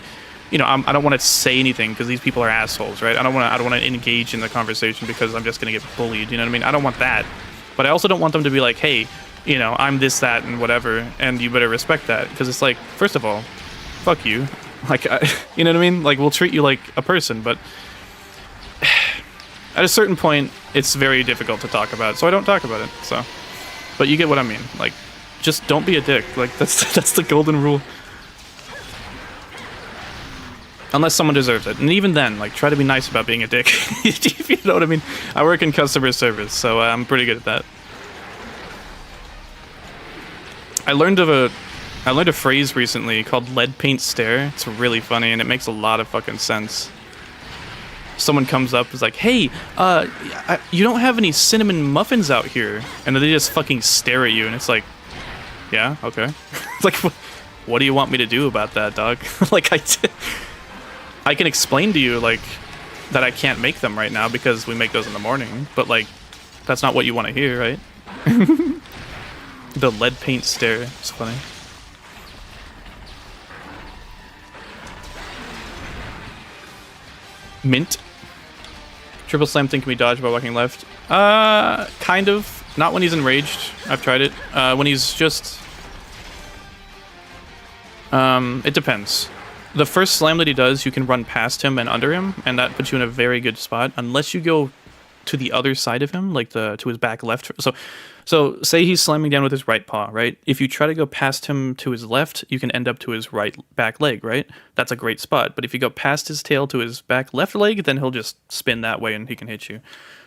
you know, I don't want to say anything because these people are assholes, right? I don't want to engage in the conversation because I'm just gonna get bullied. You know what I mean? I don't want that, but I also don't want them to be like, hey, you know, I'm this, that, and whatever, and you better respect that because it's like, first of all, fuck you. Like, you know what I mean? Like we'll treat you like a person, but. At a certain point, it's very difficult to talk about, so I don't talk about it. So, but you get what I mean. Like, just don't be a dick. Like that's the golden rule. Unless someone deserves it, and even then, like, try to be nice about being a dick. If you know what I mean. I work in customer service, so I'm pretty good at that. I learned a phrase recently called "lead paint stare." It's really funny, and it makes a lot of fucking sense. Someone comes up, is like, hey, you don't have any cinnamon muffins out here. And then they just fucking stare at you, and it's like, yeah, okay. It's like, what do you want me to do about that, dog? Like, I can explain to you, like, that I can't make them right now because we make those in the morning, but, like, that's not what you want to hear, right? The lead paint stare. It's funny. Mint. Triple slam thing can be dodged by walking left. Kind of. Not when he's enraged. I've tried it. When he's just... it depends. The first slam that he does, you can run past him and under him, and that puts you in a very good spot. Unless you go to the other side of him, like to his back left. So say he's slamming down with his right paw, right? If you try to go past him to his left, you can end up to his right back leg, right? That's a great spot. But if you go past his tail to his back left leg, then he'll just spin that way and he can hit you.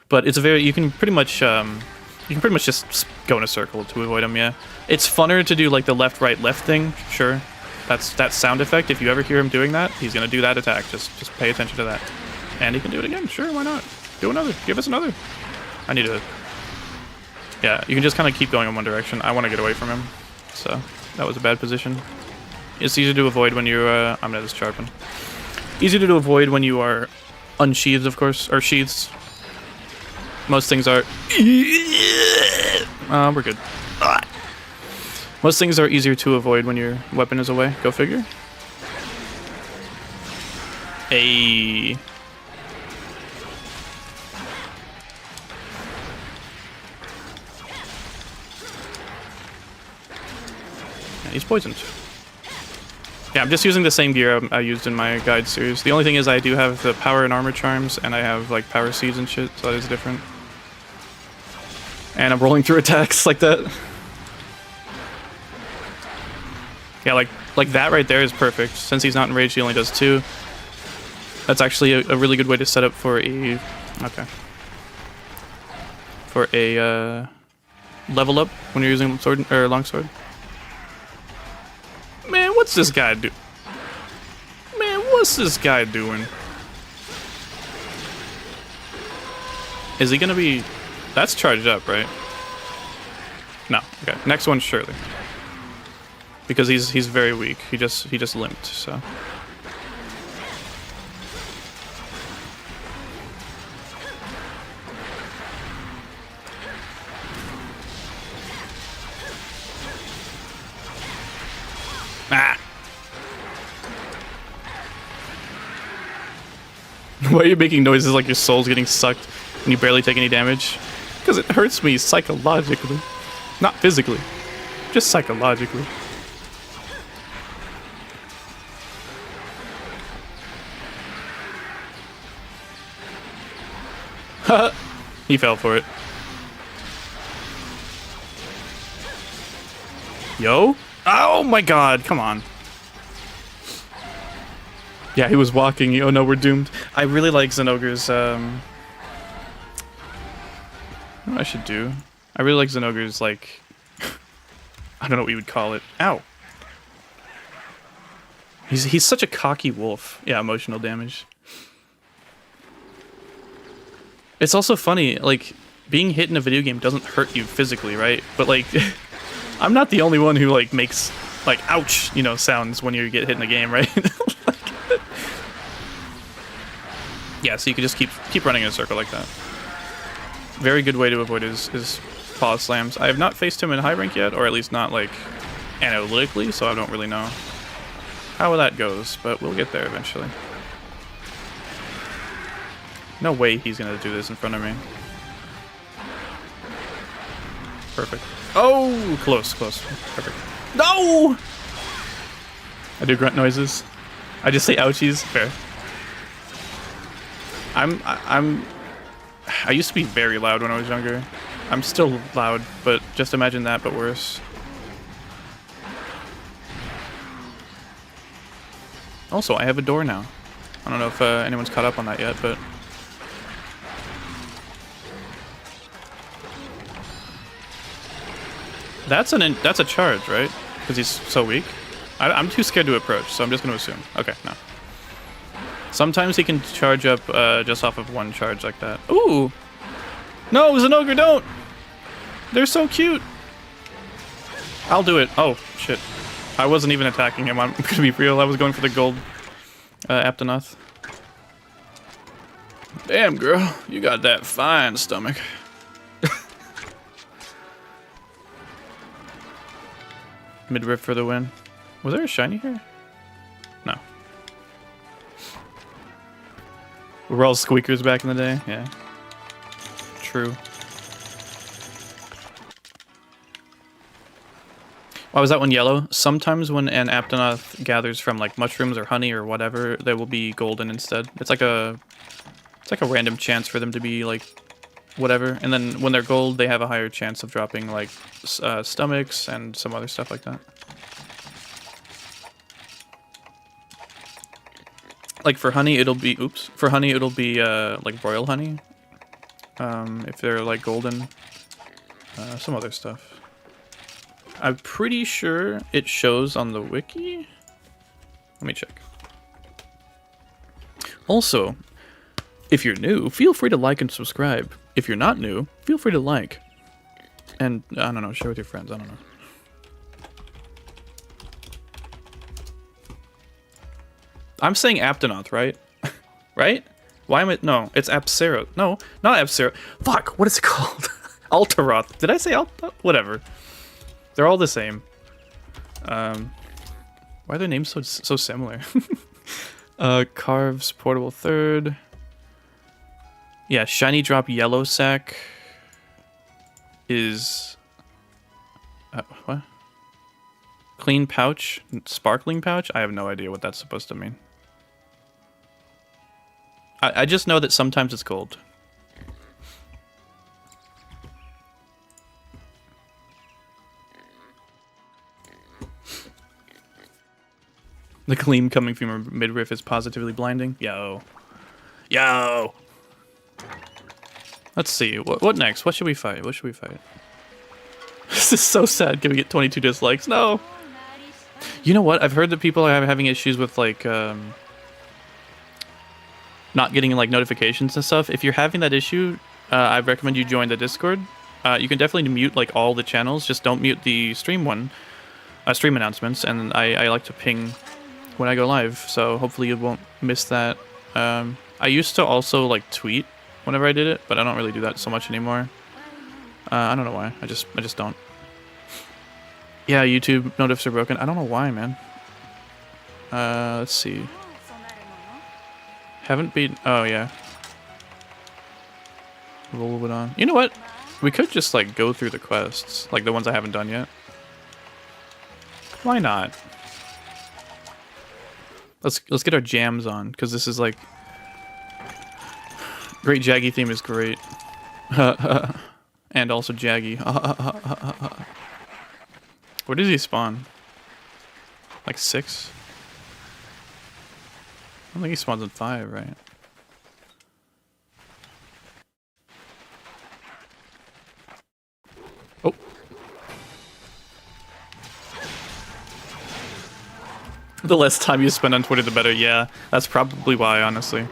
But it's you can pretty much just go in a circle to avoid him. Yeah, it's funner to do like the left right left thing. Sure, that's that sound effect. If you ever hear him doing that, he's gonna do that attack. Just pay attention to that, and he can do it again. Sure, why not? Do another. Give us another. I need to. Yeah, you can just kind of keep going in one direction. I want to get away from him, so that was a bad position. It's easier to avoid when you're. I'm gonna just sharpen. Easier to avoid when you are unsheathed, of course, or sheathed. Most things are. We're good. Most things are easier to avoid when your weapon is away. Go figure. Yeah, he's poisoned. Yeah, I'm just using the same gear I used in my guide series. The only thing is I do have the power and armor charms, and I have like power seeds and shit, so that is different. And I'm rolling through attacks like that. Yeah, like that right there is perfect. Since he's not enraged, he only does 2. That's actually a really good way to set up for a... Okay. For a level up when you're using sword or longsword. Man, what's this guy do? Man, what's this guy doing? Is he gonna be... That's charged up, right? No. Okay. Next one, surely. Because he's very weak. He just limped, so. Ah. Why are you making noises like your soul's getting sucked and you barely take any damage? Because it hurts me psychologically. Not physically. Just psychologically. He fell for it. Yo? Oh my god, come on. Yeah, he was walking. Oh no, we're doomed. I really like Zinogre's, what I should do? I really like Zinogre's, like... I don't know what you would call it. Ow! He's such a cocky wolf. Yeah, emotional damage. It's also funny, like, being hit in a video game doesn't hurt you physically, right? But, like, I'm not the only one who, like, makes, like, ouch, you know, sounds when you get hit in a game, right? Like, yeah, so you can just keep running in a circle like that. Very good way to avoid his paw slams. I have not faced him in high rank yet, or at least not, like, analytically, so I don't really know how that goes, but we'll get there eventually. No way he's gonna do this in front of me. Perfect. Oh, close. Perfect. No! I do grunt noises. I just say ouchies. Fair. I used to be very loud when I was younger. I'm still loud, but just imagine that, but worse. Also, I have a door now. I don't know if anyone's caught up on that yet, but... That's a charge, right? Because he's so weak. I'm too scared to approach, so I'm just going to assume. Okay, no. Sometimes he can charge up just off of one charge like that. Ooh! No, Zinogre, don't! They're so cute! I'll do it. Oh, shit. I wasn't even attacking him. I'm gonna be real. I was going for the gold Aptonoth. Damn, girl, you got that fine stomach. Midriff for the win. Was there a shiny here? No. We're all squeakers back in the day. Yeah. True. Why was that one yellow? Sometimes when an Aptonoth gathers from like mushrooms or honey or whatever, they will be golden instead. It's like a random chance for them to be like whatever. And then when they're gold, they have a higher chance of dropping like stomachs and some other stuff like that. Like for honey, it'll be like royal honey. If they're like golden, some other stuff. I'm pretty sure it shows on the wiki. Let me check. Also, if you're new, feel free to like and subscribe. If you're not new, feel free to like. And, I don't know, share with your friends, I don't know. I'm saying Aptonoth, right? Right? Why am I... No, it's Apsero. No, not Apsero. Fuck, what is it called? Altaroth. Did I say Altaroth? Whatever. They're all the same. Why are their names so similar? Carves, Portable Third. Yeah, Shiny Drop Yellow Sack is... what? Clean Pouch? Sparkling Pouch? I have no idea what that's supposed to mean. I just know that sometimes it's gold. The gleam coming from your midriff is positively blinding. Yo. Yo! Let's see. What next? What should we fight? What should we fight? This is so sad. Can we get 22 dislikes? No! You know what? I've heard that people are having issues with, like, not getting, like, notifications and stuff. If you're having that issue, I recommend you join the Discord. You can definitely mute, like, all the channels. Just don't mute the stream one. Stream announcements. And I like to ping when I go live, so hopefully you won't miss that. I used to also like tweet whenever I did it, but I don't really do that so much anymore. I don't know why. I just don't. Yeah, YouTube notifs are broken. I don't know why, man. Let's see. Haven't been. Oh yeah. Roll it on. You know what? We could just like go through the quests, like the ones I haven't done yet. Why not? Let's get our jams on, because this is like... Great Jaggy theme is great. And also Jaggy. Where does he spawn? Like 6? I don't think he spawns in 5, right? Oh. The less time you spend on Twitter, the better. Yeah, that's probably why, honestly.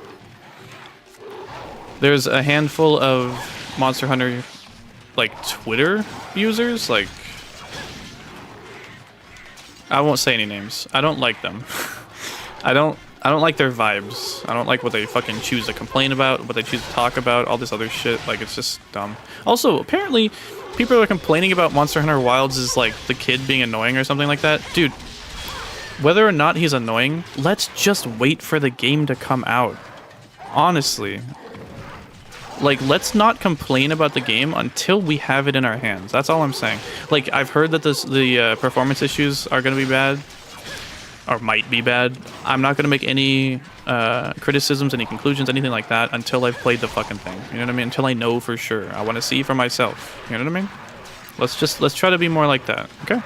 There's a handful of Monster Hunter, like, Twitter users, like... I won't say any names. I don't like them. I don't like their vibes. I don't like what they fucking choose to complain about, what they choose to talk about, all this other shit. Like, it's just dumb. Also, apparently, people are complaining about Monster Hunter Wilds as, like, the kid being annoying or something like that. Dude, whether or not he's annoying, let's just wait for the game to come out. Honestly. Like, let's not complain about the game until we have it in our hands. That's all I'm saying. Like, I've heard that the performance issues are going to be bad. Or might be bad. I'm not going to make any criticisms, any conclusions, anything like that until I've played the fucking thing. You know what I mean? Until I know for sure. I want to see for myself. You know what I mean? Let's try to be more like that. Okay?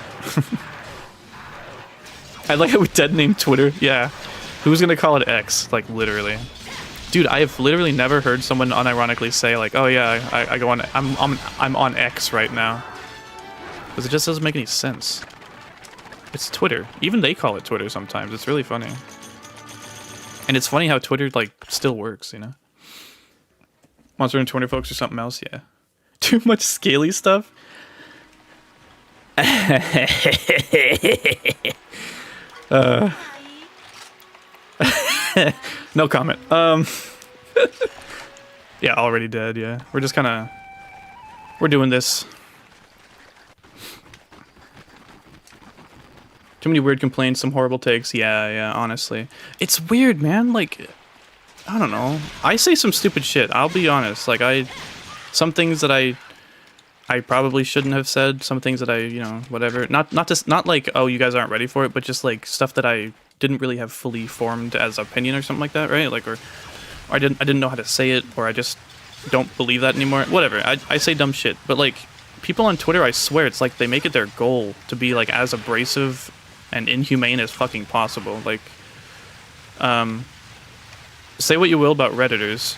I like how we dead named Twitter. Yeah. Who's going to call it X? Like, literally. Dude, I have literally never heard someone unironically say, like, oh yeah, I go on, I'm on X right now. Because it just doesn't make any sense. It's Twitter. Even they call it Twitter sometimes. It's really funny. And it's funny how Twitter, like, still works, you know? Monster Hunter 20 folks or something else, yeah. Too much scaly stuff? No comment. Yeah, already dead. Yeah, we're just kind of we're doing this. Too many weird complaints, some horrible takes. Yeah, honestly. It's weird, man. Like, I don't know. I say some stupid shit. I'll be honest. Like, some things that I probably shouldn't have said. Some things that whatever. Not like, oh, you guys aren't ready for it, but just like stuff that I didn't really have fully formed as opinion or something like that, right? Like, or I didn't know how to say it, or I just don't believe that anymore. Whatever. I say dumb shit, but like, people on Twitter, I swear, it's like they make it their goal to be like as abrasive and inhumane as fucking possible. Like, say what you will about Redditors.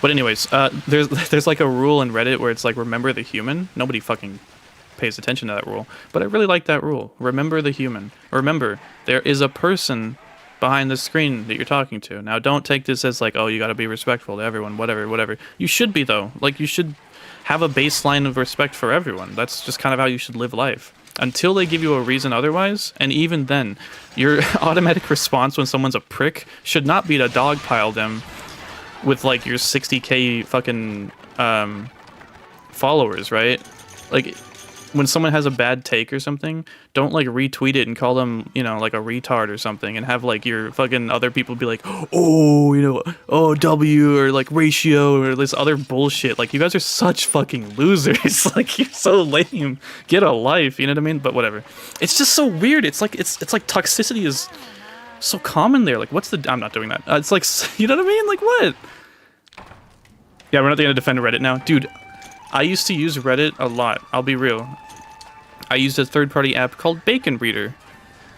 But anyways, there's like a rule in Reddit where it's like, remember the human. Nobody fucking pays attention to that rule. But I really like that rule. Remember the human. Remember, there is a person behind the screen that you're talking to. Now, don't take this as like, oh, you gotta be respectful to everyone, whatever. You should be, though. Like, you should have a baseline of respect for everyone. That's just kind of how you should live life. Until they give you a reason otherwise, and even then, your automatic response when someone's a prick should not be to dogpile them with, like, your 60k fucking followers, right? Like, when someone has a bad take or something, don't, like, retweet it and call them, like, a retard or something, and have, like, your fucking other people be like, oh, oh, W, or, like, ratio, or this other bullshit. Like, you guys are such fucking losers. Like, you're so lame. Get a life, you know what I mean? But whatever. It's just so weird. It's like toxicity is so common there. Like, I'm not doing that. It's like, you know what I mean? Like, what? Yeah, we're not gonna defend Reddit now. Dude, I used to use Reddit a lot. I'll be real. I used a third-party app called Bacon Breeder.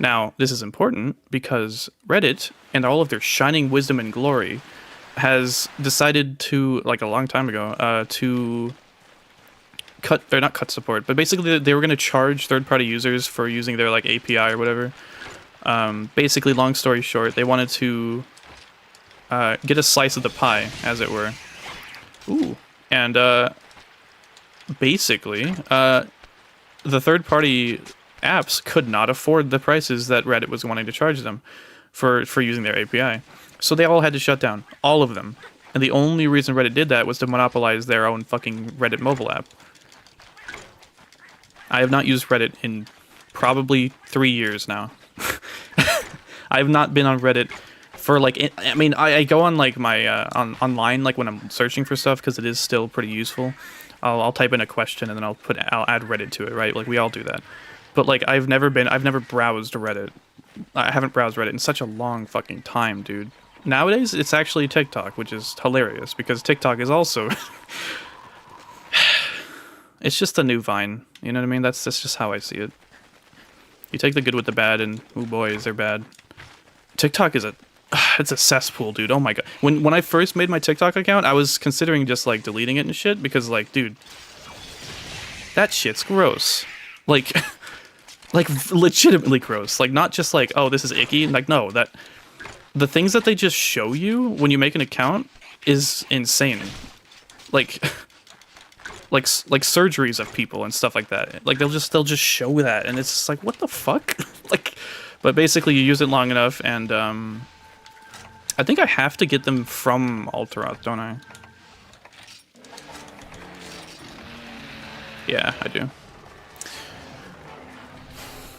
Now, this is important because Reddit, and all of their shining wisdom and glory, has decided to, like a long time ago, to not cut support, but basically they were going to charge third-party users for using their, like, API or whatever. Basically, long story short, they wanted to get a slice of the pie, as it were. Ooh. And, basically, the third-party apps could not afford the prices that Reddit was wanting to charge them for using their API. So they all had to shut down. All of them. And the only reason Reddit did that was to monopolize their own fucking Reddit mobile app. I have not used Reddit in probably 3 years now. I have not been on Reddit for, like, I mean, I go on, like, my, online, like, when I'm searching for stuff, because it is still pretty useful. I'll type in a question and then I'll add Reddit to it, right? Like, we all do that. But, like, I've never browsed Reddit. I haven't browsed Reddit in such a long fucking time, dude. Nowadays, it's actually TikTok, which is hilarious, because TikTok is also... It's just a new Vine, you know what I mean? That's just how I see it. You take the good with the bad, and, oh boy, is there bad. TikTok is it's a cesspool, dude. Oh my god. When I first made my TikTok account, I was considering just, like, deleting it and shit, because, like, dude, that shit's gross. Like, like, legitimately gross. Like, not just like, oh, this is icky. Like, no, the things that they just show you when you make an account is insane. Like, like surgeries of people and stuff like that. Like, they'll just show that, and it's just like, what the fuck? Like, but basically, you use it long enough, and I think I have to get them from Alteroth, don't I? Yeah, I do.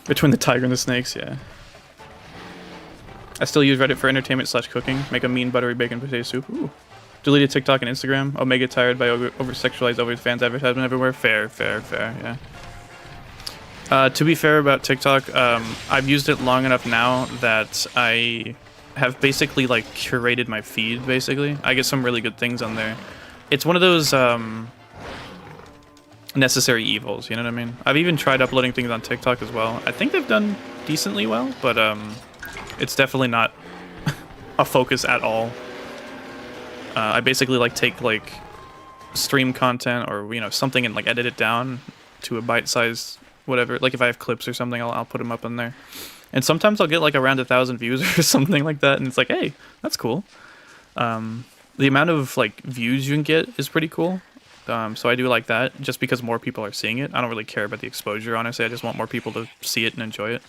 Between the tiger and the snakes, yeah. I still use Reddit for entertainment/cooking. Make a mean buttery bacon potato soup. Ooh. Deleted TikTok and Instagram. Omega tired by over-sexualized OnlyFans advertisement everywhere. Fair, yeah. To be fair about TikTok, I've used it long enough now that I have basically, like, curated my feed, basically. I get some really good things on there. It's one of those, necessary evils, you know what I mean? I've even tried uploading things on TikTok as well. I think they've done decently well, but, it's definitely not a focus at all. I basically, like, take, like, stream content or, something and, like, edit it down to a bite-sized whatever. Like, if I have clips or something, I'll put them up in there. And sometimes I'll get, like, around 1,000 views or something like that, and it's like, hey, that's cool. The amount of, like, views you can get is pretty cool. So I do like that, just because more people are seeing it. I don't really care about the exposure, honestly. I just want more people to see it and enjoy it.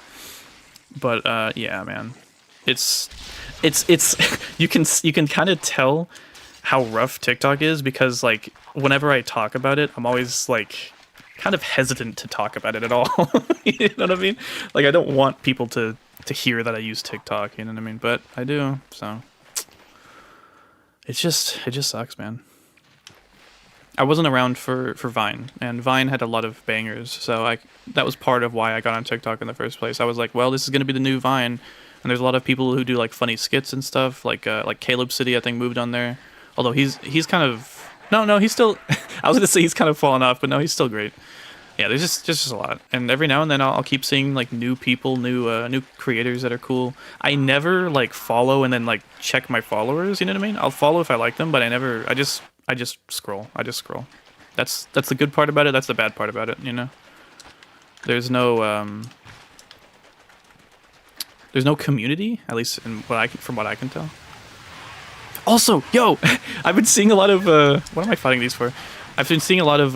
But yeah, man, it's you can kind of tell how rough TikTok is, because like whenever I talk about it, I'm always like kind of hesitant to talk about it at all. You know what I mean? Like I don't want people to hear that I use TikTok, you know what I mean? But I do, so it just sucks, man. I wasn't around for Vine, and Vine had a lot of bangers, so that was part of why I got on TikTok in the first place. I was like, well, this is gonna be the new Vine, and there's a lot of people who do like funny skits and stuff, like Caleb City, I think, moved on there. Although he's kind of he's still I was gonna say he's kind of fallen off, but no, he's still great. Yeah, there's just a lot, and every now and then I'll keep seeing like new people, new creators that are cool. I never like follow and then like check my followers. You know what I mean? I'll follow if I like them, but I just scroll. I just scroll. That's the good part about it. That's the bad part about it. You know, there's no community, at least from what I can tell. Also, yo, I've been seeing a lot of what am I fighting these for? I've been seeing a lot of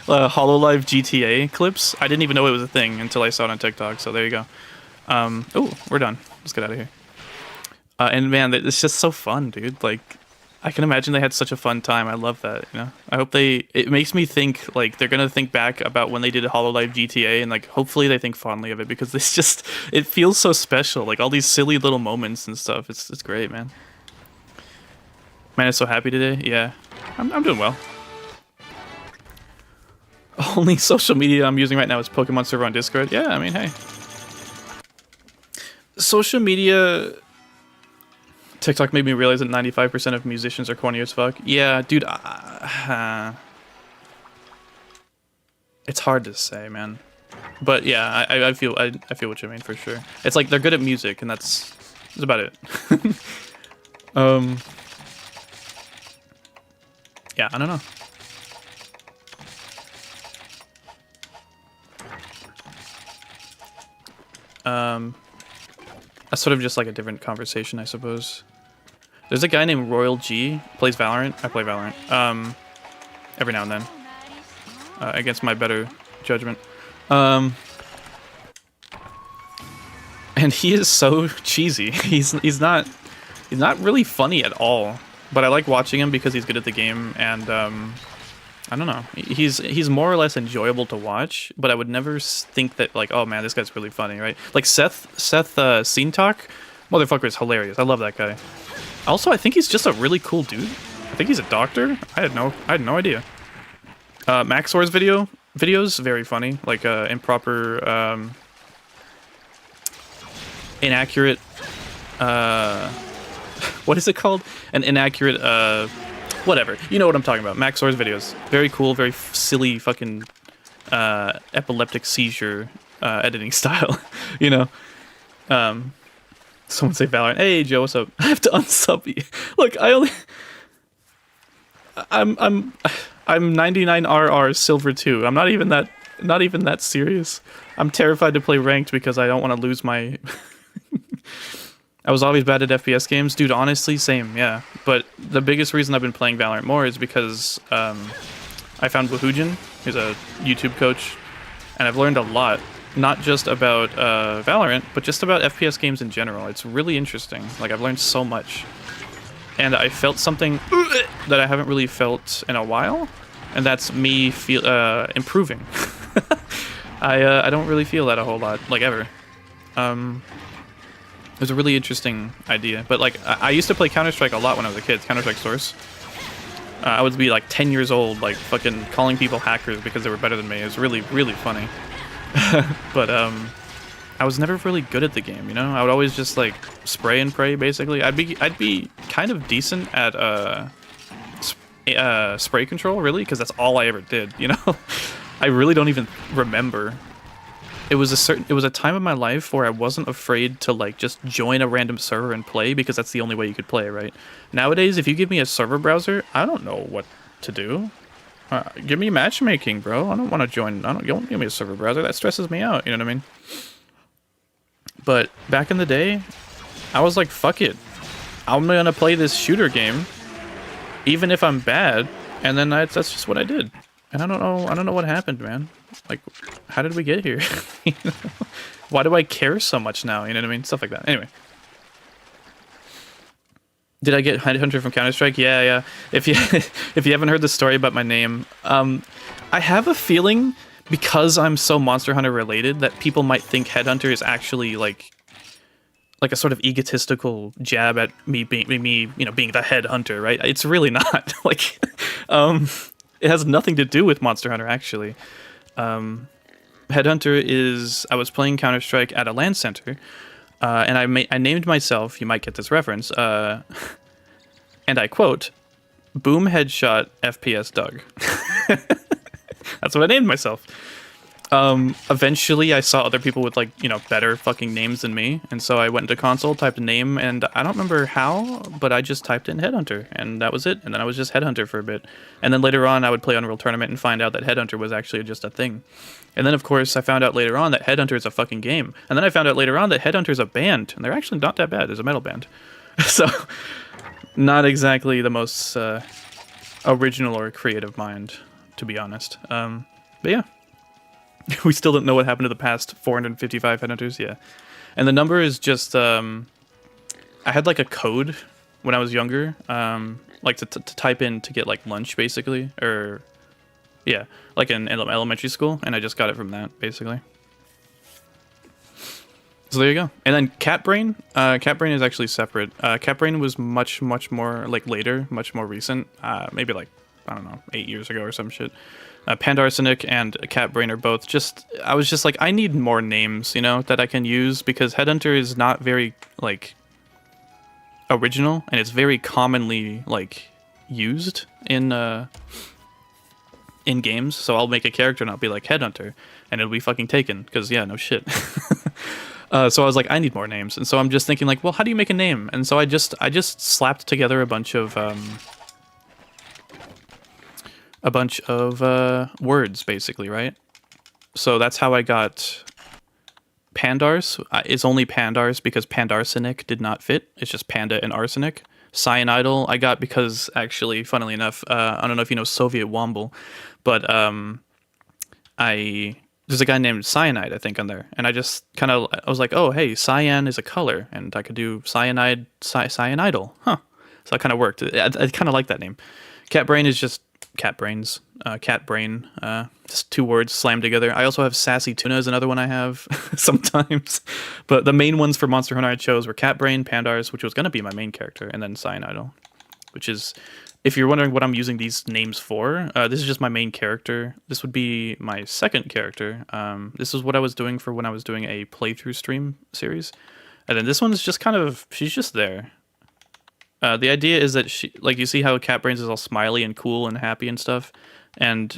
HoloLive GTA clips. I didn't even know it was a thing until I saw it on TikTok, so there you go. Oh, we're done. Let's get out of here. And man, it's just so fun, dude. Like, I can imagine they had such a fun time. I love that, you know? I hope it makes me think, like, they're gonna think back about when they did HoloLive GTA, and, like, hopefully they think fondly of it, because it feels so special. Like, all these silly little moments and stuff. It's great, man. Man, I'm so happy today. Yeah, I'm doing well. Only social media I'm using right now is Pokemon server on Discord. Yeah, I mean, hey. Social media... TikTok made me realize that 95% of musicians are corny as fuck. Yeah, dude. It's hard to say, man. But yeah, I feel what you mean, for sure. It's like they're good at music, and that's about it. Yeah, I don't know. That's sort of just like a different conversation, I suppose. There's a guy named Royal G, plays Valorant. I play Valorant. Every now and then. Against my better judgment. And he is so cheesy. He's not really funny at all. But I like watching him because he's good at the game, and I don't know. He's more or less enjoyable to watch, but I would never think that, like, oh man, this guy's really funny, right? Like Seth Scene Talk, motherfucker is hilarious. I love that guy. Also, I think he's just a really cool dude. I think he's a doctor. I had no idea. Maxor's videos very funny, like improper, inaccurate. What is it called? An inaccurate. Whatever. You know what I'm talking about. Maxor's videos. Very cool, very silly fucking epileptic seizure editing style. You know? Someone say Valorant. Hey Joe, what's up? I have to unsub you. Look, I'm 99RR silver 2. I'm not even that serious. I'm terrified to play ranked because I don't want to lose my I was always bad at FPS games. Dude, honestly, same, yeah. But the biggest reason I've been playing Valorant more is because I found Wahujin, who's a YouTube coach, and I've learned a lot. Not just about Valorant, but just about FPS games in general. It's really interesting. Like, I've learned so much. And I felt something that I haven't really felt in a while, and that's me improving. I don't really feel that a whole lot, like, ever. It was a really interesting idea. But, like, I used to play Counter-Strike a lot when I was a kid, Counter-Strike Source. I would be, like, 10 years old, like, fucking calling people hackers because they were better than me. It was really, really funny. But, I was never really good at the game, you know? I would always just, like, spray and pray, basically. I'd be kind of decent at, spray control, really, because that's all I ever did, you know? I really don't even remember. It was a time in my life where I wasn't afraid to, like, just join a random server and play, because that's the only way you could play, right? Nowadays, if you give me a server browser, I don't know what to do. Give me matchmaking, bro. I don't want to join. Don't give me a server browser. That stresses me out. You know what I mean? But back in the day, I was like, fuck it. I'm gonna play this shooter game. even if I'm bad, and then that's just what I did. And I don't know what happened, man. Like, how did we get here? You know? Why do I care so much now? You know what I mean? Stuff like that. Anyway. Did I get Headhunter from Counter-Strike? Yeah, yeah. If you if you haven't heard the story about my name, I have a feeling because I'm so Monster Hunter related that people might think Headhunter is actually like a sort of egotistical jab at me being you know, being the head hunter, right? It's really not. Like, it has nothing to do with Monster Hunter actually. Headhunter is, I was playing Counter-Strike at a LAN center, and I named myself, you might get this reference, and I quote, Boom Headshot FPS Doug. That's what I named myself. Eventually I saw other people with, like, you know, better fucking names than me, and so I went into console, typed a name, and I don't remember how, but I just typed in Headhunter, and that was it, and then I was just Headhunter for a bit. And then later on I would play Unreal Tournament and find out that Headhunter was actually just a thing. And then, of course, I found out later on that Headhunter is a fucking game. And then I found out later on that Headhunter is a band, and they're actually not that bad. There's a metal band. So, not exactly the most original or creative mind, to be honest. But yeah. We still don't know what happened to the past 455 Headhunters, yeah. And the number is just, I had like a code when I was younger, like to type in to get like lunch, basically, or, yeah, like in elementary school, and I just got it from that, basically. So there you go. And then Catbrain, Catbrain is actually separate. Catbrain was much more, like, later, much more recent, maybe like, I don't know, 8 years ago or some shit. Pandarsenic and Catbrain are both just, I was just like, I need more names, you know, that I can use, because Headhunter is not very, like, original, and it's very commonly, like, used in games, so I'll make a character and I'll be like Headhunter, and it'll be fucking taken, because, yeah, no shit. So I was like, I need more names, and so I'm just thinking, like, well, how do you make a name? And so I just slapped together a bunch of words, basically, right? So that's how I got Pandars. It's only Pandars because Pandarsenic did not fit. It's just Panda and Arsenic. Cyanidal I got because, actually, funnily enough, I don't know if you know Soviet Womble, but there's a guy named Cyanide, I think, on there, and I was like, oh, hey, cyan is a color, and I could do cyanide, cyanidal, huh? So that kind of worked. I kind of like that name. Catbrain is just cat brains, cat brain, just two words slammed together. I also have Sassy Tuna is another one I have sometimes, but the main ones for Monster Hunter I chose were Catbrain, Pandars, which was going to be my main character, and then Cyanidal, which is, if you're wondering what I'm using these names for, this is just my main character. This would be my second character. This is what I was doing for when I was doing a playthrough stream series, and then this one is just kind of, she's just there. The idea is that she, like, you see how Catbrains is all smiley and cool and happy and stuff, and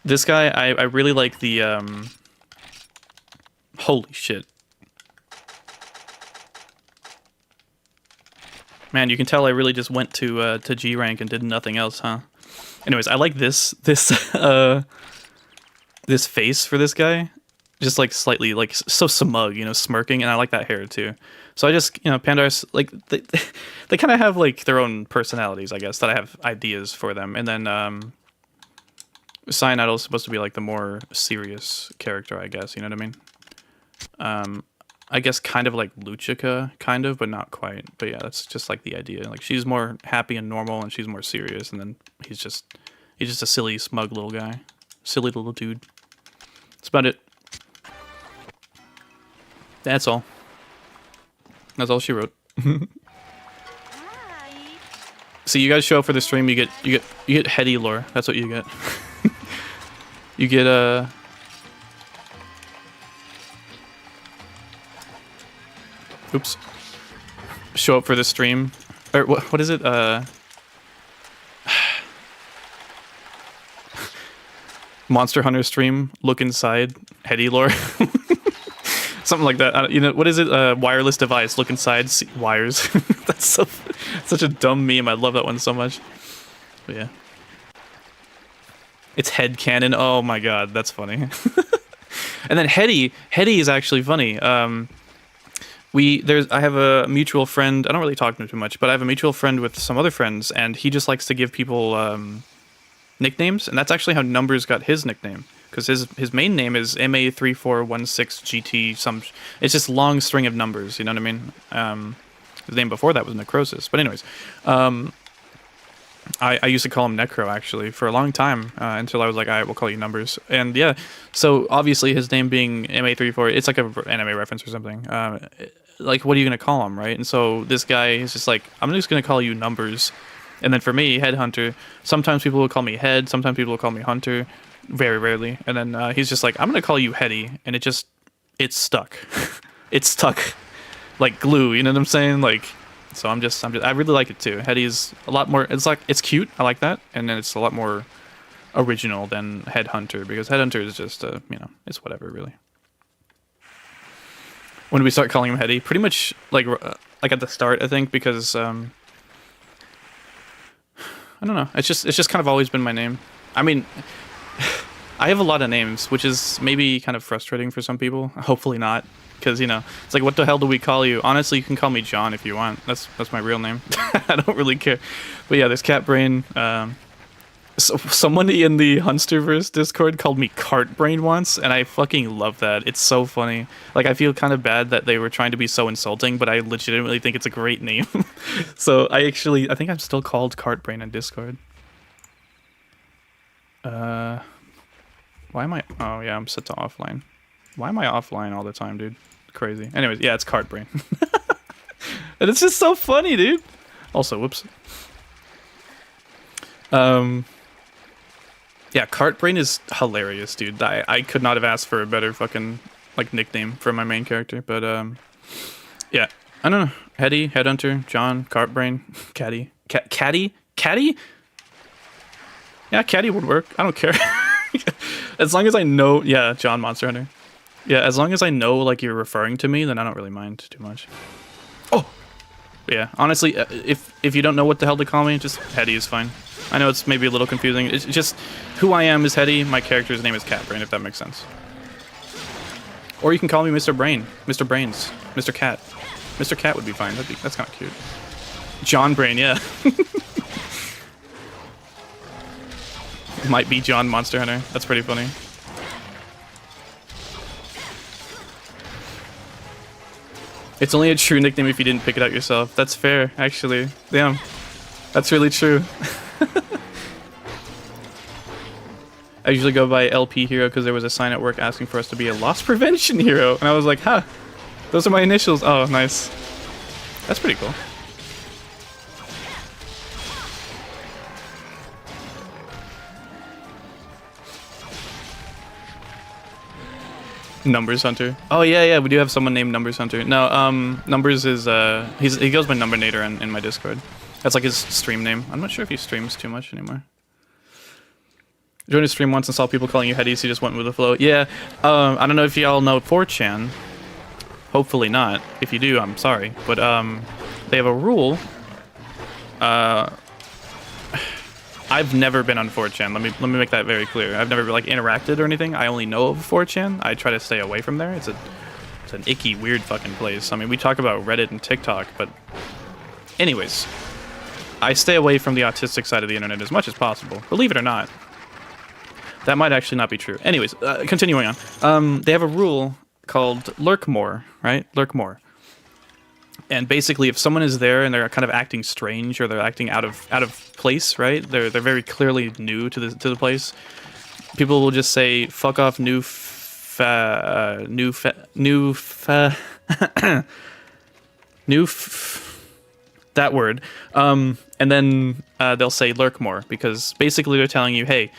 this guy, I really like the, holy shit. Man, you can tell I really just went to G rank and did nothing else, huh? Anyways, I like this face for this guy. Just, like, slightly, like, so smug, you know, smirking, and I like that hair, too. So I just, you know, Pandars, like, they kind of have, like, their own personalities, I guess, that I have ideas for them. And then, Cyanidal is supposed to be, like, the more serious character, I guess, you know what I mean? I guess kind of like Luchika, kind of, but not quite. But yeah, that's just, like, the idea. Like, she's more happy and normal, and she's more serious, and then he's just a silly, smug little guy. Silly little dude. That's about it. That's all. That's all she wrote. So you guys show up for the stream, you get heady lore. That's what you get. You get oops. Show up for the stream. Or what is it? Monster Hunter stream, look inside, heady lore. Something like that. You know, what is it? Wireless device, look inside, see wires. That's such a dumb meme. I love that one so much. But yeah. It's headcanon. Oh my god, that's funny. And then Heady is actually funny. I have a mutual friend. I don't really talk to him too much, but I have a mutual friend with some other friends, and he just likes to give people nicknames, and that's actually how Numbers got his nickname, because his main name is MA3416GT. It's just long string of numbers. You know what I mean? His name before that was Necrosis. But anyways, I used to call him Necro actually for a long time until I was like, all right, we'll call you Numbers. And yeah, so obviously his name being MA34, it's like an anime reference or something. Like, what are you gonna call him, right? And so this guy is just like, I'm just gonna call you Numbers. And then for me, Headhunter. Sometimes people will call me Head. Sometimes people will call me Hunter. Very rarely. And then he's just like, I'm gonna call you Heady, and it's stuck. It's stuck like glue. You know what I'm saying? Like. So I really like it too. Heady's a lot more, it's cute, I like that, and then it's a lot more original than Headhunter, because Headhunter is just, you know, it's whatever, really. When do we start calling him Heady? Pretty much, like at the start, I think, because, I don't know, it's just kind of always been my name. I mean, I have a lot of names, which is maybe kind of frustrating for some people, hopefully not. Because, you know, it's like, what the hell do we call you? Honestly, you can call me John if you want. That's my real name. I don't really care. But yeah, there's Catbrain. So someone in the Hunsterverse Discord called me Cartbrain once, and I fucking love that. It's so funny. Like, I feel kind of bad that they were trying to be so insulting, but I legitimately think it's a great name. So I think I'm still called Cartbrain in Discord. Why am I... Oh, yeah, I'm set to offline. Why am I offline all the time, dude? Crazy. Anyways, yeah, it's Cartbrain. And it's just so funny, dude. Also, whoops. Yeah, Cartbrain is hilarious, dude. I could not have asked for a better fucking, like, nickname for my main character, but, yeah. I don't know. Heady, Headhunter, John, Cartbrain, Caddy. Caddy? Caddy? Yeah, Caddy would work. I don't care. As long as I know... Yeah, John Monster Hunter. Yeah, as long as I know, like, you're referring to me, then I don't really mind too much. Oh! Yeah, honestly, if you don't know what the hell to call me, just Heady is fine. I know it's maybe a little confusing. It's just, who I am is Heady, my character's name is Catbrain, if that makes sense. Or you can call me Mr. Brain, Mr. Brains, Mr. Cat. Mr. Cat would be fine, that's kind of cute. John Brain, yeah. Might be John Monster Hunter, that's pretty funny. It's only a true nickname if you didn't pick it out yourself. That's fair, actually. Damn. That's really true. I usually go by LP Hero because there was a sign at work asking for us to be a loss prevention hero. And I was like, huh, those are my initials. Oh, nice. That's pretty cool. Numbers Hunter. Oh yeah, we do have someone named Numbers Hunter. No, Numbers is he goes by Numbernator in my Discord. That's like his stream name. I'm not sure if he streams too much anymore. Joined a stream once and saw people calling you Heady, so he just went with the flow. Yeah, I don't know if y'all know 4chan. Hopefully not. If you do, I'm sorry. But they have a rule. I've never been on 4chan. Let me make that very clear. I've never like interacted or anything. I only know of 4chan. I try to stay away from there. It's an icky, weird fucking place. I mean, we talk about Reddit and TikTok, but anyways, I stay away from the autistic side of the internet as much as possible. Believe it or not. That might actually not be true. Anyways, continuing on. They have a rule called lurk more, right? Lurk more. And basically, if someone is there and they're kind of acting strange or they're acting out of place, right? They're very clearly new to the place. People will just say "fuck off, that word," and then they'll say "lurk more" because basically they're telling you, hey,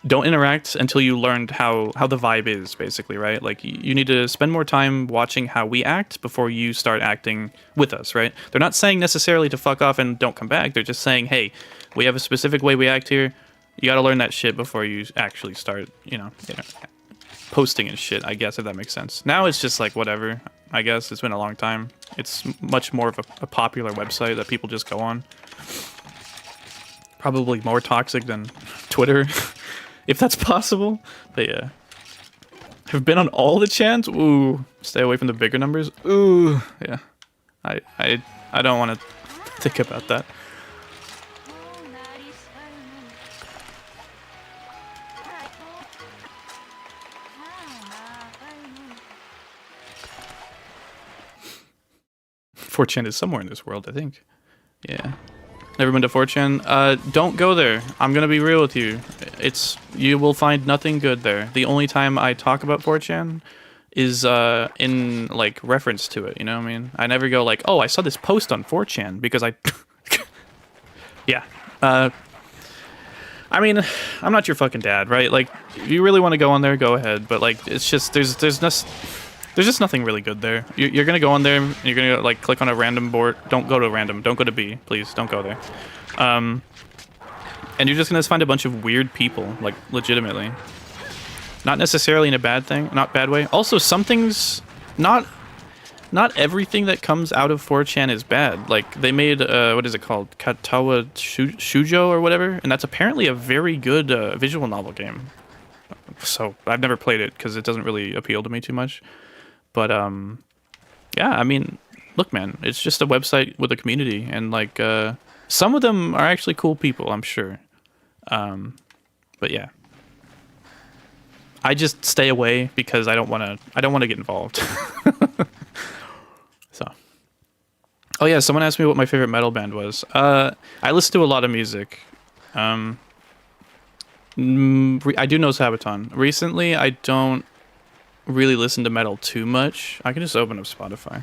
don't interact until you learned how the vibe is, basically, right? Like, you need to spend more time watching how we act before you start acting with us, right? They're not saying necessarily to fuck off and don't come back. They're just saying, hey, we have a specific way we act here. You gotta learn that shit before you actually start, you know, posting and shit, I guess, if that makes sense. Now it's just like, whatever, I guess. It's been a long time. It's much more of a popular website that people just go on. Probably more toxic than Twitter. If that's possible. But yeah. Have been on all the chants? Ooh. Stay away from the bigger numbers? Ooh. Yeah. I don't want to think about that. Fortune is somewhere in this world, I think. Yeah. Never been to 4chan. Don't go there. I'm gonna be real with you. You will find nothing good there. The only time I talk about 4chan is in like reference to it, you know what I mean? I never go like, oh, I saw this post on 4chan because I yeah. I mean, I'm not your fucking dad, right? Like, if you really want to go on there, go ahead. But like, it's just there's just nothing really good there. You're gonna go on there, and you're gonna like click on a random board. Don't go to random. Don't go to B, please. Don't go there. And you're just gonna find a bunch of weird people, like legitimately. Not necessarily in a bad thing, not bad way. Also, some things, not everything that comes out of 4chan is bad. Like they made what is it called, Katawa Shujo or whatever, and that's apparently a very good visual novel game. So I've never played it because it doesn't really appeal to me too much. But yeah, I mean, look, man, it's just a website with a community, and like some of them are actually cool people, I'm sure. But yeah, I just stay away because I don't want to get involved. So, oh yeah, someone asked me what my favorite metal band was. I listen to a lot of music. I do know Sabaton. Recently, I don't really listen to metal too much. I can just open up Spotify.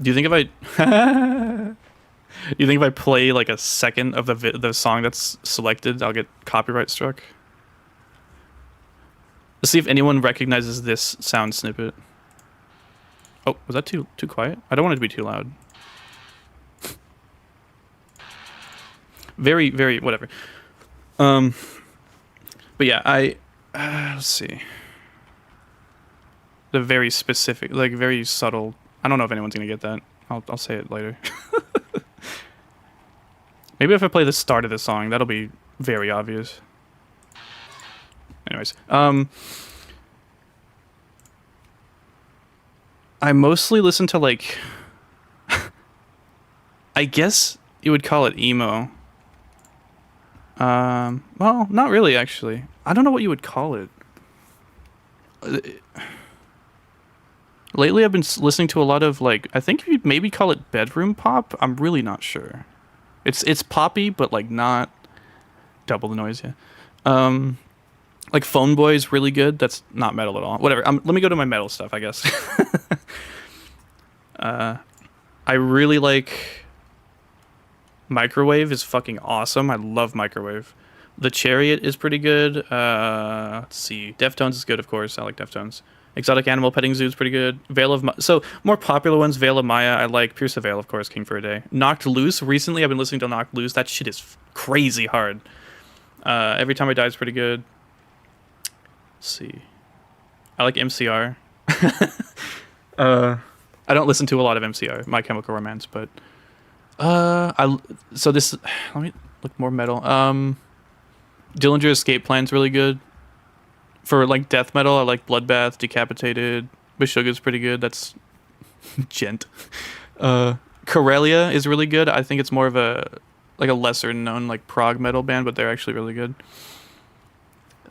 Do you think if I play like a second of the song that's selected, I'll get copyright struck? Let's see if anyone recognizes this sound snippet. Oh, was that too quiet? I don't want it to be too loud. Very, very, whatever. But yeah, let's see. The very specific, like very subtle. I don't know if anyone's gonna get that. I'll say it later. Maybe if I play the start of the song, that'll be very obvious. Anyways, I mostly listen to like, I guess you would call it emo. Well, not really actually. I don't know what you would call it. Lately, I've been listening to a lot of like, I think you'd maybe call it bedroom pop. I'm really not sure. It's poppy, but like not double the noise. Yeah. Like Phone Boy is really good. That's not metal at all. Whatever. Let me go to my metal stuff, I guess. I really like Microwave is fucking awesome. I love Microwave. The Chariot is pretty good. Let's see. Deftones is good, of course. I like Deftones. Exotic Animal Petting Zoo is pretty good. So more popular ones, Veil of Maya. I like Pierce the Veil, of course. King for a Day. Knocked Loose. Recently, I've been listening to Knocked Loose. That shit is crazy hard. Every Time I Die is pretty good. Let's see. I like MCR. I don't listen to a lot of MCR, My Chemical Romance, but let me look more metal. Dillinger Escape Plan's really good. For like death metal, I like Bloodbath, Decapitated. Meshuggah's pretty good. That's gent. Karelia is really good. I think it's more of a lesser known like prog metal band, but they're actually really good.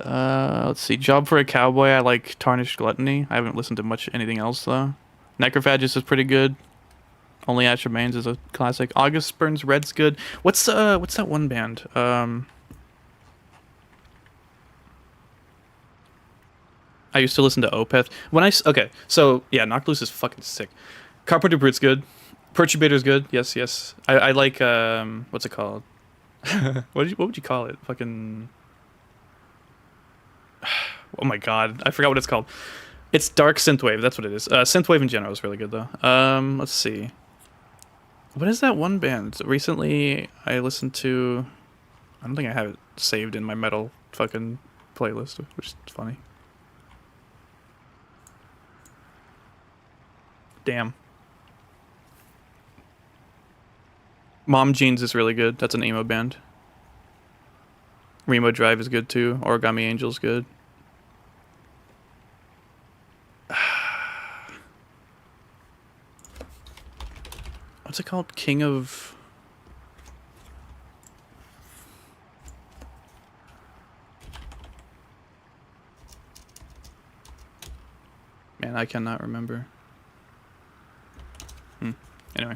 Let's see. Job for a Cowboy. I like Tarnished Gluttony. I haven't listened to much anything else though. Necrophagist is pretty good. Only Ash Remains is a classic. August Burns Red's good. What's that one band? I used to listen to Opeth. Okay, so yeah, Knocked Loose is fucking sick. Carpenter Brute's good. Perturbator's good. Yes. I like what's it called? what would you call it? Fucking. Oh my god, I forgot what it's called. It's dark synthwave. That's what it is. Synthwave in general is really good though. Let's see. What is that one band? Recently, I listened to. I don't think I have it saved in my metal fucking playlist, which is funny. Damn. Mom Jeans is really good. That's an emo band. Remo Drive is good too. Origami Angel's good. What's it called? King of... Man, I cannot remember. Anyway.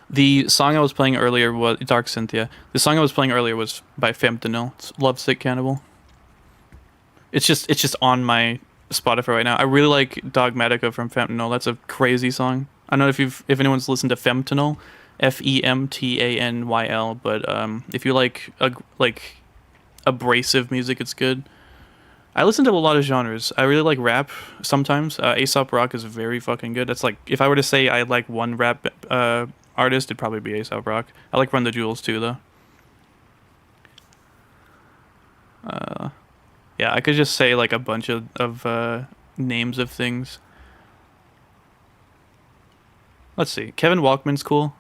The song I was playing earlier was... Dark Cynthia. The song I was playing earlier was by Femptanil. It's Lovesick Cannibal. It's just on my Spotify right now. I really like Dogmatica from Femptanil. That's a crazy song. I don't know if anyone's listened to Femptanil. Femtanyl, but if you like abrasive music, it's good. I listen to a lot of genres. I really like rap sometimes. Aesop Rock is very fucking good. That's like, if I were to say I like one rap artist, it'd probably be Aesop Rock. I like Run the Jewels too, though. Yeah, I could just say like a bunch of names of things. Let's see. Kevin Walkman's cool.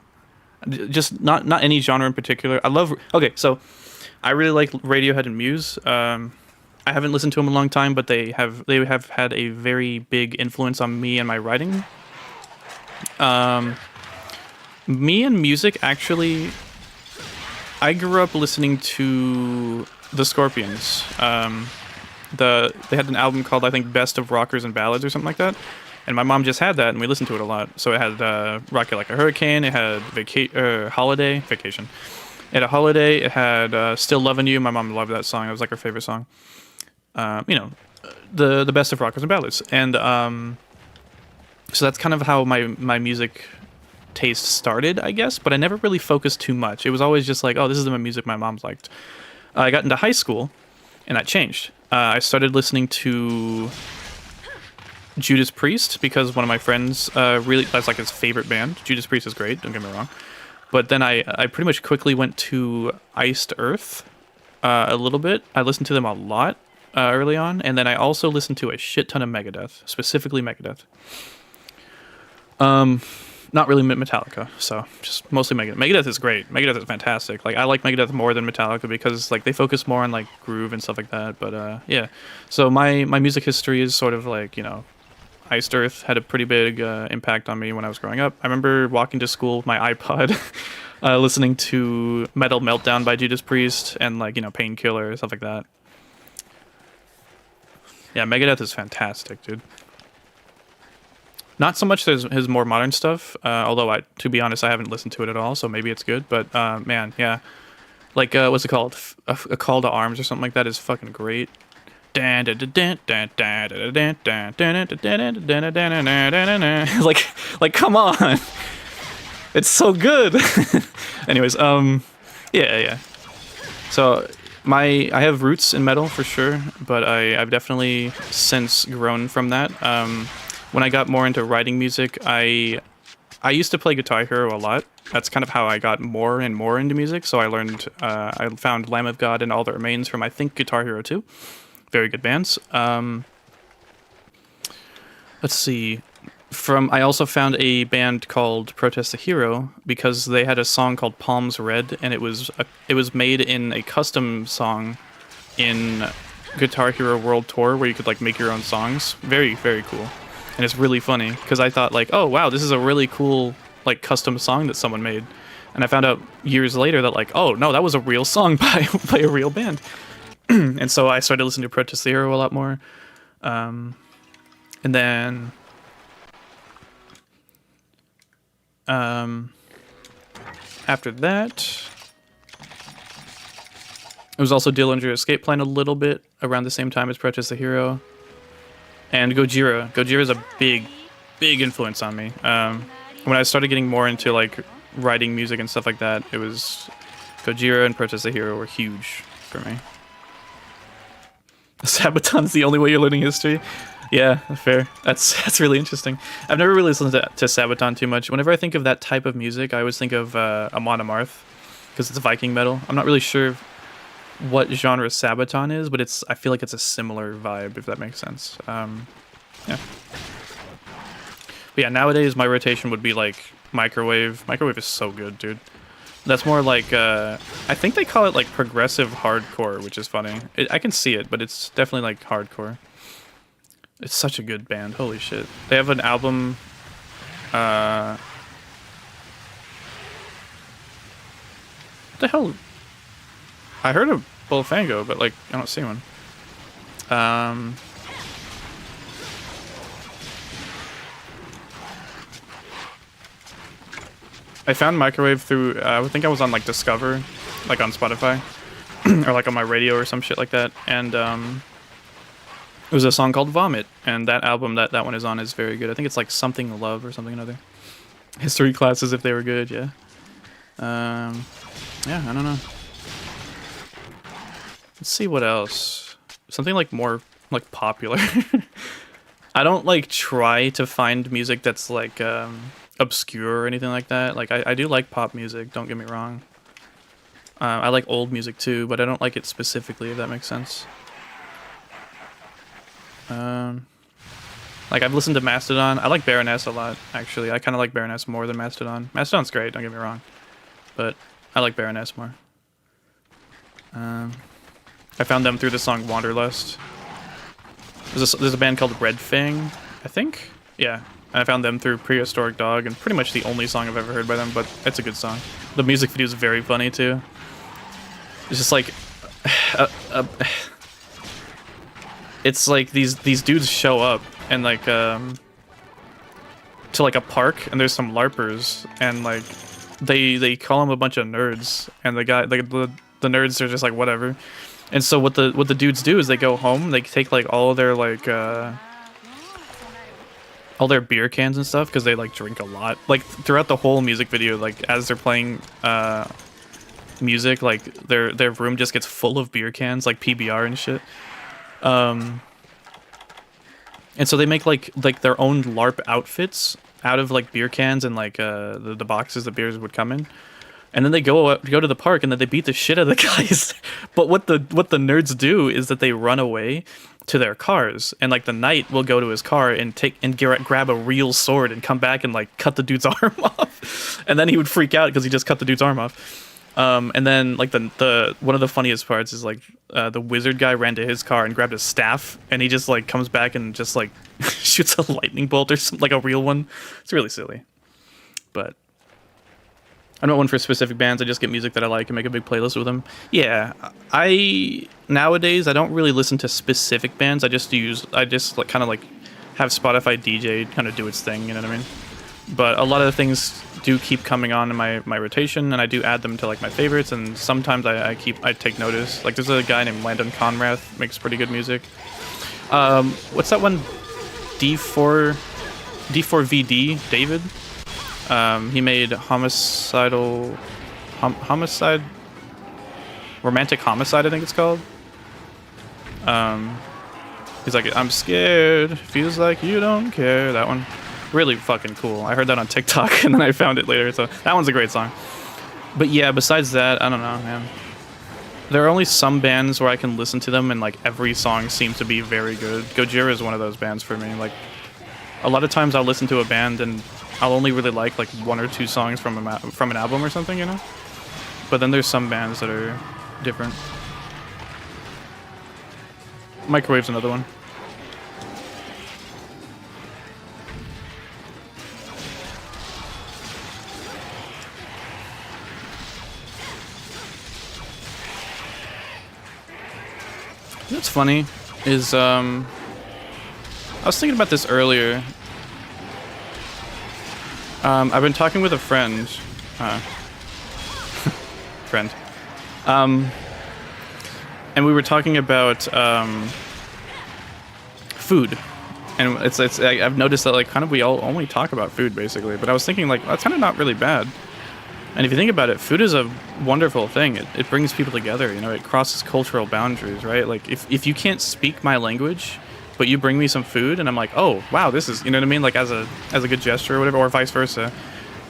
Just not any genre in particular. I love... Okay, so I really like Radiohead and Muse. I haven't listened to them in a long time, but they have had a very big influence on me and my writing. Me and music, actually, I grew up listening to the Scorpions. They had an album called, I think, Best of Rockers and Ballads or something like that. And my mom just had that, and we listened to it a lot. So it had Rock You Like a Hurricane, it had Holiday, Vacation. It had a Holiday, it had Still Loving You. My mom loved that song. It was like her favorite song. You know, the best of rockers and ballads. And so that's kind of how my music taste started, I guess. But I never really focused too much. It was always just like, oh, this is the music my mom's liked. I got into high school, and that changed. I started listening to Judas Priest because one of my friends really, that's like his favorite band. Judas Priest is great, don't get me wrong. But then I pretty much quickly went to Iced Earth a little bit. I listened to them a lot early on, and then I also listened to a shit ton of Megadeth, specifically Megadeth. Not really Metallica, so just mostly Megadeth. Megadeth is great. Megadeth is fantastic. Like, I like Megadeth more than Metallica because like they focus more on like groove and stuff like that. But yeah, so my music history is sort of like, you know, Iced Earth had a pretty big impact on me when I was growing up. I remember walking to school with my iPod, listening to Metal Meltdown by Judas Priest and like, you know, Painkiller, stuff like that. Yeah, Megadeth is fantastic, dude. Not so much his more modern stuff, although to be honest, I haven't listened to it at all, so maybe it's good. But man, yeah, like what's it called? A Call to Arms or something like that is fucking great. Like come on, it's so good. Anyways, yeah. So I have roots in metal for sure, but I've definitely since grown from that. When I got more into writing music, I used to play Guitar Hero a lot. That's kind of how I got more and more into music. So I learned, I found Lamb of God and All That Remains from, I think, Guitar Hero 2. Very good bands. Let's see. I also found a band called Protest the Hero because they had a song called Palms Red, and it was made in a custom song in Guitar Hero World Tour where you could like make your own songs. Very, very cool. And it's really funny because I thought like, oh wow, this is a really cool like custom song that someone made. And I found out years later that like, oh no, that was a real song by a real band. And so I started listening to Protest the Hero a lot more. And then after that, it was also Dillinger Escape Plan a little bit around the same time as Protest the Hero. And Gojira. Gojira is a big influence on me. When I started getting more into like writing music and stuff like that, it was Gojira and Protest the Hero were huge for me. Sabaton's the only way you're learning history. Yeah, fair. That's really interesting. I've never really listened to Sabaton too much. Whenever I think of that type of music, I always think of Amon Amarth because it's Viking metal. I'm not really sure what genre Sabaton is, but I feel like it's a similar vibe, if that makes sense. Yeah. But yeah, nowadays my rotation would be like Microwave. Microwave is so good, dude. That's more like, I think they call it like progressive hardcore, which is funny. I can see it, but it's definitely like hardcore. It's such a good band, holy shit. They have an album, what the hell? I heard of Bullfango, but like, I don't see one. I found Microwave through, I think I was on like Discover, like on Spotify, or like on my radio or some shit like that, and it was a song called Vomit, and that album that one is on is very good. I think it's like Something Love or something another. History classes if they were good, yeah. Yeah, I don't know. Let's see what else. Something like more like popular. I don't like try to find music that's like obscure or anything like that. Like I do like pop music, don't get me wrong. I like old music too, but I don't like it specifically, if that makes sense. Like I've listened to Mastodon. I like Baroness a lot, actually. I kind of like Baroness more than Mastodon. Mastodon's great, don't get me wrong, but I like Baroness more. I found them through the song Wanderlust. There's a band called Red Fang, I think? Yeah. And I found them through Prehistoric Dog, and pretty much the only song I've ever heard by them, but it's a good song. The music video is very funny, too. It's just like... it's like these dudes show up, and like, to like a park, and there's some LARPers, and like, they call them a bunch of nerds, and the nerds are just like, whatever. And so what the dudes do is they go home, they take like all of their like all their beer cans and stuff, because they like drink a lot. Like throughout the whole music video, like as they're playing music, like their room just gets full of beer cans, like PBR and shit. And so they make like their own LARP outfits out of like beer cans and like the boxes the beers would come in. And then they go to the park, and then they beat the shit out of the guys. But what the nerds do is that they run away to their cars, and like the knight will go to his car and grab a real sword and come back and like cut the dude's arm off. And then he would freak out because he just cut the dude's arm off. And then like the one of the funniest parts is like the wizard guy ran to his car and grabbed a staff, and he just like comes back and just like shoots a lightning bolt or something, like a real one. It's really silly, but. I'm not one for specific bands. I just get music that I like and make a big playlist with them. Yeah, nowadays I don't really listen to specific bands. I just like kind of like have Spotify DJ kind of do its thing. You know what I mean? But a lot of the things do keep coming on in my rotation, and I do add them to like my favorites. And sometimes I take notice. Like there's a guy named Landon Conrath, makes pretty good music. What's that one? D4VD David. He made Romantic Homicide, I think it's called. He's like, I'm scared, feels like you don't care. That one, really fucking cool. I heard that on TikTok, and then I found it later, so that one's a great song. But yeah, besides that, I don't know, man. There are only some bands where I can listen to them, and like every song seems to be very good. Gojira is one of those bands for me. Like, a lot of times I'll listen to a band and I'll only really like one or two songs from an album or something, you know? But then there's some bands that are different. Microwave's another one. What's funny is, I was thinking about this earlier. I've been talking with a friend. And we were talking about food. And I've noticed that like kind of we all only talk about food basically. But I was thinking like that's kind of not really bad. And if you think about it, food is a wonderful thing. It brings people together. You know, it crosses cultural boundaries, right? Like if you can't speak my language, but you bring me some food, and I'm like, oh wow, this is, you know what I mean? Like as a good gesture or whatever, or vice versa.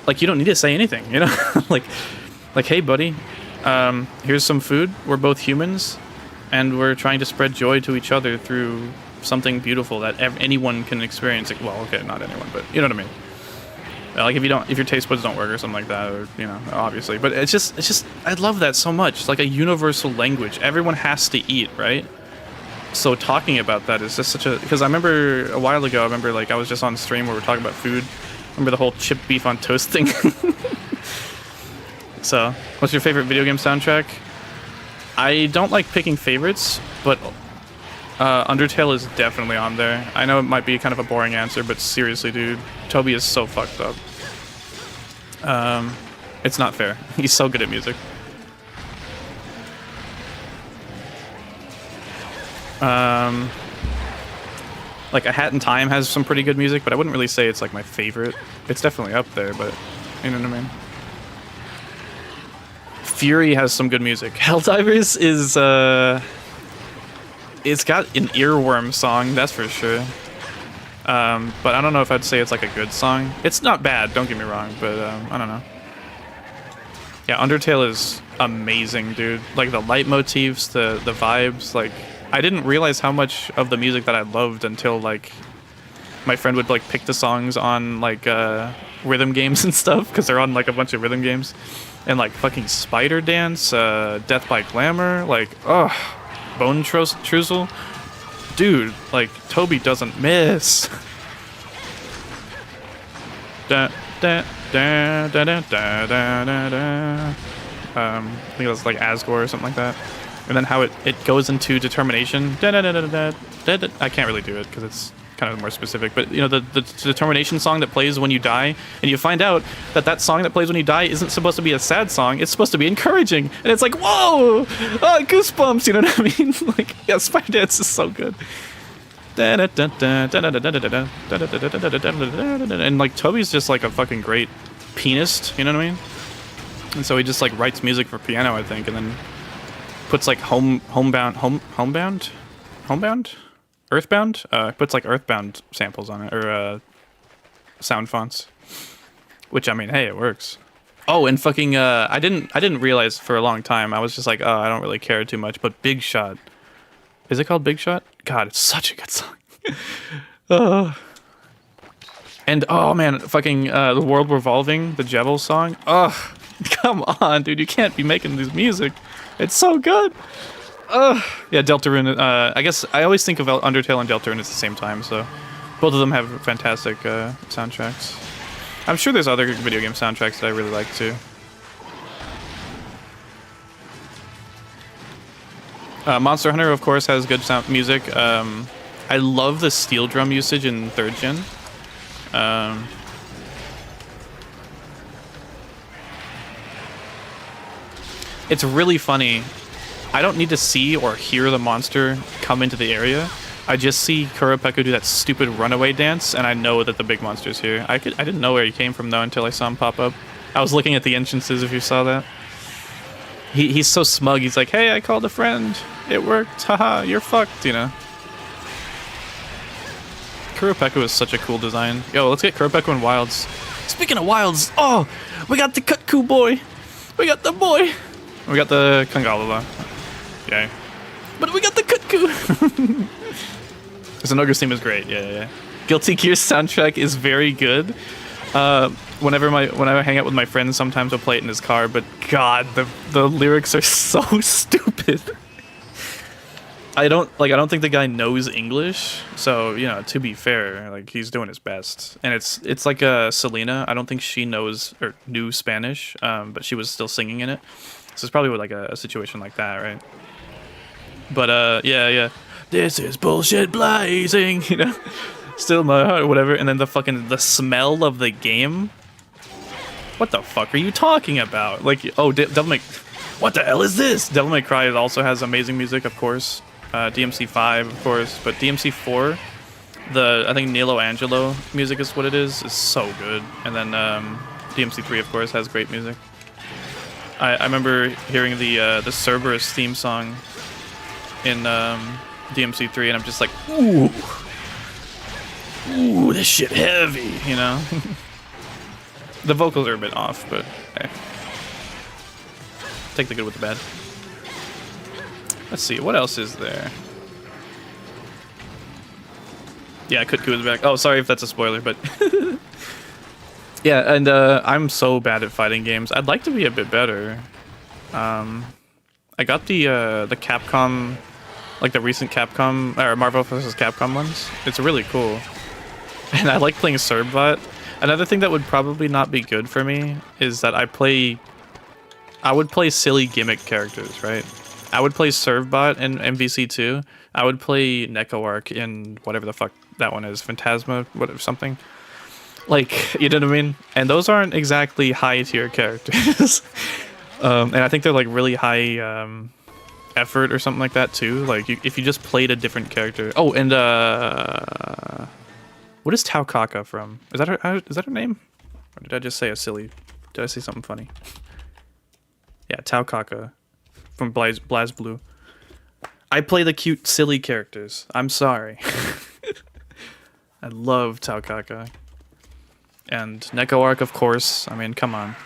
Like you don't need to say anything, you know? like hey buddy, here's some food. We're both humans, and we're trying to spread joy to each other through something beautiful that anyone can experience. Well, okay, not anyone, but you know what I mean. Like if your taste buds don't work or something like that, or you know, obviously. But it's just I love that so much. It's like a universal language. Everyone has to eat, right? So talking about that is just such a, because I remember a while ago, I remember like I was just on stream where we were talking about food. Remember the whole chip beef on toast thing? So, what's your favorite video game soundtrack? I don't like picking favorites, but Undertale is definitely on there. I know it might be kind of a boring answer, but seriously, dude, Toby is so fucked up. It's not fair. He's so good at music. Like A Hat in Time has some pretty good music, but I wouldn't really say it's like my favorite. It's definitely up there, but you know what I mean? Fury has some good music. Helldivers is it's got an earworm song, that's for sure. But I don't know if I'd say it's like a good song. It's not bad, don't get me wrong, but I don't know. Yeah, Undertale is amazing, dude. Like the leitmotifs, the vibes, like I didn't realize how much of the music that I loved until like my friend would like pick the songs on like rhythm games and stuff, because they're on like a bunch of rhythm games. And like fucking Spider Dance, Death by Glamour, like Bone Truzzle. Dude, like Toby doesn't miss. Da da da da da da da da da. I think it was like Asgore or something like that. And then how it goes into Determination. Da da da da da da da. I can't really do it because it's kind of more specific, but you know the Determination song that plays when you die, and you find out that song that plays when you die isn't supposed to be a sad song, it's supposed to be encouraging, and it's like, whoa, goosebumps, you know what I mean? Like, yeah, Spider Dance is so good. And like Toby's just like a fucking great pianist, you know what I mean? And so he just like writes music for piano, I think, and then puts like Earthbound? Puts like Earthbound samples on it, or sound fonts. Which, I mean, hey, it works. Oh, and fucking I didn't realize for a long time. I was just like, oh, I don't really care too much. But Big Shot, is it called Big Shot? God, it's such a good song. And oh man, fucking the World Revolving, the Jebel song. Oh, come on, dude, you can't be making this music. It's so good. Yeah, Deltarune. I guess I always think of Undertale and Deltarune at the same time, so both of them have fantastic soundtracks. I'm sure there's other video game soundtracks that I really like too. Monster Hunter, of course, has good music. I love the steel drum usage in 3rd gen. It's really funny. I don't need to see or hear the monster come into the area. I just see Kuropeku do that stupid runaway dance, and I know that the big monster's here. I didn't know where he came from though until I saw him pop up. I was looking at the entrances, if you saw that. He's so smug. He's like, hey, I called a friend. It worked. Haha, you're fucked, you know. Kuropeku is such a cool design. Yo, let's get Kuropeku in Wilds. Speaking of Wilds, oh, we got the Kutku boy. We got the boy. We got the Kangalala. Yay. But we got the Kutku. Zinogre's theme is great. Yeah. Guilty Gear's soundtrack is very good. Whenever I hang out with my friends, sometimes I'll play it in his car, but God, the lyrics are so stupid. I don't think the guy knows English, so you know, to be fair, like he's doing his best. And it's like Selena. I don't think she knew Spanish, but she was still singing in it. So it's probably like a situation like that, right? But yeah. This is bullshit blazing, you know. Still my heart or whatever, and then the smell of the game. What the fuck are you talking about? Like, oh, Devil May, what the hell is this? Devil May Cry also has amazing music, of course. DMC5, of course, but DMC4, I think Nilo Angelo music is what it is so good. And then DMC3, of course, has great music. I remember hearing the Cerberus theme song in DMC3, and I'm just like, ooh, this shit heavy, you know? The vocals are a bit off, but hey. Take the good with the bad. Let's see, what else is there? Yeah, Kutku is back. Oh, sorry if that's a spoiler, but... Yeah, and I'm so bad at fighting games. I'd like to be a bit better. I got the Capcom, like the recent Capcom or Marvel vs. Capcom ones. It's really cool, and I like playing Serbbot. Another thing that would probably not be good for me is that I would play silly gimmick characters, right? I would play Serbbot in MVC2. I would play NecoArc in whatever the fuck that one is, Phantasma, whatever something. Like, you know what I mean? And those aren't exactly high tier characters. And I think they're like really high effort or something like that too. Like if you just played a different character. Oh, and what is Tau Kaka from? Is that her name? Or did I just say did I say something funny? Yeah, Tau Kaka from BlazBlue. I play the cute silly characters. I'm sorry. I love Tau Kaka. And NecoArc, of course. I mean, come on.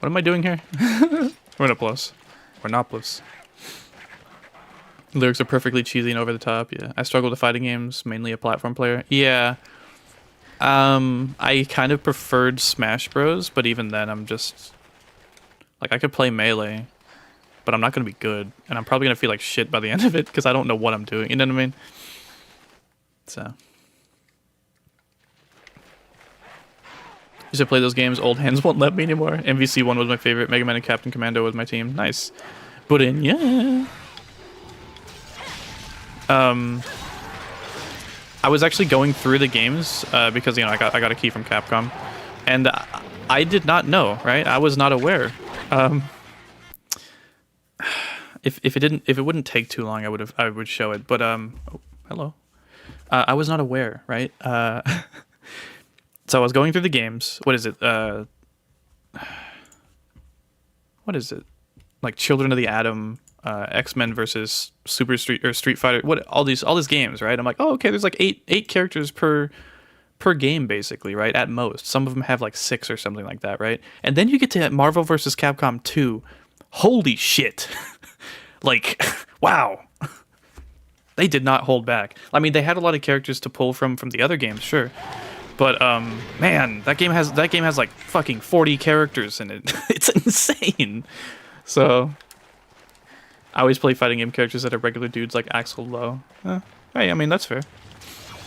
What am I doing here? We're not plus. We're not plus. Lyrics are perfectly cheesy and over the top. Yeah, I struggle with fighting games. Mainly a platform player. Yeah. I kind of preferred Smash Bros, but even then, I'm just like I could play Melee, but I'm not gonna be good, and I'm probably gonna feel like shit by the end of it because I don't know what I'm doing. You know what I mean? So. Used to play those games. Old hands won't let me anymore. MVC1 was my favorite. Mega Man and Captain Commando was my team. Nice. But in yeah. I was actually going through the games because I got a key from Capcom, and I did not know. Right, I was not aware. If it wouldn't take too long, I would show it. But oh, hello. I was not aware. Right. So I was going through the games. What is it? What is it? Like Children of the Atom, X-Men versus Street Fighter. What all these games, right? I'm like, oh, okay. There's like eight characters per game, basically, right? At most. Some of them have like 6 or something like that, right? And then you get to Marvel vs. Capcom 2. Holy shit! Like, wow. They did not hold back. I mean, they had a lot of characters to pull from the other games, sure. But man, that game has like fucking 40 characters in it. It's insane. So I always play fighting game characters that are regular dudes like Axel Low. Hey, I mean that's fair.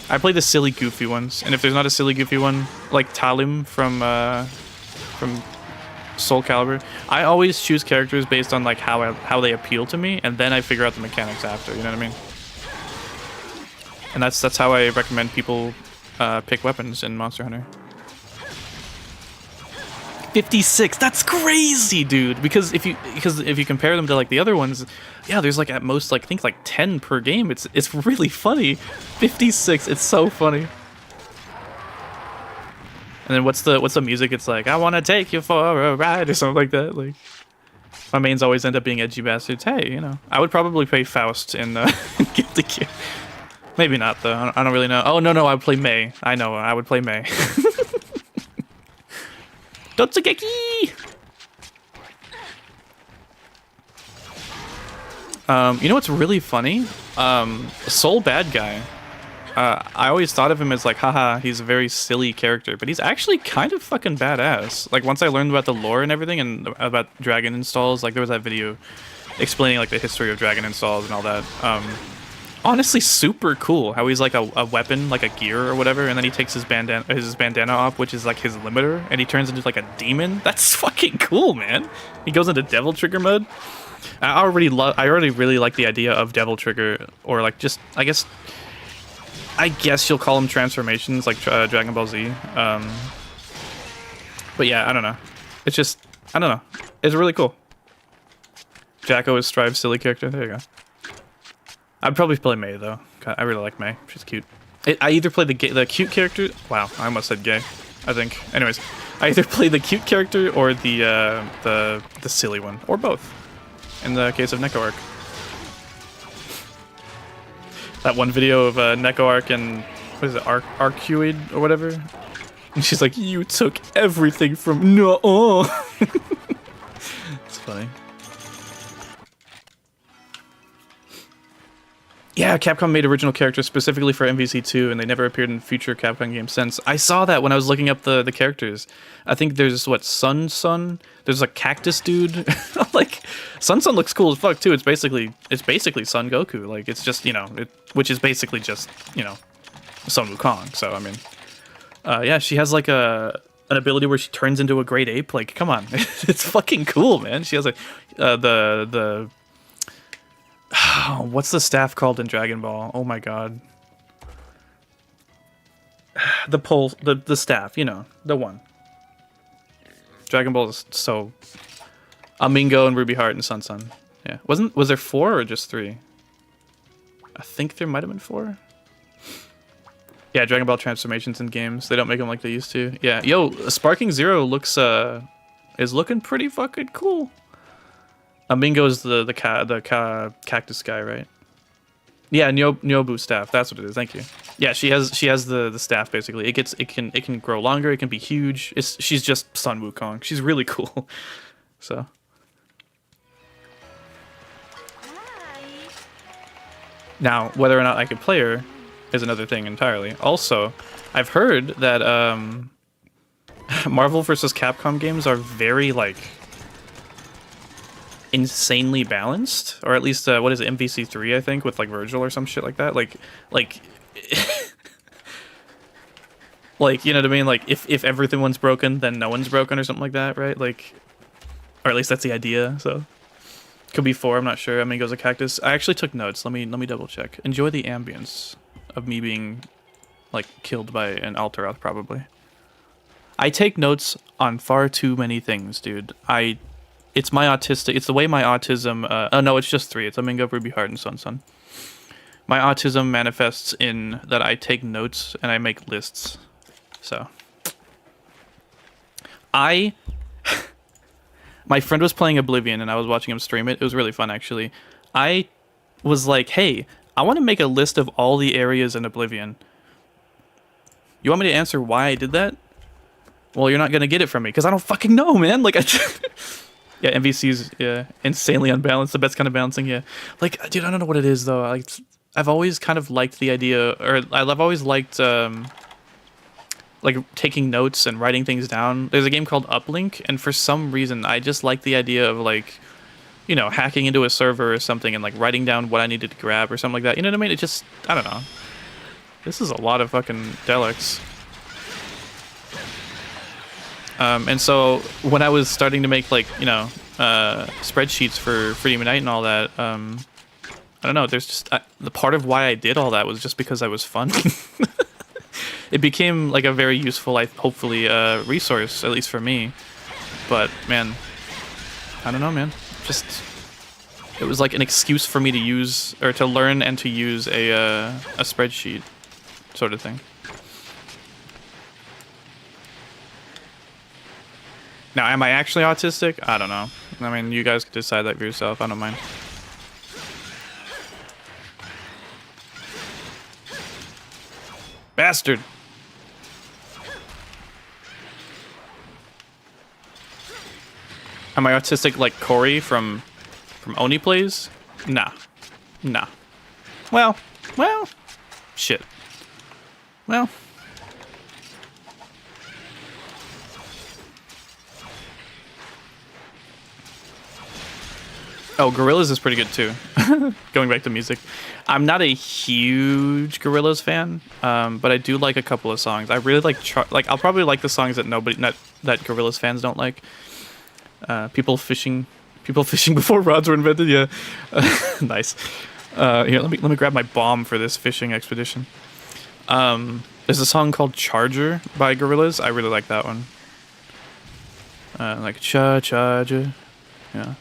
I play the silly goofy ones, and if there's not a silly goofy one like Talim from Soul Calibur, I always choose characters based on like how they appeal to me, and then I figure out the mechanics after. You know what I mean? And that's how I recommend people pick weapons in Monster Hunter. 56. That's crazy, dude. Because if you compare them to like the other ones, yeah, there's like at most like I think like 10 per game. It's really funny. 56. It's so funny. And then what's the music? It's like I want to take you for a ride or something like that. Like my mains always end up being edgy bastards. Hey, you know, I would probably play Faust in Guilty Gear. Maybe not though. I don't really know. Oh no, I would play Mei. I know. I would play Mei. Dotsugeki! You know what's really funny? Soul Bad Guy. I always thought of him as like, haha, he's a very silly character, but he's actually kind of fucking badass. Like once I learned about the lore and everything and about dragon installs, like there was that video explaining like the history of dragon installs and all that. Honestly, super cool how he's like a weapon, like a gear or whatever, and then he takes his bandana off, which is like his limiter, and he turns into like a demon. That's fucking cool, man. He goes into Devil Trigger mode. I already really like the idea of Devil Trigger, or like just I guess you'll call them transformations, like Dragon Ball Z. But yeah, I don't know. It's just I don't know. It's really cool. Jacko is Strive's silly character. There you go. I'd probably play Mei though. God, I really like Mei. She's cute. I either play the cute character. Wow, I almost said gay. I think. Anyways, I either play the cute character or the silly one, or both. In the case of NecoArc. That one video of NecoArc and what is it, Arcuid or whatever. And she's like, "You took everything from no." It's funny. Yeah, Capcom made original characters specifically for MVC2, and they never appeared in future Capcom games since. I saw that when I was looking up the characters. I think there's what Sun. There's a cactus dude. Like Sun looks cool as fuck too. It's basically Son Goku. Like it's just which is basically just Sun Wukong. So I mean, yeah, she has like an ability where she turns into a great ape. Like come on, it's fucking cool, man. She has the what's the staff called in Dragon Ball? Oh my god. The staff, the one. Dragon Ball is so... Amingo and Ruby Heart and Sun. Yeah. Was there 4 or just 3? I think there might have been 4. Yeah, Dragon Ball transformations in games. They don't make them like they used to. Yeah. Yo, Sparking Zero is looking pretty fucking cool. Amingo is the cactus guy, right? Yeah, Nyobu staff. That's what it is. Thank you. Yeah, she has the staff basically. It can grow longer. It can be huge. She's just Sun Wukong. She's really cool. So. Now, whether or not I could play her is another thing entirely. Also, I've heard that Marvel vs. Capcom games are very like insanely balanced, or at least what is it, MVC3 I think, with like Virgil or some shit like that. Like like you know what I mean? Like if everyone's broken, then no one's broken or something like that, right? Like, or at least that's the idea. So could be 4. I'm not sure. Amigo's a cactus. I actually took notes. Let me double check. Enjoy the ambience of me being like killed by an Alteroth probably. I take notes on far too many things, dude. It's my autistic. It's the way my autism. Oh no, it's just 3. It's Amingo, Ruby Heart, and Sun. My autism manifests in that I take notes and I make lists. So, my friend was playing Oblivion and I was watching him stream it. It was really fun actually. I was like, hey, I want to make a list of all the areas in Oblivion. You want me to answer why I did that? Well, you're not gonna get it from me because I don't fucking know, man. Like yeah, MVC's insanely unbalanced. The best kind of balancing, yeah. Like, dude, I don't know what it is though. I've always kind of liked the idea, or I've always liked like taking notes and writing things down. There's a game called Uplink, and for some reason, I just like the idea of like, hacking into a server or something and like writing down what I needed to grab or something like that. You know what I mean? It just, I don't know. This is a lot of fucking Delex. And so when I was starting to make like, spreadsheets for Freedom Unite and all that, I don't know, there's just, the part of why I did all that was just because I was fun. It became like a very useful, hopefully, resource, at least for me. But man, I don't know, man. Just, it was like an excuse for me to use, or to learn and to use a spreadsheet sort of thing. Now, am I actually autistic? I don't know. I mean, you guys can decide that for yourself. I don't mind. Bastard! Am I autistic like Corey from Oni Plays? Nah. Well, shit. Well. Oh, Gorillaz is pretty good too. Going back to music, I'm not a huge Gorillaz fan, but I do like a couple of songs. I really like I'll probably like the songs that that Gorillaz fans don't like. People fishing before rods were invented. Yeah, nice. Here, let me grab my bomb for this fishing expedition. There's a song called Charger by Gorillaz. I really like that one. Like Charger, yeah.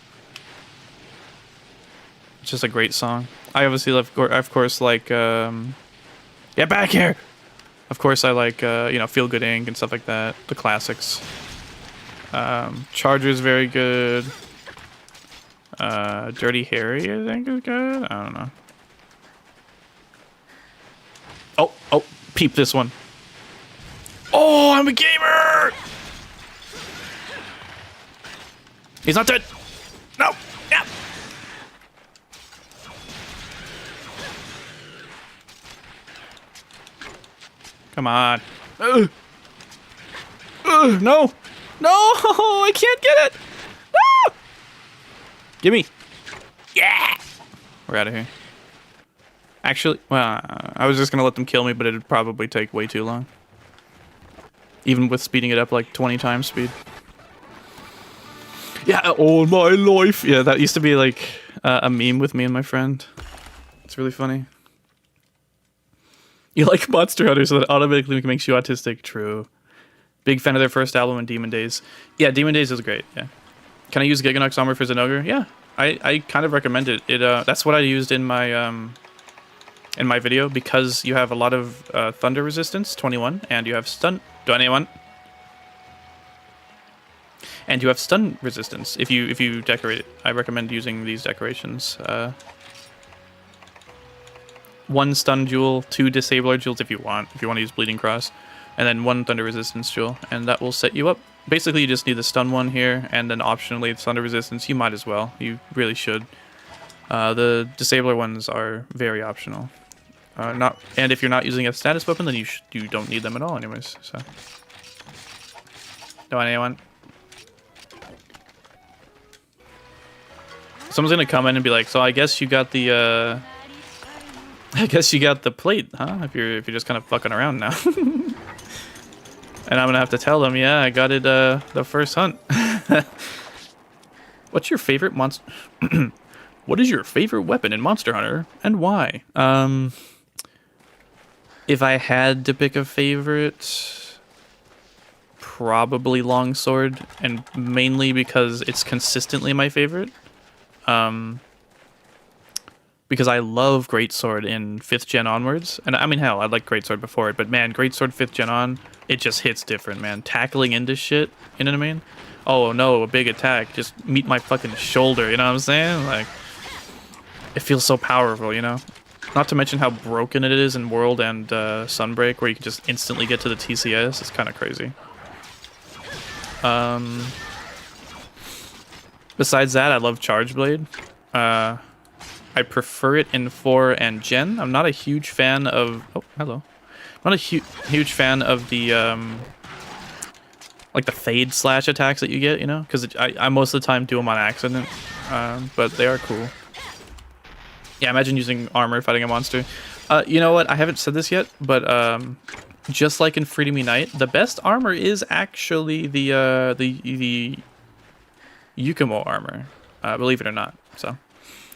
It's just a great song. I obviously love, of course, like get back here. Of course, I like Feel Good Inc. and stuff like that. The classics. Charger's very good. Dirty Harry, I think, is good. I don't know. Oh, peep this one. Oh, I'm a gamer! He's not dead. No. Yeah. Come on. No! No! I can't get it! No! Gimme! Yeah! We're out of here. Actually, well, I was just gonna let them kill me, but it'd probably take way too long. Even with speeding it up like 20 times speed. Yeah, all my life! Yeah, that used to be like a meme with me and my friend. It's really funny. You like Monster Hunter, so that automatically makes you autistic. True. Big fan of their first album and Demon Days. Yeah, Demon Days is great, yeah. Can I use Giganox armor for Zinogre? Yeah. I kind of recommend it. That's what I used in my video because you have a lot of thunder resistance, 21, and you have stun 21. And you have stun resistance if you decorate it. I recommend using these decorations. 1 stun jewel, 2 disabler jewels if you want to use Bleeding Cross, and then 1 thunder resistance jewel, and that will set you up. Basically, you just need the stun one here, and then optionally the thunder resistance. You might as well. You really should. The disabler ones are very optional. And if you're not using a status weapon, then you don't need them at all, anyways. So, don't anyone. Someone's gonna come in and be like, "So I guess you got the plate, huh? If you're just kind of fucking around now." And I'm gonna have to tell them, yeah, I got it the first hunt. What's your favorite monster? What is your favorite weapon in Monster Hunter, and why? If I had to pick a favorite, probably longsword, and mainly because it's consistently my favorite. Because I love Greatsword in 5th gen onwards. And I mean, hell, I like Greatsword before it, but man, Greatsword 5th gen on, it just hits different, man. Tackling into shit, you know what I mean? Oh no, a big attack, just meet my fucking shoulder, you know what I'm saying? Like, it feels so powerful, you know? Not to mention how broken it is in World and Sunbreak, where you can just instantly get to the TCS. It's kind of crazy. Besides that, I love Charge Blade. I prefer it in 4 and Gen. I'm not a huge fan of... Oh, hello. I'm not a huge fan of the, like the fade slash attacks that you get, you know? Because I most of the time do them on accident. But they are cool. Yeah, imagine using armor fighting a monster. You know what? I haven't said this yet, but just like in Freedom Unite, the best armor is actually the Yukumo armor. Believe it or not. So...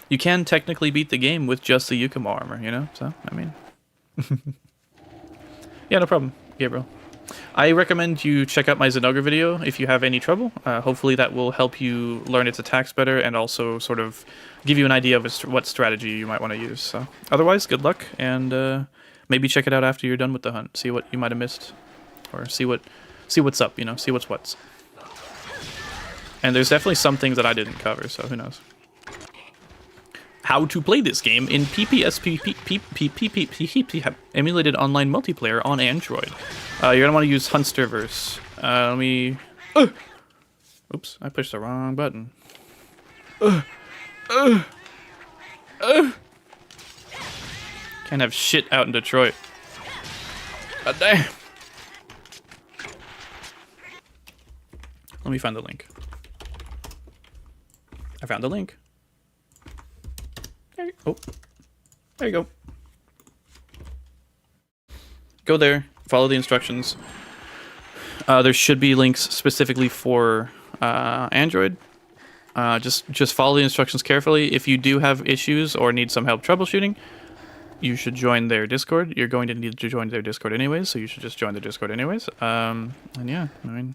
You can technically beat the game with just the Yukumo armor, you know? So, I mean... Yeah, no problem, Gabriel. I recommend you check out my Zinogre video if you have any trouble. Hopefully that will help you learn its attacks better and also sort of give you an idea of what strategy you might want to use. So, otherwise, good luck, and maybe check it out after you're done with the hunt. See what you might have missed. Or see what's up, you know? See what's. And there's definitely some things that I didn't cover, so who knows. How to play this game in emulated online multiplayer on Android. You're gonna want to use Hunsterverse. Let me... Oops, I pushed the wrong button. Can't have shit out in Detroit. God damn. Let me find the link. I found the link. Oh, there you go. Go there, follow the instructions. There should be links specifically for Android. Just follow the instructions carefully. If you do have issues or need some help troubleshooting, you should join their Discord. You're going to need to join their Discord anyways, so you should just join the Discord anyways. And yeah, I mean,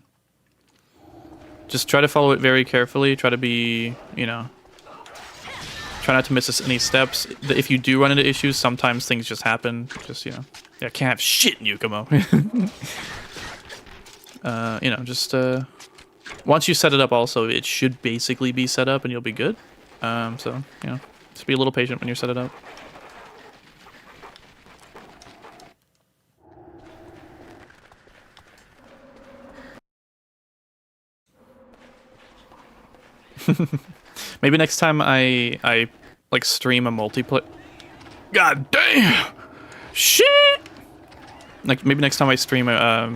just try to follow it very carefully. Try to be, you know, try not to miss any steps. If you do run into issues, sometimes things just happen. Just, you know, yeah, can't have shit in Yukumo. You know, just once you set it up, also it should basically be set up, and you'll be good. So you know, just be a little patient when you set it up. Maybe next time I like stream a multiplayer. God damn! Shit! Like maybe next time I stream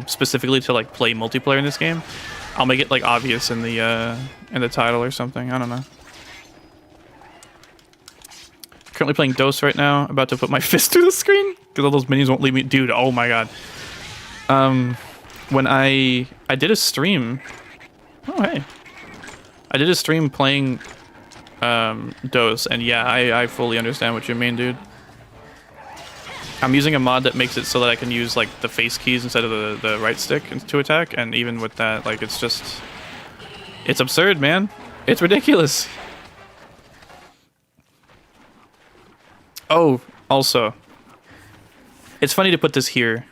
specifically to like play multiplayer in this game, I'll make it like obvious in the title or something. I don't know. Currently playing Dose right now. About to put my fist through the screen because all those minions won't leave me. Dude, oh my god. When I did a stream. Oh hey. I did a stream playing Dose, and yeah, I fully understand what you mean, dude. I'm using a mod that makes it so that I can use like the face keys instead of the right stick to attack, and even with that, like it's absurd, man. It's ridiculous. Oh, also, it's funny to put this here.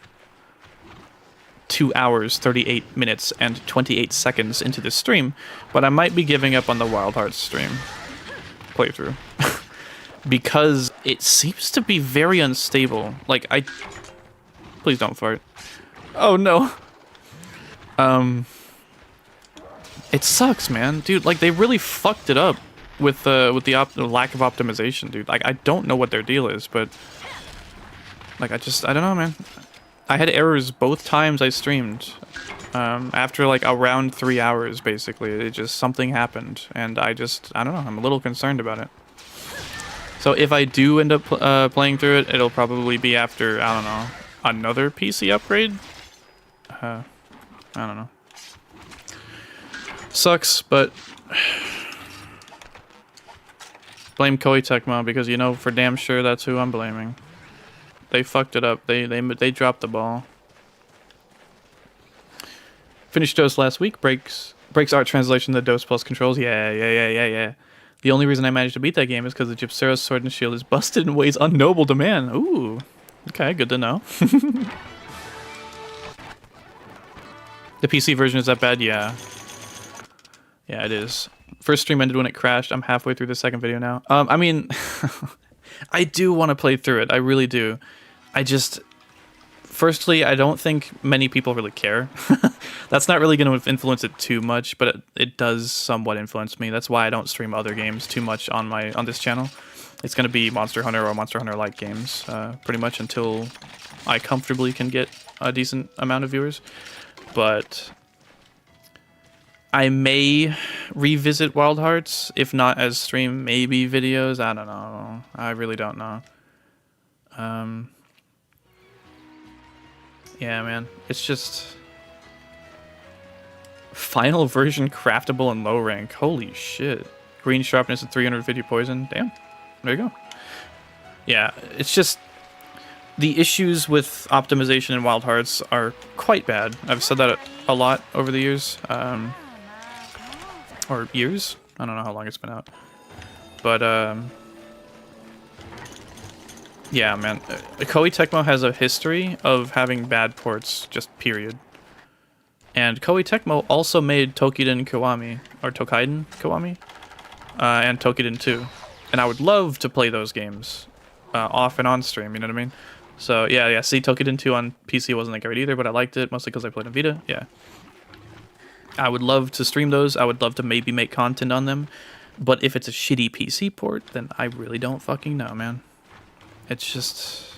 2 hours, 38 minutes, and 28 seconds into this stream, but I might be giving up on the Wild Hearts stream playthrough. Because it seems to be very unstable. Like, please don't fart. Oh, no. It sucks, man. Dude, like, they really fucked it up with the lack of optimization, dude. Like, I don't know what their deal is, but... Like, I don't know, man. I had errors both times I streamed. After, like, around 3 hours, basically. It just... Something happened, and I don't know. I'm a little concerned about it. So if I do end up playing through it, it'll probably be after, I don't know, another PC upgrade? I don't know. Sucks, but... Blame Koei Tecmo, because you know for damn sure that's who I'm blaming. They fucked it up. They dropped the ball. Finished Dose last week. Breaks art translation to Dose plus controls. Yeah. The only reason I managed to beat that game is because the Gypceros Sword and Shield is busted in ways unknowable to man. Ooh. Okay, good to know. The PC version is that bad? Yeah. Yeah, it is. First stream ended when it crashed. I'm halfway through the second video now. I mean, I do want to play through it. I really do. Firstly, I don't think many people really care. That's not really going to influence it too much, but it does somewhat influence me. That's why I don't stream other games too much on this channel. It's going to be Monster Hunter or Monster Hunter-like games, pretty much until I comfortably can get a decent amount of viewers. But I may revisit Wild Hearts, if not as stream, maybe videos. I don't know. I really don't know. Yeah, man. It's just... Final version craftable and low rank. Holy shit. Green sharpness and 350 poison. Damn. There you go. Yeah, it's just... The issues with optimization in Wild Hearts are quite bad. I've said that a lot over the years. Or years? I don't know how long it's been out. But, yeah, man. Koei Tecmo has a history of having bad ports, just period. And Koei Tecmo also made Tokiden Kiwami, or Tokaiden Kiwami, and Tokiden 2. And I would love to play those games off and on stream, you know what I mean? So, yeah, see, Tokiden 2 on PC wasn't that great either, but I liked it, mostly because I played on Vita, yeah. I would love to stream those, I would love to maybe make content on them, but if it's a shitty PC port, then I really don't fucking know, man. It's just...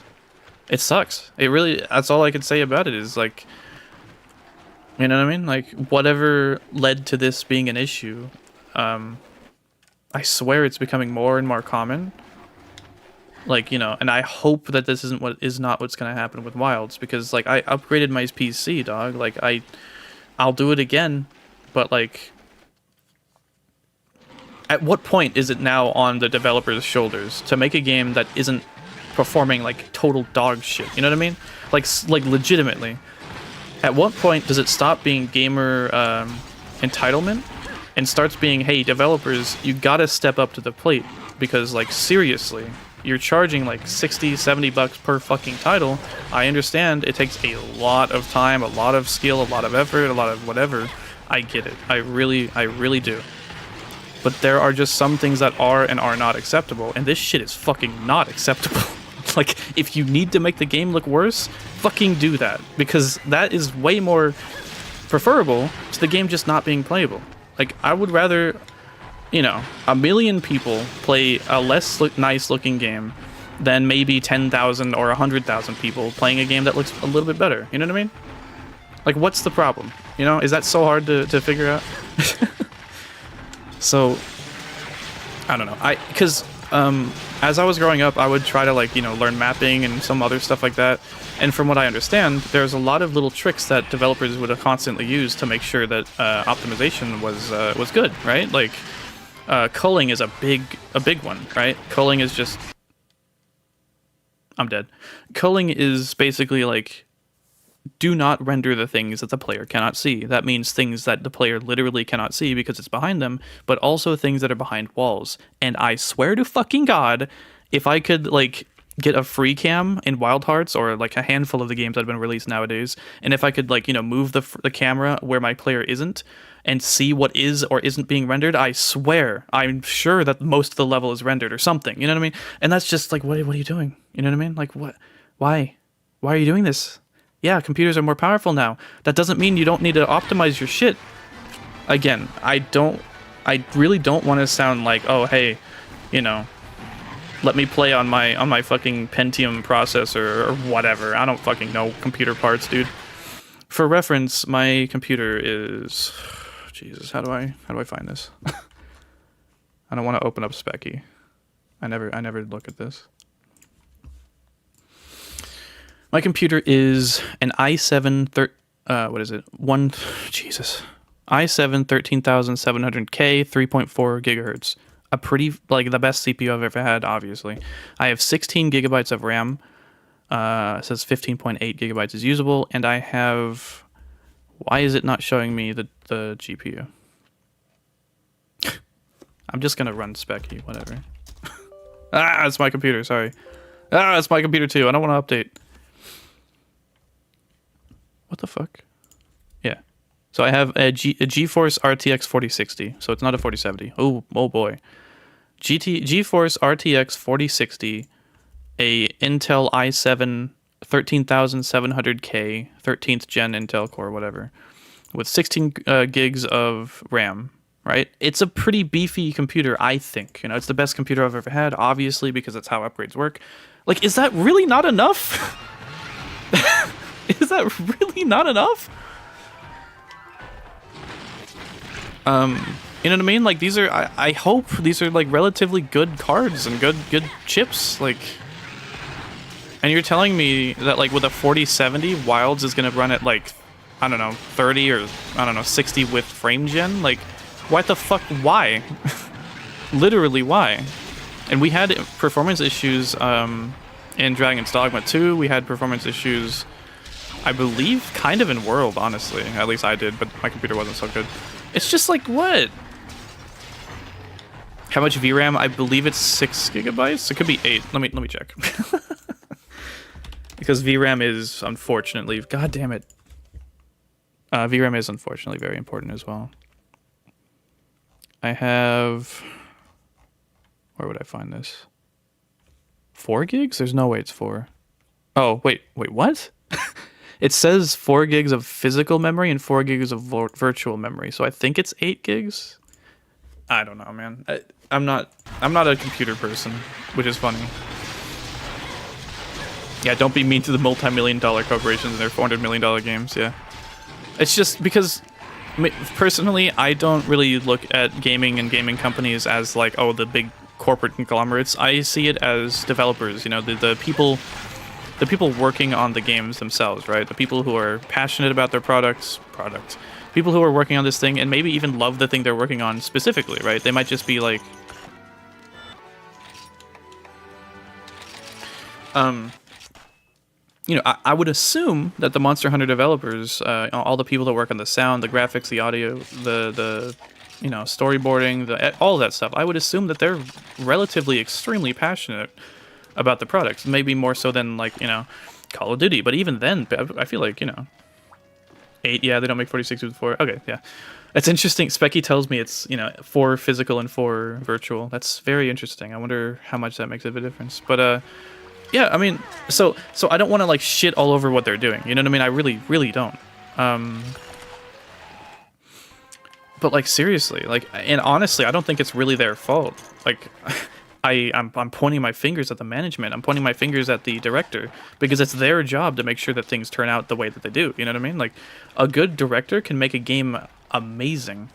It sucks. It really... That's all I can say about it is, like... You know what I mean? Like, whatever led to this being an issue, I swear it's becoming more and more common. Like, you know, and I hope that this is not what's going to happen with Wilds, because, like, I upgraded my PC, dog. Like, I'll do it again, but, like... At what point is it now on the developer's shoulders to make a game that isn't performing like total dog shit? You know what I mean? Like legitimately. At what point does it stop being gamer entitlement and starts being, hey, developers, you gotta step up to the plate, because like seriously, you're charging like 60, 70 bucks per fucking title. I understand it takes a lot of time, a lot of skill, a lot of effort, a lot of whatever. I get it. I really do. But there are just some things that are and are not acceptable, and this shit is fucking not acceptable. Like, if you need to make the game look worse, fucking do that, because that is way more preferable to the game just not being playable. Like, I would rather, you know, 1 million people play a less nice looking game than maybe 10,000 or 100,000 people playing a game that looks a little bit better. You know what I mean? Like, what's the problem? You know, is that so hard to figure out? So, I don't know. Because as I was growing up, I would try to, like, you know, learn mapping and some other stuff like that. And from what I understand, there's a lot of little tricks that developers would constantly use to make sure that optimization was good, right? Like, culling is a big one, right? Culling is just... I'm dead. Culling is basically like, do not render the things that the player cannot see. That means things that the player literally cannot see because it's behind them, but also things that are behind walls. And I swear to fucking God, if I could, like, get a free cam in Wild Hearts, or like a handful of the games that have been released nowadays, and if I could, like, you know, move the camera where my player isn't and see what is or isn't being rendered, I swear, I'm sure that most of the level is rendered or something, you know what I mean? And that's just like, what are you doing? You know what I mean? Like, what? Why are you doing this? Yeah, computers are more powerful now. That doesn't mean you don't need to optimize your shit. Again, I really don't want to sound like, oh, hey, you know, let me play on my fucking Pentium processor or whatever. I don't fucking know computer parts, dude. For reference, my computer is... Jesus, how do I find this? I don't want to open up Specky. I never look at this. My computer is an i7 what is it? i7 13700K 3.4 gigahertz. A pretty, like, the best CPU I've ever had, obviously. I have 16 gigabytes of RAM. It says 15.8 gigabytes is usable, and I have... Why is it not showing me the GPU? I'm just gonna run Specky, whatever. It's my computer, sorry. It's my computer too, I don't want to update. What the fuck? Yeah. So I have a GeForce RTX 4060, so it's not a 4070. Oh boy. GeForce RTX 4060, a Intel i7 13700K 13th gen Intel core, whatever, with 16 gigs of RAM, right? It's a pretty beefy computer, I think. You know, it's the best computer I've ever had, obviously, because that's how upgrades work. Like, is that really not enough? Is that really not enough? You know what I mean? Like, these are, I hope these are, like, relatively good cards and good chips, like... And you're telling me that, like, with a 4070, Wilds is gonna run at, like, I don't know, 30 or, I don't know, 60 with frame gen? Like, what the fuck? Why? Literally, why? And we had performance issues in Dragon's Dogma 2. We had performance issues, I believe, kind of in World, honestly. At least I did, but my computer wasn't so good. It's just like, what? How much VRAM? I believe it's 6 gigabytes. It could be 8. Let me check. Because VRAM is, unfortunately, god damn it. VRAM is, unfortunately, very important as well. I have... Where would I find this? 4 gigs? There's no way it's 4. Oh, wait, what? It says 4 gigs of physical memory and 4 gigs of virtual memory, so I think it's 8 gigs? I don't know, man. I'm not a computer person, which is funny. Yeah, don't be mean to the multi-million-dollar corporations and their $400 million games, yeah. It's just because, personally, I don't really look at gaming and gaming companies as, like, oh, the big corporate conglomerates. I see it as developers, you know, the people working on the games themselves, right? The people who are passionate about their product. People who are working on this thing and maybe even love the thing they're working on specifically, right? They might just be like... you know, I would assume that the Monster Hunter developers, all the people that work on the sound, the graphics, the audio, the you know, storyboarding, all of that stuff, I would assume that they're relatively extremely passionate about the product. Maybe more so than, like, you know, Call of Duty. But even then, I feel like, you know, 8, yeah, they don't make 46 with 4. Okay, yeah. That's interesting. Specky tells me it's, you know, 4 physical and 4 virtual. That's very interesting. I wonder how much that makes of a difference. But, yeah, I mean, so I don't want to, like, shit all over what they're doing. You know what I mean? I really don't. But, like, seriously, like, and honestly, I don't think it's really their fault. Like, I'm pointing my fingers at the management. I'm pointing my fingers at the director because it's their job to make sure that things turn out the way that they do. You know what I mean? Like, a good director can make a game amazing.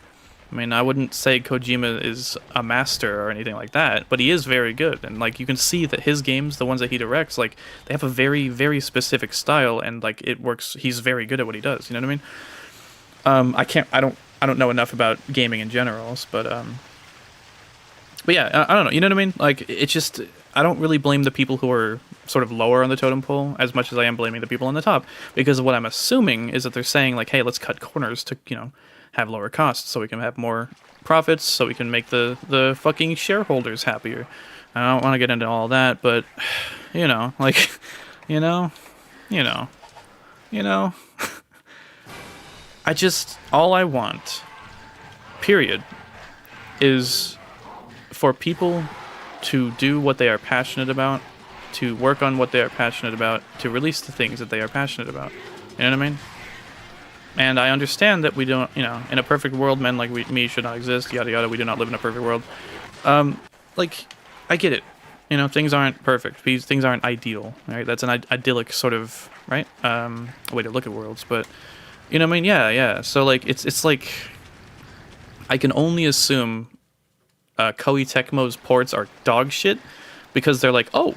I mean, I wouldn't say Kojima is a master or anything like that, but he is very good. And like, you can see that his games, the ones that he directs, like, they have a very, very specific style, and like, it works. He's very good at what he does. You know what I mean? I don't know enough about gaming in general, but yeah, I don't know. You know what I mean? Like, it's just, I don't really blame the people who are sort of lower on the totem pole as much as I am blaming the people on the top, because what I'm assuming is that they're saying like, hey, let's cut corners to, have lower costs so we can have more profits, so we can make the fucking shareholders happier. I don't want to get into all that, but like, you know, all I want, period, is for people to do what they are passionate about, to work on what they are passionate about, to release the things that they are passionate about. You know what I mean? And I understand that we don't, in a perfect world, men like me should not exist, yada yada, we do not live in a perfect world. Like, I get it. Things aren't perfect. Things aren't ideal, right? That's an idyllic sort of, right? Way to look at worlds, but, I mean? Yeah. So, like, it's like, I can only assume Koei Tecmo's ports are dog shit, because they're like, oh,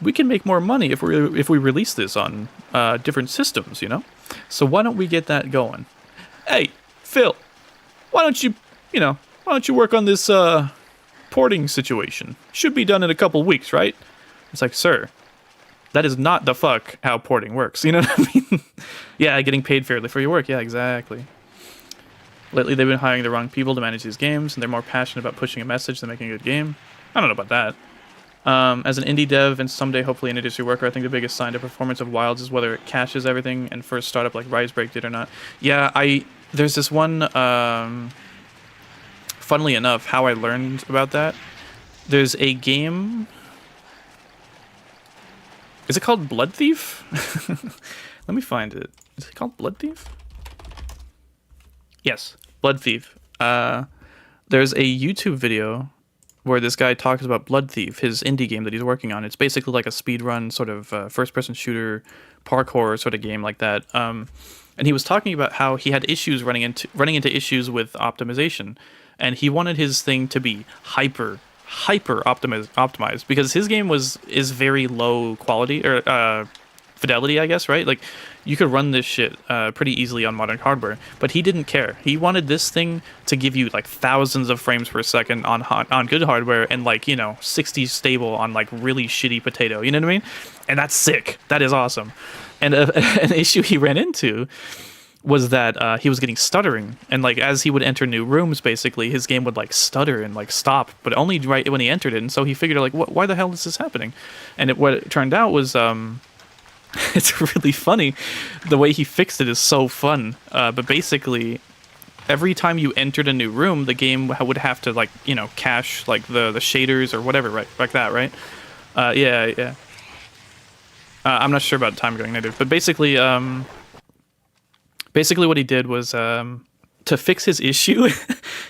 we can make more money if we release this on different systems, So why don't we get that going? Hey, Phil, why don't you work on this porting situation? Should be done in a couple weeks, right? It's like, sir, that is not the fuck how porting works. You know what I mean? Yeah, getting paid fairly for your work. Yeah, exactly. Lately, they've been hiring the wrong people to manage these games, and they're more passionate about pushing a message than making a good game. I don't know about that. As an indie dev and someday hopefully an industry worker, I think the biggest sign to performance of Wilds is whether it caches everything and first startup like Risebreak did or not. Yeah, there's this one, funnily enough, how I learned about that. There's a game. Is it called Blood Thief? Let me find it. Is it called Blood Thief? Yes, Blood Thief. There's a YouTube video where this guy talks about Blood Thief, his indie game that he's working on. It's basically like a speedrun sort of first-person shooter, parkour sort of game like that. And he was talking about how he had issues running into issues with optimization, and he wanted his thing to be hyper optimized because his game is very low quality or fidelity, I guess, right? Like, you could run this shit pretty easily on modern hardware, but he didn't care. He wanted this thing to give you like thousands of frames per second on good hardware and like 60 stable on like really shitty potato. You know what I mean? And that's sick. That is awesome. And an issue he ran into was that he was getting stuttering, and like as he would enter new rooms, basically his game would like stutter and like stop, but only right when he entered it. And so he figured like, why the hell is this happening? And what it turned out was it's really funny. The way he fixed it is so fun. But basically, every time you entered a new room, the game would have to like cache like the shaders or whatever, right? Like that, right? Yeah. I'm not sure about time going native, but basically what he did was to fix his issue,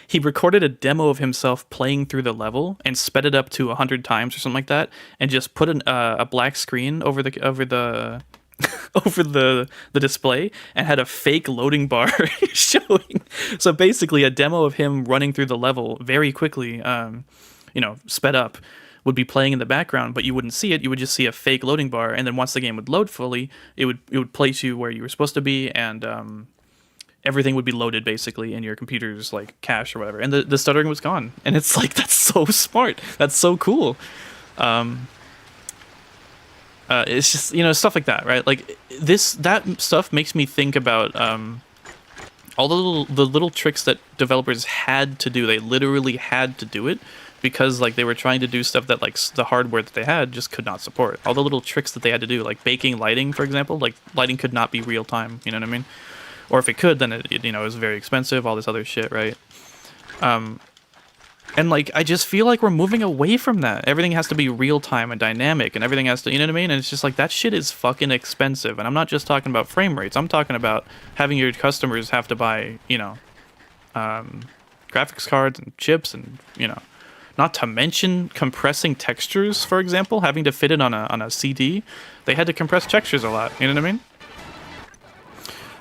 he recorded a demo of himself playing through the level and sped it up to 100 times or something like that, and just put a black screen over the over the display and had a fake loading bar showing. So basically, a demo of him running through the level very quickly, sped up, would be playing in the background, but you wouldn't see it. You would just see a fake loading bar, and then once the game would load fully, it would place you where you were supposed to be, and everything would be loaded basically in your computer's like cache or whatever, and the stuttering was gone. And it's like, that's so smart. That's so cool. It's just stuff like that, right? Like that stuff makes me think about all the little tricks that developers had to do. They literally had to do it because like they were trying to do stuff that like the hardware that they had just could not support. All the little tricks that they had to do, like baking lighting, for example. Like lighting could not be real time. You know what I mean? Or if it could, then it was very expensive, all this other shit, right? And like, I just feel like we're moving away from that. Everything has to be real time and dynamic, and everything has to, you know what I mean? And it's just like, that shit is fucking expensive. And I'm not just talking about frame rates. I'm talking about having your customers have to buy, graphics cards and chips and, Not to mention compressing textures, for example, having to fit it on a CD. They had to compress textures a lot, you know what I mean?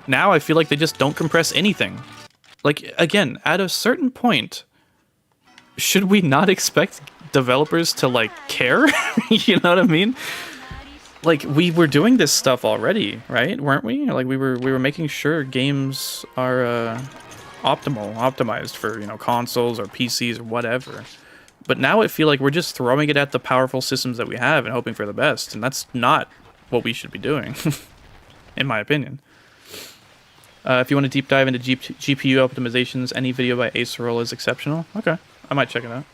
Now I feel like they just don't compress anything. Like, again, at a certain point, should we not expect developers to, like, care? You know what I mean? Like, we were doing this stuff already, right? Weren't we? Like, we were making sure games are optimized for, you know, consoles or PCs or whatever. But now I feel like we're just throwing it at the powerful systems that we have and hoping for the best, and that's not what we should be doing, in my opinion. If you want to deep dive into GPU optimizations, any video by Aceroll is exceptional. Okay, I might check it out.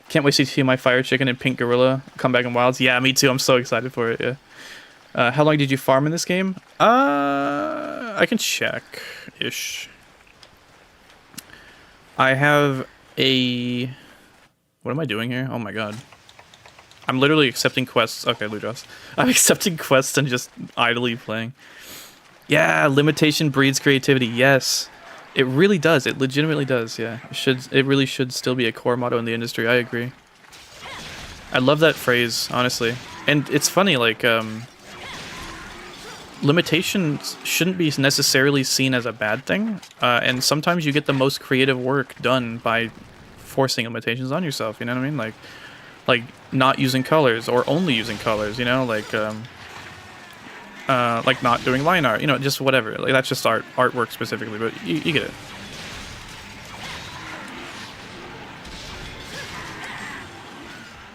Can't wait to see my Fire Chicken and Pink Gorilla come back in Wilds. Yeah, me too. I'm so excited for it. Yeah. How long did you farm in this game? I can check-ish. I have a... What am I doing here? Oh my god. I'm literally accepting quests. Okay, Ludros. I'm accepting quests and just idly playing. Yeah, limitation breeds creativity. Yes. It really does. It legitimately does, yeah. It really should still be a core motto in the industry. I agree. I love that phrase, honestly. And it's funny, like, limitations shouldn't be necessarily seen as a bad thing. And sometimes you get the most creative work done by forcing limitations on yourself, you know what I mean? Like not using colors or only using colors, you know, like not doing line art, you know, just whatever. Like that's just artwork specifically, but you get it.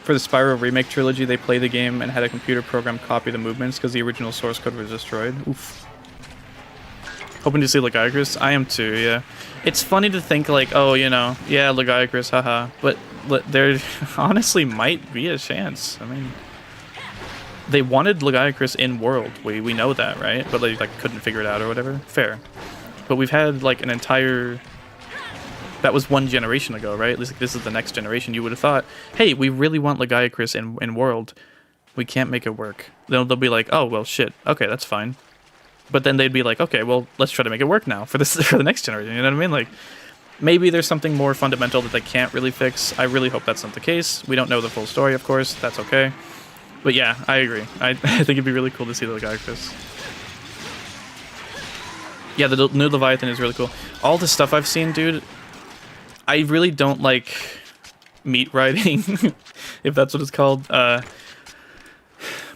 For the Spyro Remake trilogy, they played the game and had a computer program copy the movements because the original source code was destroyed. Oof. Hoping to see Legiacris? I am too, yeah. It's funny to think like, oh, you know, yeah, Legiacris, haha. But there honestly might be a chance. I mean, they wanted Legiacris in world. We know that, right? But they like couldn't figure it out or whatever. Fair. But we've had like an entire... That was one generation ago, right? At least like, this is the next generation. You would have thought, hey, we really want Legiacris in world. We can't make it work. They'll be like, oh, well, shit. Okay, that's fine. But then they'd be like, okay, well, let's try to make it work now for the next generation. You know what I mean? Like, maybe there's something more fundamental that they can't really fix. I really hope that's not the case. We don't know the full story, of course. That's okay. But yeah, I agree. I think it'd be really cool to see the Legiacris. Yeah, the new Leviathan is really cool. All the stuff I've seen, dude, I really don't like meat riding, if that's what it's called. But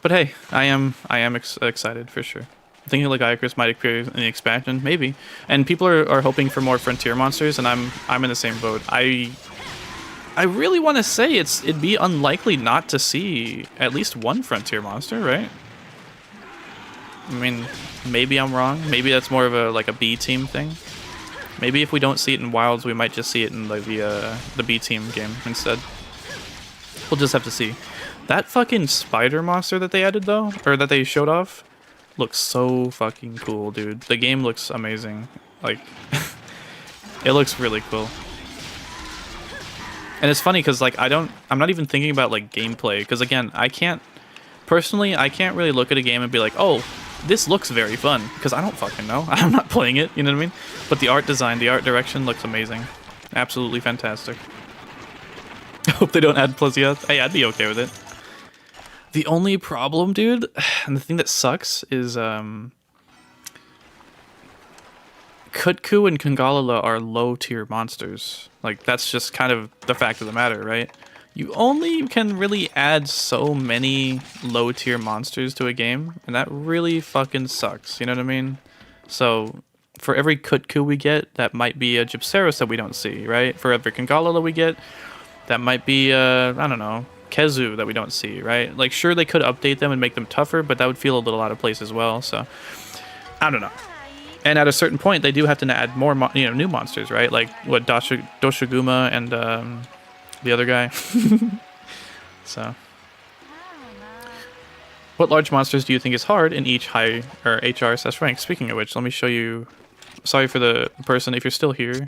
hey, I am excited for sure. Thinking Legiacris might appear in the expansion, maybe. And people are hoping for more frontier monsters, and I'm in the same boat. I really want to say it'd be unlikely not to see at least one frontier monster, right? I mean, maybe I'm wrong. Maybe that's more of a B team thing. Maybe if we don't see it in Wilds, we might just see it in the B team game instead. We'll just have to see. That fucking spider monster that they added though, or that they showed off, looks so fucking cool, dude. The game looks amazing. Like, it looks really cool. And it's funny because like I'm not even thinking about like gameplay, because again, I can't really look at a game and be like, oh, this looks very fun, because I don't fucking know. I'm not playing it, you know what I mean? But the art design, the art direction looks amazing. Absolutely fantastic. I hope they don't add Plesiath. Hey, I'd be okay with it. The only problem, dude, and the thing that sucks is Kutku and Kungalala are low-tier monsters. Like, that's just kind of the fact of the matter, right? You only can really add so many low-tier monsters to a game, and that really fucking sucks, you know what I mean? So, for every Kutku we get, that might be a Gypceros that we don't see, right? For every Kungalala we get, that might be, I don't know, Kezu that we don't see, right? Like, sure, they could update them and make them tougher, but that would feel a little out of place as well, so... I don't know. And at a certain point, they do have to add more, new monsters, right? Like, what, Doshiguma and, the other guy. So, what large monsters do you think is hard in each high or HR/slash rank? Speaking of which, let me show you. Sorry for the person if you're still here.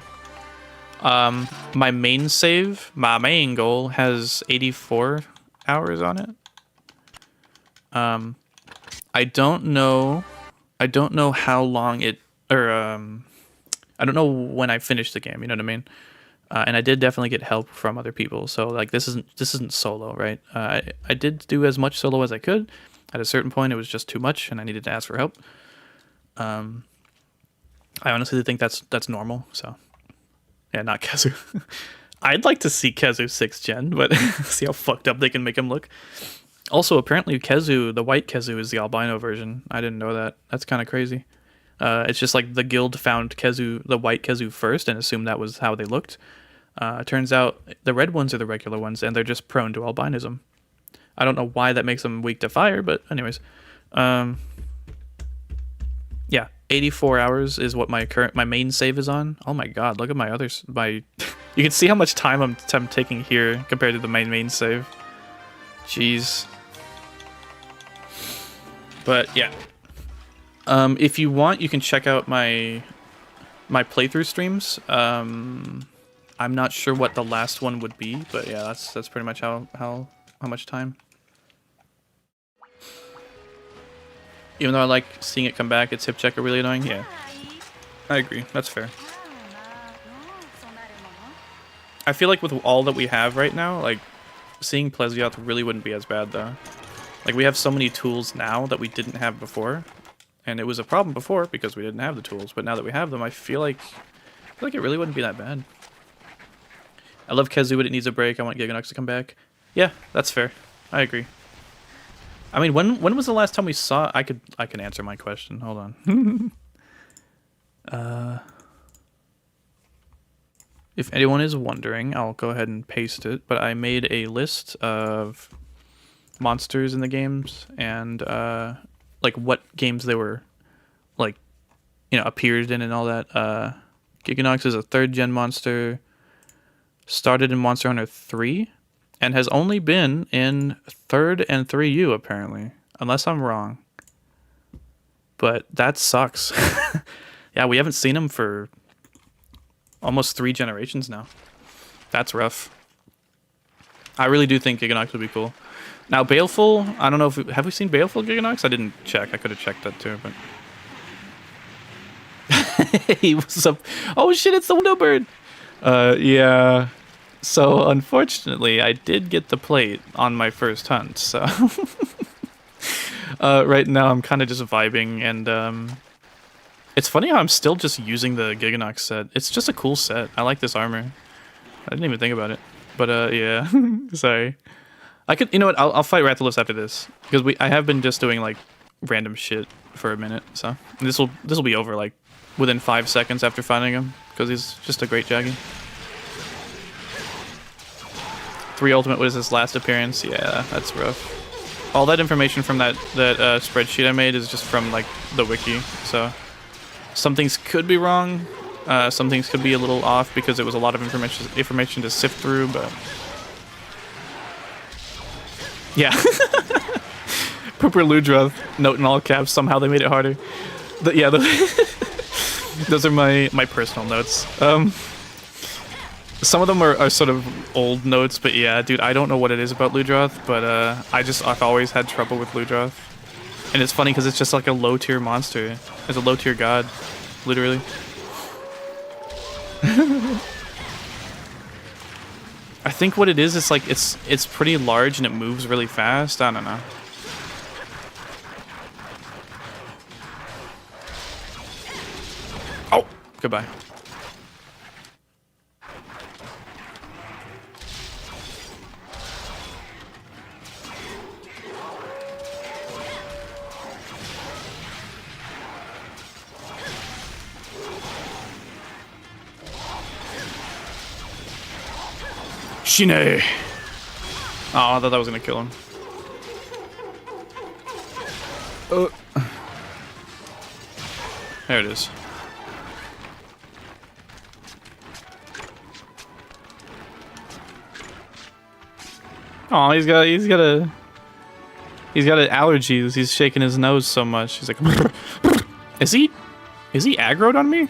My main save, my main goal has 84 hours on it. I don't know how long it, or I don't know when I finished the game. You know what I mean? And I did definitely get help from other people. So like this isn't solo, right? I did do as much solo as I could. At a certain point, it was just too much, and I needed to ask for help. I honestly think that's normal. So yeah, not Kezu. I'd like to see Kezu 6th gen, but see how fucked up they can make him look. Also, apparently Kezu, the white Kezu, is the albino version. I didn't know that. That's kind of crazy. It's just like the guild found Kezu, the white Kezu first, and assumed that was how they looked. Turns out the red ones are the regular ones, and they're just prone to albinism. I don't know why that makes them weak to fire, but anyways. Yeah, 84 hours is what my main save is on. Oh my god, look at my others. You can see how much time I'm taking here compared to the main save. Jeez. But yeah. If you want, you can check out my playthrough streams. I'm not sure what the last one would be, but yeah, that's pretty much how much time. Even though I like seeing it come back, its hip checker really annoying. Yeah, I agree. That's fair. I feel like with all that we have right now, like seeing Plesioth really wouldn't be as bad though. Like we have so many tools now that we didn't have before, and it was a problem before because we didn't have the tools. But now that we have them, I feel like it really wouldn't be that bad. I love Kezu, but it needs a break. I want Giganox to come back. Yeah, that's fair. I agree. I mean, when was the last time we saw? I can answer my question. Hold on. If anyone is wondering, I'll go ahead and paste it. But I made a list of monsters in the games and like what games they were, like, you know, appeared in and all that. Giganox is a 3rd gen monster. Started in Monster Hunter 3. And has only been in 3rd and 3U, apparently. Unless I'm wrong. But that sucks. Yeah, we haven't seen him for almost 3 generations now. That's rough. I really do think Giganox would be cool. Now, Baleful, I don't know if... have we seen Baleful Giganox? I didn't check. I could have checked that too, but... He was up... Oh shit, it's the Window Bird! Yeah... So, unfortunately, I did get the plate on my first hunt, so... right now, I'm kind of just vibing, and, it's funny how I'm still just using the Giganox set. It's just a cool set. I like this armor. I didn't even think about it. But, yeah. Sorry. I could... You know what? I'll fight Rathalos after this. Because I have been just doing, like, random shit for a minute, so... This'll be over, like, within 5 seconds after finding him. Because he's just a great Jaggy. 3 ultimate was his last appearance. Yeah, that's rough. All that information from that spreadsheet I made is just from like the wiki. So some things could be wrong. Some things could be a little off because it was a lot of information to sift through. But yeah, Pooper Ludroth. Note in all caps. Somehow they made it harder. Yeah, those are my personal notes. Some of them are sort of old notes, but yeah, dude, I don't know what it is about Ludroth, but I've always had trouble with Ludroth. And it's funny because it's just like a low tier monster. It's a low tier god, literally. I think what it is like it's pretty large and it moves really fast. I don't know. Oh, goodbye. Shine! Oh, I thought that was gonna kill him. There it is. Oh, he's got allergies. He's shaking his nose so much. He's like, is he aggroed on me?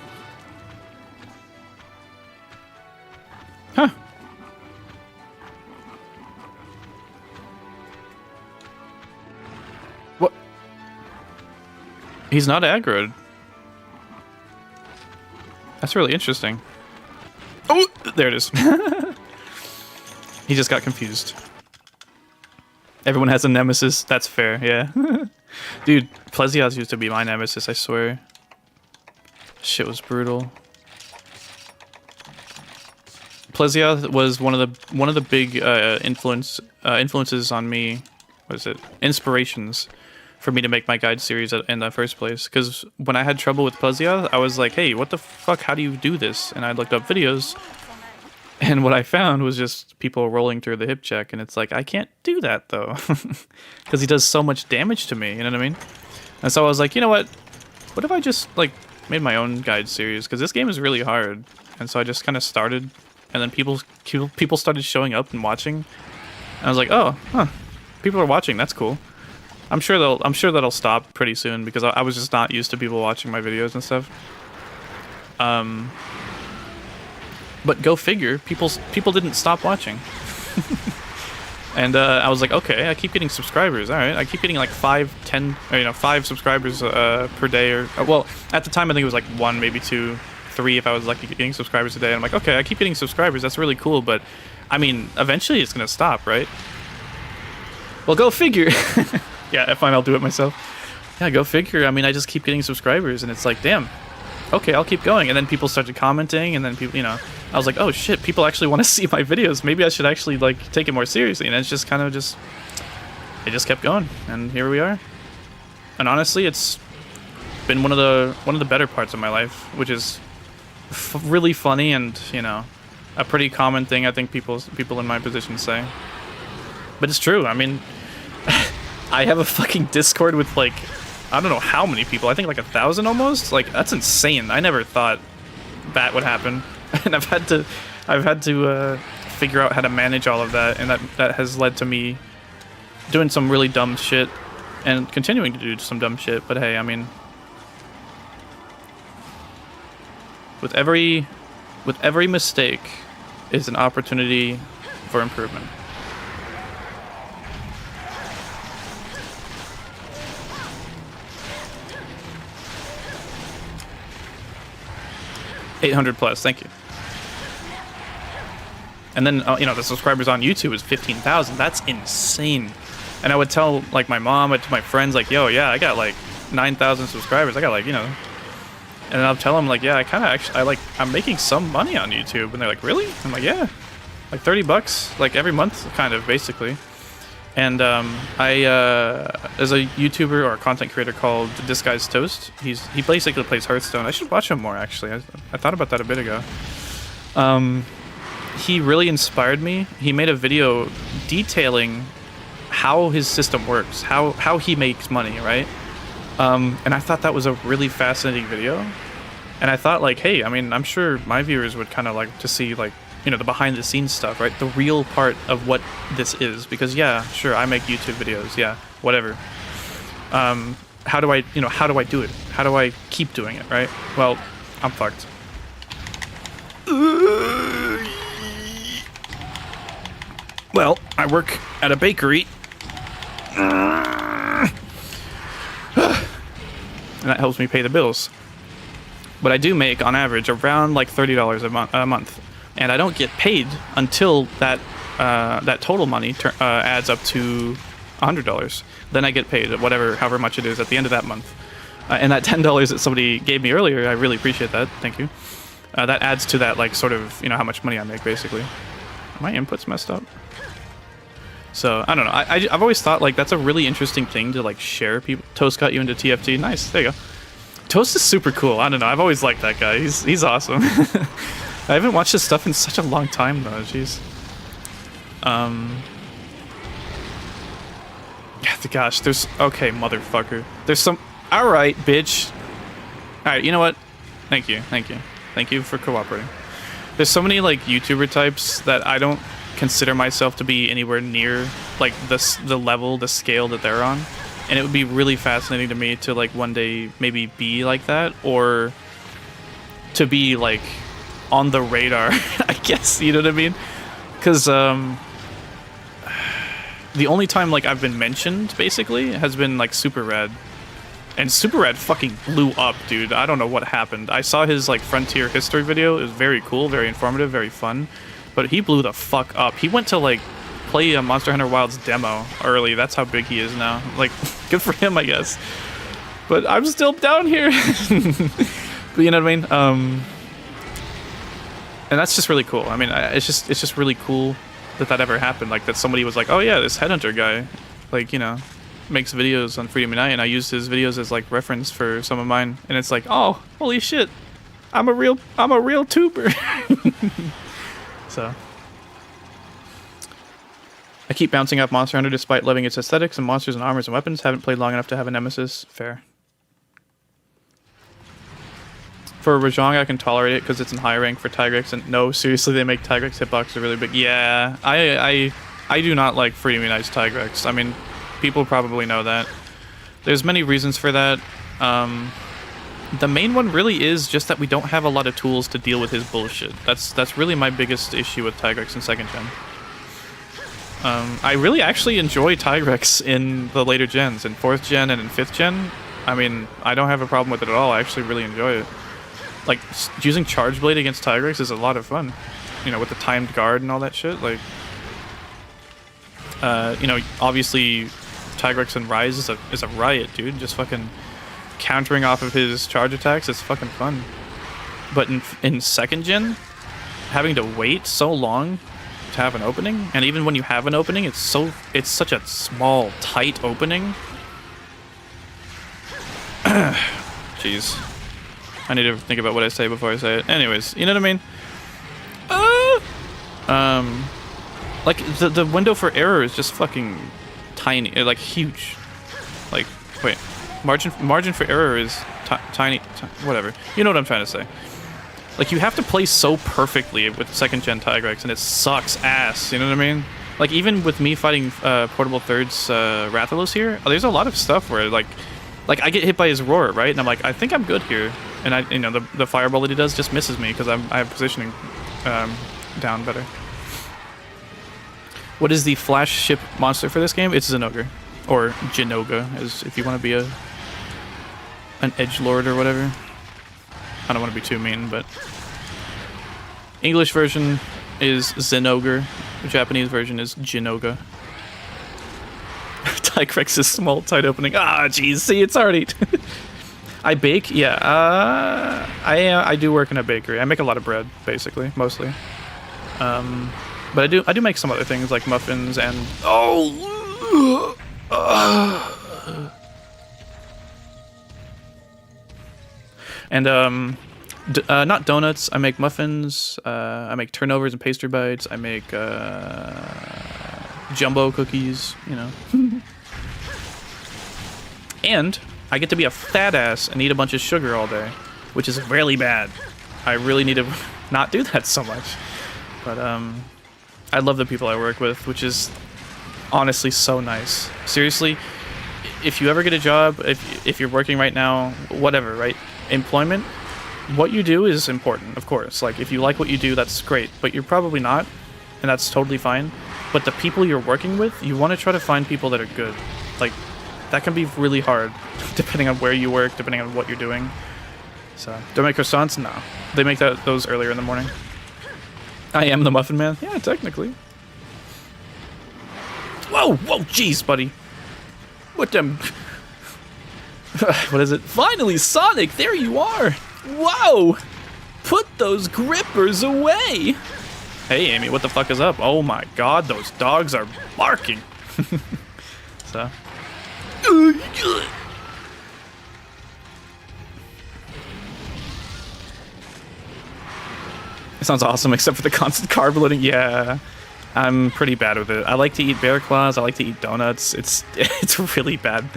Huh. What? He's not aggroed. That's really interesting. Oh! There it is. He just got confused. Everyone has a nemesis. That's fair, yeah. Dude, Plesioth used to be my nemesis, I swear. Shit was brutal. Plesioth was one of the big influences on me. What is it? Inspirations for me to make my guide series in the first place. Because when I had trouble with Plesioth, I was like, hey, what the fuck? How do you do this? And I looked up videos, and what I found was just people rolling through the hip check, and it's like, I can't do that though, because he does so much damage to me. You know what I mean? And so I was like, you know what? What if I just like made my own guide series? Because this game is really hard, and so I just kind of started. And then people started showing up and watching. And I was like, oh, huh, people are watching. That's cool. I'm sure that'll stop pretty soon because I was just not used to people watching my videos and stuff. But go figure, people didn't stop watching. And I was like, okay, I keep getting subscribers. All right, I keep getting like 5, 10, or, 5 subscribers per day. Or well, at the time I think it was like 1, maybe 2. 3 if I was lucky getting subscribers a day. I'm like, okay, I keep getting subscribers, that's really cool, but I mean, eventually it's gonna stop, right? Well, go figure. Yeah, fine, I'll do it myself. Yeah, go figure. I mean, I just keep getting subscribers, and it's like, damn, okay, I'll keep going. And then people started commenting, and then people, I was like, oh shit, people actually want to see my videos. Maybe I should actually like take it more seriously. And it's just kind of it just kept going, and here we are. And honestly, it's been one of the better parts of my life, which is really funny and a pretty common thing I think people in my position say, but it's true. I mean, I have a fucking Discord with like I don't know how many people. I think like 1,000 almost. Like that's insane. I never thought that would happen, and I've had to figure out how to manage all of that, and that has led to me doing some really dumb shit and continuing to do some dumb shit. But hey, I mean, with every mistake is an opportunity for improvement. $800+, thank you. And then the subscribers on YouTube is 15,000. That's insane. And I would tell like my mom and to my friends like, yo, yeah, I got like 9,000 subscribers. I got like and I'll tell them like, yeah, I'm making some money on YouTube, and they're like, really? I'm like, yeah, like $30 like every month, kind of basically. And there's a YouTuber or a content creator called Disguised Toast. He basically plays Hearthstone. I should watch him more actually. I thought about that a bit ago. He really inspired me. He made a video detailing how his system works, how he makes money, right? And I thought that was a really fascinating video. And I thought like, hey, I mean, I'm sure my viewers would kind of like to see like, the behind the scenes stuff, right? The real part of what this is. Because yeah, sure, I make YouTube videos, yeah, whatever. How do I do it? How do I keep doing it, right? Well, I'm fucked. Well, I work at a bakery. And that helps me pay the bills. But I do make, on average, around like $30 a month. And I don't get paid until that total money adds up to $100. Then I get paid, however much it is at the end of that month. And that $10 that somebody gave me earlier, I really appreciate that. Thank you. That adds to that, like, sort of, how much money I make, basically. Are my inputs messed up? So, I don't know. I've always thought, like, that's a really interesting thing to, like, share people. Toast got you into TFT. Nice. There you go. Toast is super cool. I don't know. I've always liked that guy. He's awesome. I haven't watched his stuff in such a long time, though. Jeez. Yeah, gosh, there's... Okay, motherfucker. There's some... Alright, bitch. Alright, you know what? Thank you. Thank you. Thank you for cooperating. There's so many, like, YouTuber types that I don't consider myself to be anywhere near, like, the level, the scale that they're on. And it would be really fascinating to me to, like, one day maybe be like that, or to be, like, on the radar, I guess, you know what I mean? Because, the only time, like, I've been mentioned, basically, has been, like, super rad. And Super Rad fucking blew up, dude. I don't know what happened. I saw his like Frontier history video. It was very cool, very informative, very fun. But he blew the fuck up. He went to like play a Monster Hunter Wilds demo early. That's how big he is now. Like, good for him, I guess. But I'm still down here. But you know what I mean? And that's just really cool. I mean, it's just really cool that ever happened. Like, that somebody was like, oh yeah, this Headhunter guy, like, you know, makes videos on Freedom Unite, and I used his videos as like reference for some of mine. And it's like, oh, holy shit, I'm a real tuber. So I keep bouncing off Monster Hunter despite loving its aesthetics and monsters and armors and weapons. Haven't played long enough to have a nemesis. Fair. For Rajang, I can tolerate it because it's in high rank. For Tigrex, and no, seriously, they make Tigrex hitboxes really big. Yeah, I do not like Freedom Unite's Tigrex. I mean, people probably know that. There's many reasons for that. The main one really is just that we don't have a lot of tools to deal with his bullshit. That's really my biggest issue with Tigrex in 2nd gen. I really actually enjoy Tigrex in the later gens, in 4th gen and in 5th gen. I mean, I don't have a problem with it at all. I actually really enjoy it. Like, using Charge Blade against Tigrex is a lot of fun. You know, with the timed guard and all that shit. Like, you know, obviously, Tigrex and Rise is a riot, dude. Just fucking countering off of his charge attacks is fucking fun. But in 2nd gen, having to wait so long to have an opening, and even when you have an opening, it's such a small, tight opening. Jeez. I need to think about what I say before I say it. Anyways, you know what I mean? Like, the window for error is just fucking tiny, like, huge. Like, wait, margin for error is tiny, whatever. You know what I'm trying to say. Like, you have to play so perfectly with 2nd gen Tigrex, and it sucks ass, you know what I mean? Like, even with me fighting Portable Third's Rathalos here, there's a lot of stuff where, like I get hit by his roar, right? And I'm like, I think I'm good here. And you know, the fireball that he does just misses me because I have positioning down better. What is the flagship monster for this game? It's Zinogre, or Jinoga, as if you want to be an edgelord or whatever. I don't want to be too mean, but English version is Zinogre. The Japanese version is Jinoga. Tigrex small, tight opening. Ah, jeez. See, it's already. I bake. Yeah. I do work in a bakery. I make a lot of bread, basically, mostly. But I do make some other things like muffins and not donuts. I make muffins. I make turnovers and pastry bites. I make jumbo cookies. You know. And I get to be a fat ass and eat a bunch of sugar all day, which is really bad. I really need to not do that so much. But I love the people I work with, which is honestly so nice. Seriously, if you ever get a job, if you're working right now, whatever, right? Employment, what you do is important, of course. Like, if you like what you do, that's great. But you're probably not, and that's totally fine. But the people you're working with, you want to try to find people that are good. Like, that can be really hard, depending on where you work, depending on what you're doing. So, do I make croissants? No. They make those earlier in the morning. I am the Muffin Man? Yeah, technically. Whoa, jeez, buddy. What them... What is it? Finally, Sonic, there you are! Whoa! Put those grippers away! Hey, Amy, what the fuck is up? Oh my god, those dogs are barking! So... It sounds awesome, except for the constant carb loading. Yeah, I'm pretty bad with it. I like to eat bear claws. I like to eat donuts. It's really bad.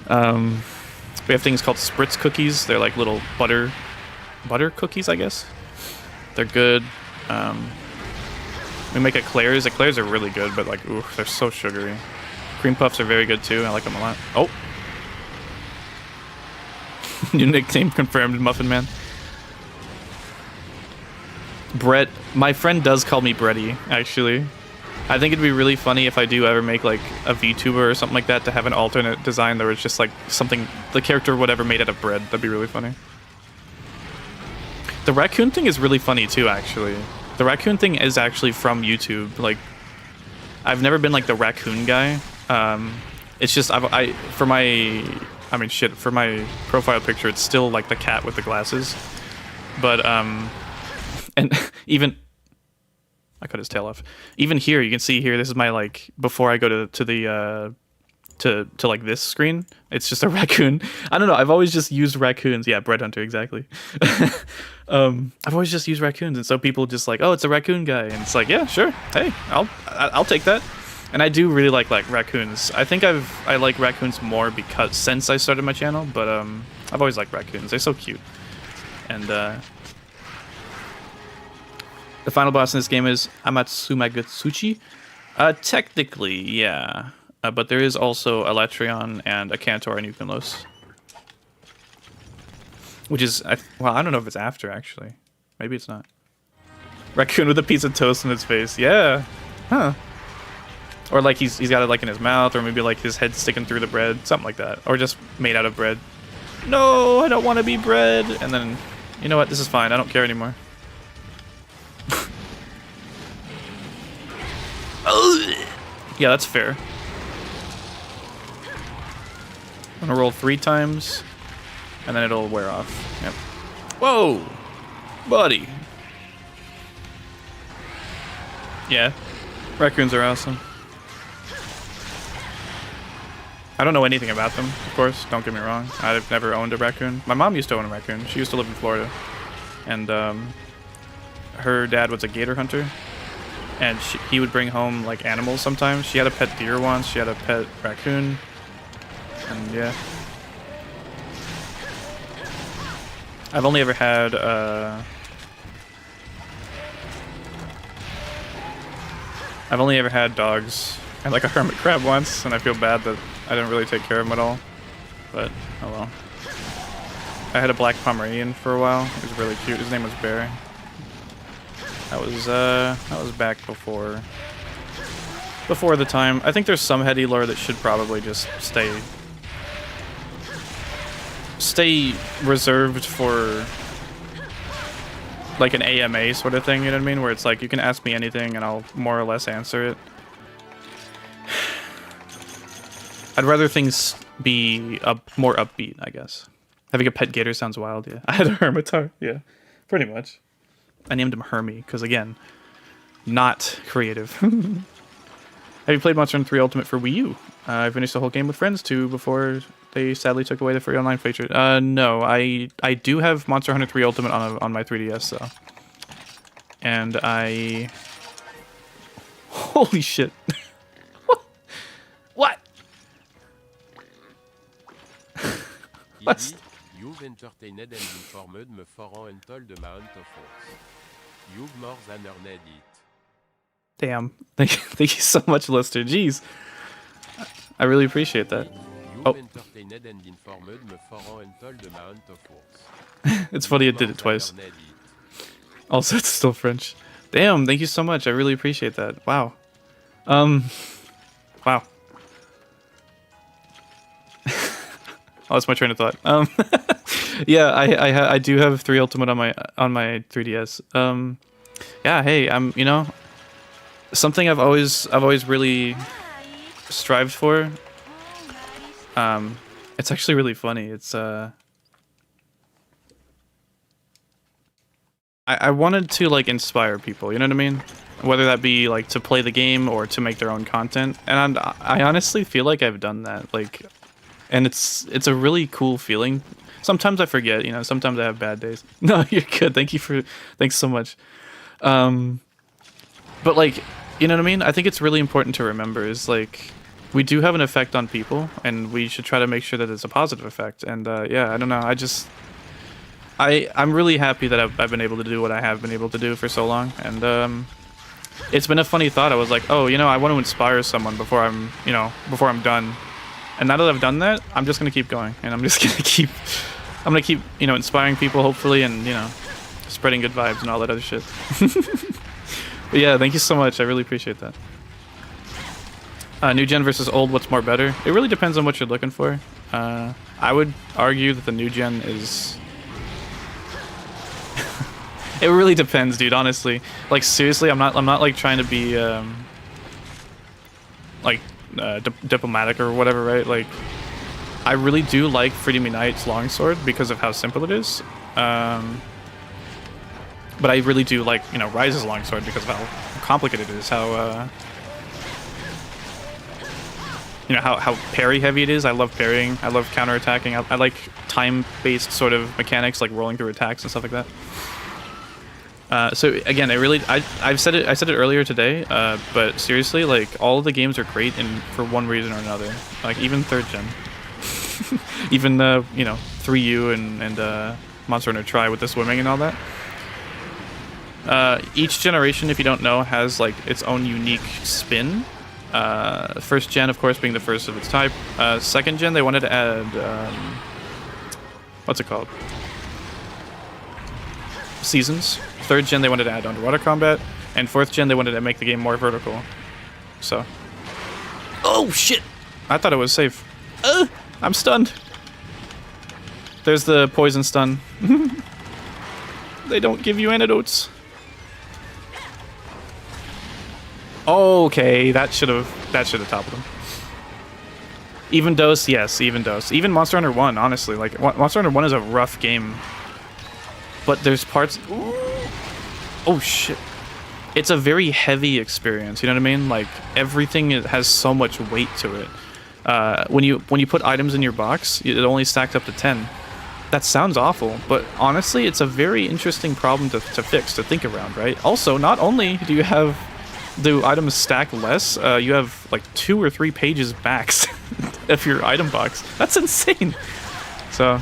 We have things called spritz cookies. They're like little butter cookies, I guess. They're good. We make eclairs. Eclairs are really good, but like, ooh, they're so sugary. Cream puffs are very good too. I like them a lot. Oh. New nickname confirmed, Muffin Man. Brett. My friend does call me Bretty, actually. I think it'd be really funny if I do ever make like a VTuber or something like that to have an alternate design that was just like something, the character or whatever made out of bread. That'd be really funny. The raccoon thing is really funny too, actually. The raccoon thing is actually from YouTube. Like, I've never been like the raccoon guy. It's just for my profile picture, it's still like the cat with the glasses. But and even I cut his tail off. Even here, you can see here. This is my like before I go to the to like this screen. It's just a raccoon. I don't know. I've always just used raccoons. Yeah, bread hunter, exactly. I've always just used raccoons, and so people just like, oh, it's a raccoon guy, and it's like, yeah, sure. Hey, I'll take that. And I do really like raccoons. I think I like raccoons more because since I started my channel, but I've always liked raccoons. They're so cute. And the final boss in this game is Amatsumagutsuchi. Technically, yeah. But there is also a Latreon and a Cantor and Eukonlos. Which is, well, I don't know if it's after, actually. Maybe it's not. Raccoon with a piece of toast in his face. Yeah. Huh. Or like he's got it like in his mouth, or maybe like his head sticking through the bread. Something like that. Or just made out of bread. No, I don't want to be bread. And then, you know what? This is fine. I don't care anymore. Yeah, that's fair. I'm gonna roll 3 times, and then it'll wear off. Yep. Whoa! Buddy! Yeah. Raccoons are awesome. I don't know anything about them, of course. Don't get me wrong. I've never owned a raccoon. My mom used to own a raccoon. She used to live in Florida. And her dad was a gator hunter. And he would bring home like animals sometimes. She had a pet deer once. She had a pet raccoon. And yeah. I've only ever had dogs and like a hermit crab once, and I feel bad that I didn't really take care of him at all. But oh well. I had a black Pomeranian for a while. He was really cute. His name was Bear. That was back before the time. I think there's some heady lore that should probably just stay reserved for like an AMA sort of thing, you know what I mean? Where it's like you can ask me anything and I'll more or less answer it. I'd rather things be more upbeat, I guess. Having a pet gator sounds wild, yeah. I had a Hermitar, yeah, pretty much. I named him Hermie, because again, not creative. Have you played Monster Hunter 3 Ultimate for Wii U? I finished the whole game with friends too before they sadly took away the free online feature. No, I do have Monster Hunter 3 Ultimate on my 3DS though. And I... Holy shit. What? What? You've entertained and informed me for and told the amount of force. You've more than earned it. Damn. Thank you so much, Lister. Jeez. I really appreciate that. You've entertained and informed me for and told the amount of force. It's funny it did it twice. Also, it's still French. Damn, thank you so much. I really appreciate that. Wow. Wow. Oh, that's my train of thought. Yeah, I do have 3 Ultimate on my 3DS. Yeah, hey, you know, something I've always really strived for. It's actually really funny. It's I wanted to like inspire people, you know what I mean? Whether that be like to play the game or to make their own content. And I honestly feel like I've done that. Like, and it's a really cool feeling. Sometimes I forget, you know, sometimes I have bad days. No, you're good. Thanks so much. But like, you know what I mean? I think it's really important to remember is like, we do have an effect on people and we should try to make sure that it's a positive effect. And yeah, I don't know. I'm really happy that I've been able to do what I have been able to do for so long. And it's been a funny thought. I was like, oh, you know, I want to inspire someone before I'm done. And now that I've done that, I'm just going to keep going. And I'm just going to keep, you know, inspiring people, hopefully, and, you know, spreading good vibes and all that other shit. But yeah, thank you so much. I really appreciate that. New gen versus old, what's more better? It really depends on what you're looking for. I would argue that the new gen is... It really depends, dude, honestly. Like, seriously, I'm not like trying to be diplomatic or whatever, right? Like, I really do like Freedom Unite's longsword because of how simple it is. But I really do like, you know, Rise's longsword because of how complicated it is, how you know, how parry heavy it is. I love parrying. I love counterattacking. I like time-based sort of mechanics, like rolling through attacks and stuff like that. So again, I said it earlier today, but seriously, like, all of the games are great for one reason or another. Like, even 3rd gen, even you know, 3U and Monster Hunter Tri with the swimming and all that. Each generation, if you don't know, has like its own unique spin. 1st gen, of course, being the first of its type. 2nd gen, they wanted to add what's it called? Seasons. 3rd gen, they wanted to add underwater combat, and 4th gen, they wanted to make the game more vertical. So, oh shit! I thought it was safe. I'm stunned. There's the poison stun. They don't give you antidotes. Okay, that should have toppled him. Even dose, yes, even dose. Even Monster Hunter 1, honestly, like Monster Hunter 1 is a rough game, but there's parts. Ooh. Oh shit! It's a very heavy experience. You know what I mean? Like, everything has so much weight to it. When you put items in your box, it only stacks up to 10. That sounds awful, but honestly, it's a very interesting problem to fix, to think around, right? Also, not only do items stack less, you have like 2 or 3 pages max of your item box. That's insane. So,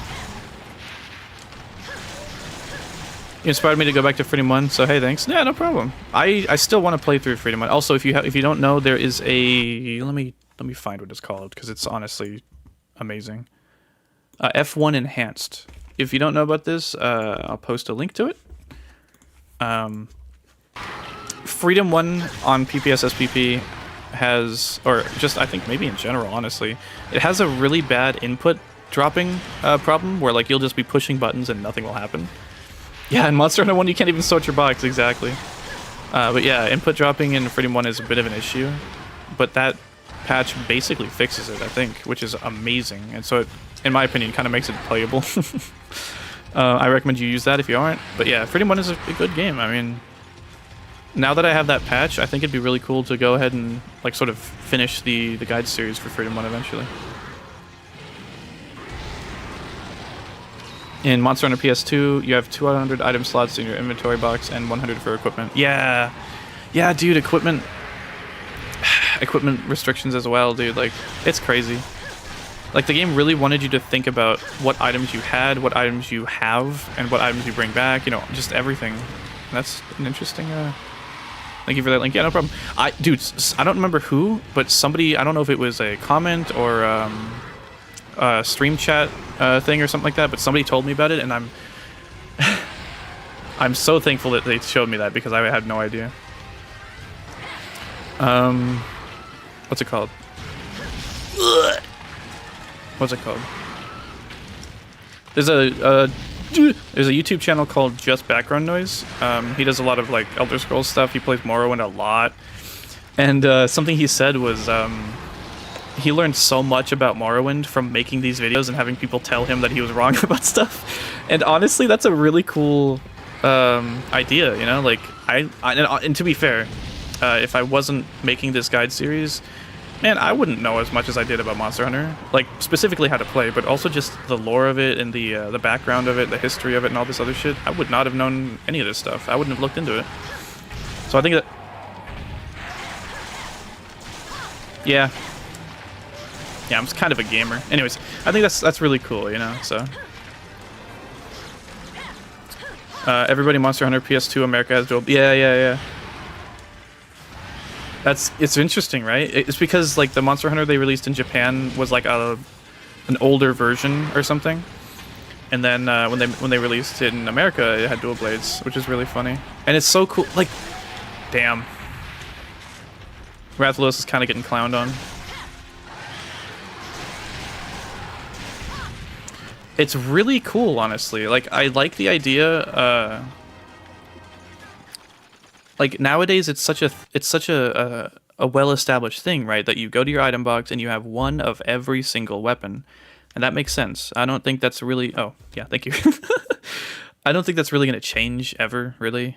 you inspired me to go back to Freedom 1, so hey, thanks. Yeah, no problem. I still want to play through Freedom 1. Also, if you don't know, there is a... Let me find what it's called, because it's honestly amazing. F1 Enhanced. If you don't know about this, I'll post a link to it. Freedom 1 on PPS SPP has, or just I think maybe in general, honestly, it has a really bad input dropping problem where, like, you'll just be pushing buttons and nothing will happen. Yeah, in Monster Hunter 1 you can't even sort your box, exactly. But yeah, input dropping in Freedom 1 is a bit of an issue, but that patch basically fixes it, I think, which is amazing. And so it, in my opinion, kind of makes it playable. I recommend you use that if you aren't. But yeah, Freedom 1 is a good game. I mean, now that I have that patch, I think it'd be really cool to go ahead and, like, sort of finish the guide series for Freedom 1 eventually. In Monster Hunter PS2, you have 200 item slots in your inventory box and 100 for equipment. Yeah, dude, equipment restrictions as well, dude. Like, it's crazy. Like, the game really wanted you to think about what items you had, what items you have, and what items you bring back. You know, just everything. That's an interesting. Thank you for that link. Yeah, no problem. Dude, I don't remember who, but somebody, I don't know if it was a comment or a stream chat thing or something like that, but somebody told me about it, and I'm so thankful that they showed me that, because I had no idea. What's it called? What's it called? There's a YouTube channel called Just Background Noise. He does a lot of, like, Elder Scrolls stuff. He plays Morrowind a lot. And something he said was he learned so much about Morrowind from making these videos and having people tell him that he was wrong about stuff. And honestly, that's a really cool idea, you know? Like, and to be fair, if I wasn't making this guide series, man, I wouldn't know as much as I did about Monster Hunter. Like, specifically how to play, but also just the lore of it and the background of it, the history of it, and all this other shit. I would not have known any of this stuff. I wouldn't have looked into it. So I think that... Yeah, I'm kind of a gamer. Anyways, I think that's really cool, you know, so... everybody Monster Hunter PS2 America has dual... Yeah. It's interesting, right? It's because, like, the Monster Hunter they released in Japan was like an older version or something, and then when they released it in America, it had dual blades, which is really funny. And it's so cool. Like, damn. Rathalos is kind of getting clowned on. It's really cool, honestly. Like, I like the idea. Like nowadays, it's such a well-established thing, right? That you go to your item box and you have one of every single weapon, and that makes sense. I don't think that's really. Oh, yeah, thank you. I don't think that's really going to change ever, really,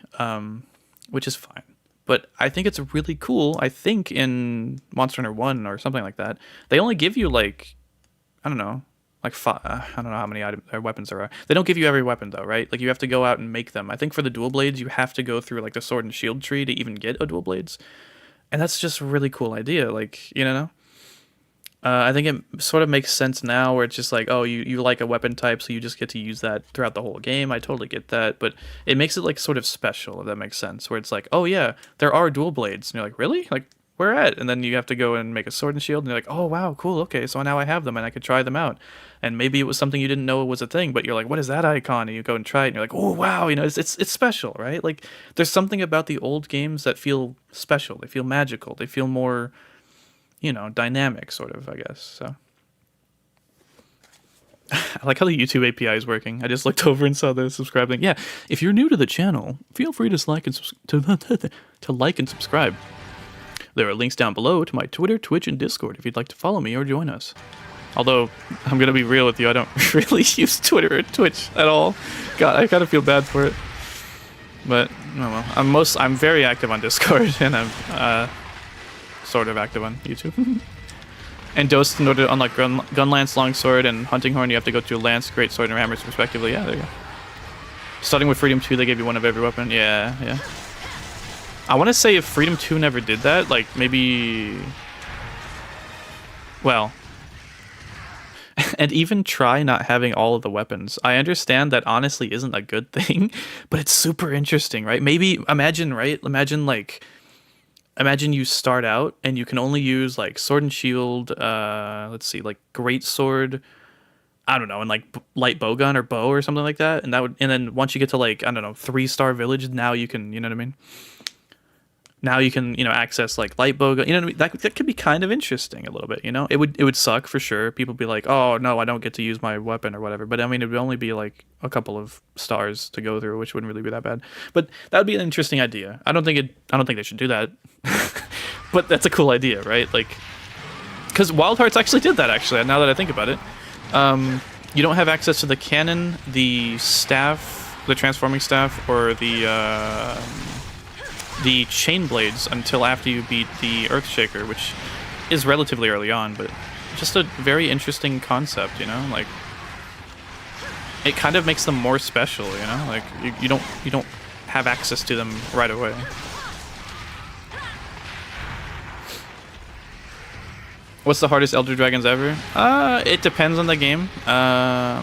which is fine. But I think it's really cool. I think in Monster Hunter 1 or something like that, they only give you like, I don't know, like I don't know how many weapons there are. They don't give you every weapon though, right? Like you have to go out and make them. I think for the dual blades, you have to go through like the sword and shield tree to even get a dual blades, and that's just a really cool idea. Like, you know. I think it sort of makes sense now where it's just like, oh, you like a weapon type, so you just get to use that throughout the whole game. I totally get that, but it makes it like sort of special, if that makes sense, where it's like, oh yeah, there are dual blades. And you're like, really? Like, where at? And then you have to go and make a sword and shield, and you're like, oh wow, cool, okay, so now I have them and I could try them out. And maybe it was something you didn't know was a thing, but you're like, what is that icon? And you go and try it, and you're like, oh wow, you know, it's special, right? Like, there's something about the old games that feel special. They feel magical. They feel more, you know, dynamic, sort of, I guess. So I like how the YouTube API is working. I just looked over and saw the subscribe link. Yeah, if you're new to the channel, feel free to like and to like and subscribe. There are links down below to my Twitter, Twitch, and Discord if you'd like to follow me or join us. Although, I'm gonna be real with you, I don't really use Twitter or Twitch at all. God, I kind of feel bad for it. But, oh well. I'm very active on Discord, and I'm, sort of active on YouTube. And Dose, in order to unlock Gun Lance, Longsword, and Hunting Horn, you have to go to Lance, Greatsword, and Hammers, respectively. Yeah, there you go. Starting with Freedom 2, they gave you one of every weapon. Yeah, yeah. I want to say if Freedom 2 never did that, like, maybe... Well... And even try not having all of the weapons. I understand that honestly isn't a good thing, but it's super interesting, right? Maybe, imagine, right? Imagine you start out and you can only use like sword and shield, let's see, like great sword, I don't know, and like light bowgun or bow or something like that. And then once you get to like, I don't know, 3-star village, now you can, you know what I mean? Now you can, you know, access like light bowgun, you know what I mean? That could be kind of interesting a little bit, you know? It would suck for sure. People be like, oh no, I don't get to use my weapon or whatever. But I mean, it would only be like a couple of stars to go through, which wouldn't really be that bad. But that would be an interesting idea. I don't think they should do that. But that's a cool idea, right? Like, because Wild Hearts actually did that, actually, now that I think about it. You don't have access to the cannon, the staff, the transforming staff, or the chain blades until after you beat the Earthshaker, which is relatively early on, but just a very interesting concept, you know? Like, it kind of makes them more special, you know? Like, you don't have access to them right away. What's the hardest Elder Dragons ever? It depends on the game. I